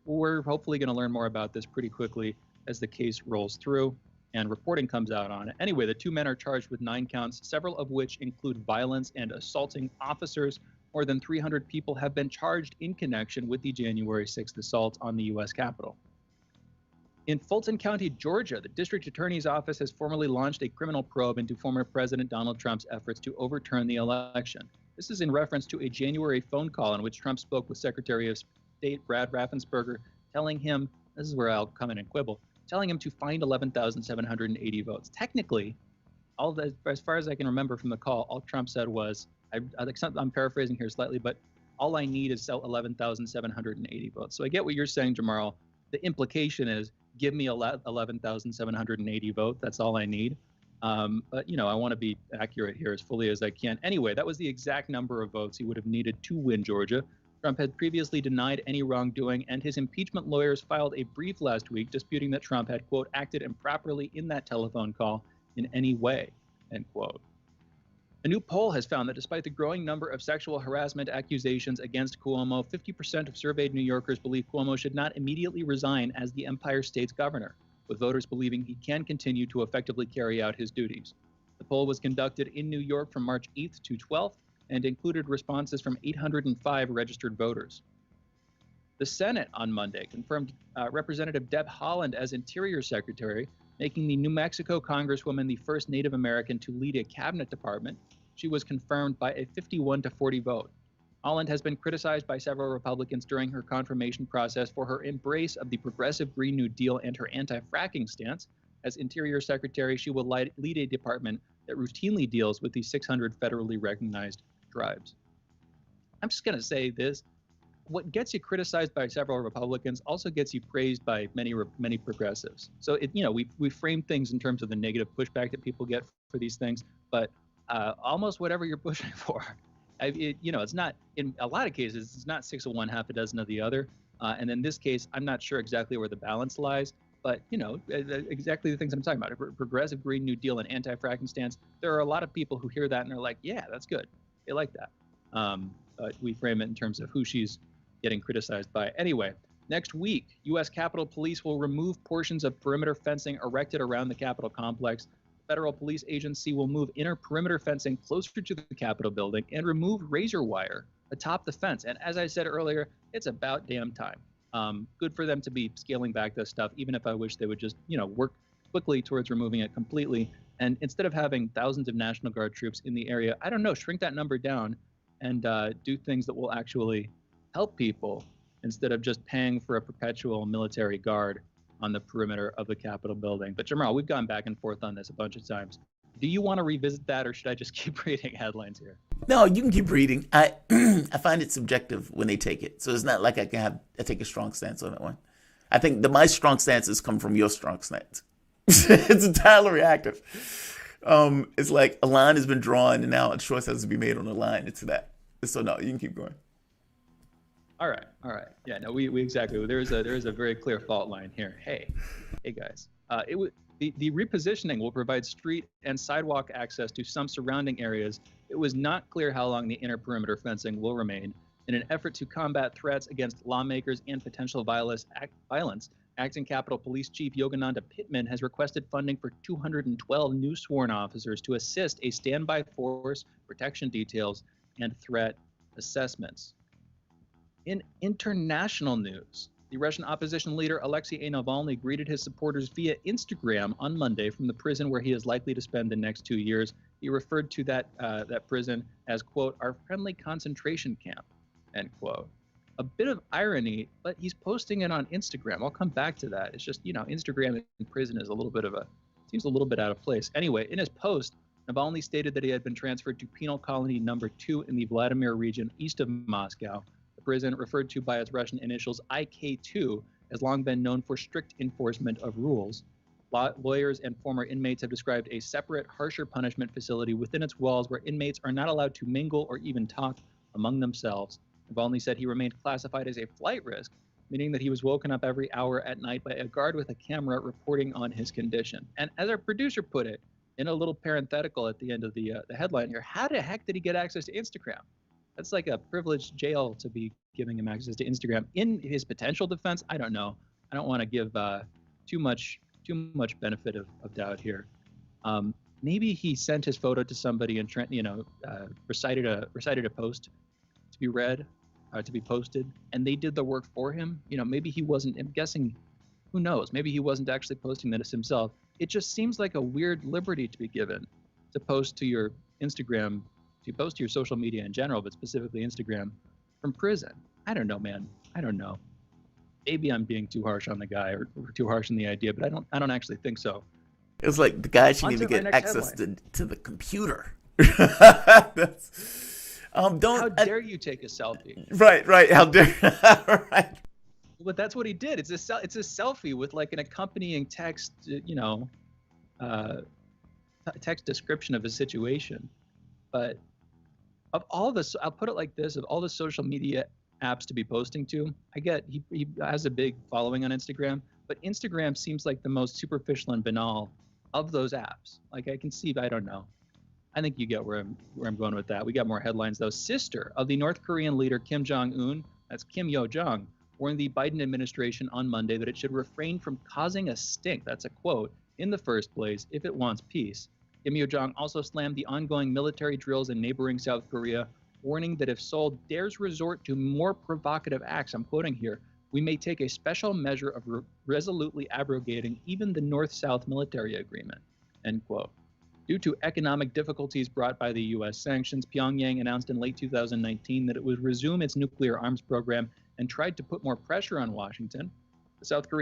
Speaker 4: We're hopefully going to learn more about this pretty quickly as the case rolls through and reporting comes out on it. Anyway, the 2 men are charged with 9 counts, several of which include violence and assaulting officers. More than 300 people have been charged in connection with the January 6th assault on the U.S. Capitol. In Fulton County, Georgia, the district attorney's office has formally launched a criminal probe into former President Donald Trump's efforts to overturn the election. This is in reference to a January phone call in which Trump spoke with Secretary of State Brad Raffensperger, telling him, this is where I'll come in and quibble, telling him to find 11,780 votes. Technically, as far as I can remember from the call, all Trump said was, I'm paraphrasing here slightly, but all I need is 11,780 votes. So I get what you're saying, Jamarl. The implication is, give me 11,780 votes. That's all I need. But, I want to be accurate here as fully as I can. Anyway, that was the exact number of votes he would have needed to win Georgia. Trump had previously denied any wrongdoing, and his impeachment lawyers filed a brief last week disputing that Trump had, quote, acted improperly in that telephone call in any way, end quote. A new poll has found that despite the growing number of sexual harassment accusations against Cuomo, 50% of surveyed New Yorkers believe Cuomo should not immediately resign as the Empire State's governor, with voters believing he can continue to effectively carry out his duties. The poll was conducted in New York from March 8th to 12th and included responses from 805 registered voters. The Senate on Monday confirmed Representative Deb Haaland as Interior Secretary, making the New Mexico Congresswoman the first Native American to lead a cabinet department. She was confirmed by a 51-40 vote. Haaland has been criticized by several Republicans during her confirmation process for her embrace of the progressive Green New Deal and her anti-fracking stance. As Interior Secretary, she will lead a department that routinely deals with the 600 federally recognized tribes. I'm just going to say this. What gets you criticized by several Republicans also gets you praised by many progressives. So we frame things in terms of the negative pushback that people get for these things, but almost whatever you're pushing for, it's not, in a lot of cases, it's not 6 of one, half a dozen of the other. And in this case, I'm not sure exactly where the balance lies, but exactly the things I'm talking about, a progressive Green New Deal and anti-fracking stance. There are a lot of people who hear that and they're like, yeah, that's good. They like that. But we frame it in terms of who she's getting criticized by. Anyway, next week, U.S. Capitol Police will remove portions of perimeter fencing erected around the Capitol complex. The Federal Police Agency will move inner perimeter fencing closer to the Capitol building and remove razor wire atop the fence. And as I said earlier, it's about damn time. Good for them to be scaling back this stuff, even if I wish they would just, work quickly towards removing it completely. And instead of having thousands of National Guard troops in the area, I don't know, shrink that number down and do things that will actually help people instead of just paying for a perpetual military guard on the perimeter of the Capitol building. But Jamarl, we've gone back and forth on this a bunch of times. Do you want to revisit that, or should I just keep reading headlines here?
Speaker 5: No, you can keep reading. I find it subjective when they take it, so it's not like I take a strong stance on that one. I think my strong stances come from your strong stance. It's entirely reactive. It's like a line has been drawn, and now a choice has to be made on the line. It's that. So no, you can keep going.
Speaker 4: All right. Yeah, no, we exactly. There is a very clear fault line here. Hey guys. The repositioning will provide street and sidewalk access to some surrounding areas. It was not clear how long the inner perimeter fencing will remain. In an effort to combat threats against lawmakers and potential violence, Acting Capitol Police Chief Yogananda Pittman has requested funding for 212 new sworn officers to assist a standby force, protection details, and threat assessments. In international news, the Russian opposition leader Alexei Navalny greeted his supporters via Instagram on Monday from the prison where he is likely to spend the next 2 years. He referred to that prison as, quote, our friendly concentration camp, end quote. A bit of irony, but he's posting it on Instagram. I'll come back to that. It's just, Instagram in prison is seems a little bit out of place. Anyway, in his post, Navalny stated that he had been transferred to penal colony number 2 in the Vladimir region east of Moscow. The prison, referred to by its Russian initials IK2, has long been known for strict enforcement of rules. Lawyers and former inmates have described a separate, harsher punishment facility within its walls where inmates are not allowed to mingle or even talk among themselves. Navalny said he remained classified as a flight risk, meaning that he was woken up every hour at night by a guard with a camera reporting on his condition. And as our producer put it, in a little parenthetical at the end of the headline here, how the heck did he get access to Instagram? That's like a privileged jail to be giving him access to Instagram. In his potential defense, I don't know. I don't want to give too much benefit of doubt here. Maybe he sent his photo to somebody and recited a post to be read, to be posted, and they did the work for him. Maybe he wasn't. I'm guessing. Who knows? Maybe he wasn't actually posting this himself. It just seems like a weird liberty to be given to post to your Instagram, to post to your social media in general, but specifically Instagram, from prison. I don't know, man. I don't know. Maybe I'm being too harsh on the guy or too harsh on the idea, but I don't actually think so.
Speaker 5: It's like the guy shouldn't even get access to the computer.
Speaker 4: How dare you take a selfie?
Speaker 5: Right. How dare? Right.
Speaker 4: But that's what he did. It's a selfie with like an accompanying text, text description of a situation. But of all this, I'll put it like this: of all the social media apps to be posting to, I get he has a big following on Instagram, but Instagram seems like the most superficial and banal of those apps. Like I can see, I don't know. I think you get where I'm going with that. We got more headlines though. Sister of the North Korean leader Kim Jong-un, that's Kim Yo-jong, warned the Biden administration on Monday that it should refrain from causing a stink, that's a quote, in the first place if it wants peace. Kim Yo-jong also slammed the ongoing military drills in neighboring South Korea, warning that if Seoul dares resort to more provocative acts, I'm quoting here, we may take a special measure of resolutely abrogating even the North-South military agreement, end quote. Due to economic difficulties brought by the U.S. sanctions, Pyongyang announced in late 2019 that it would resume its nuclear arms program and tried to put more pressure on Washington. The South Korean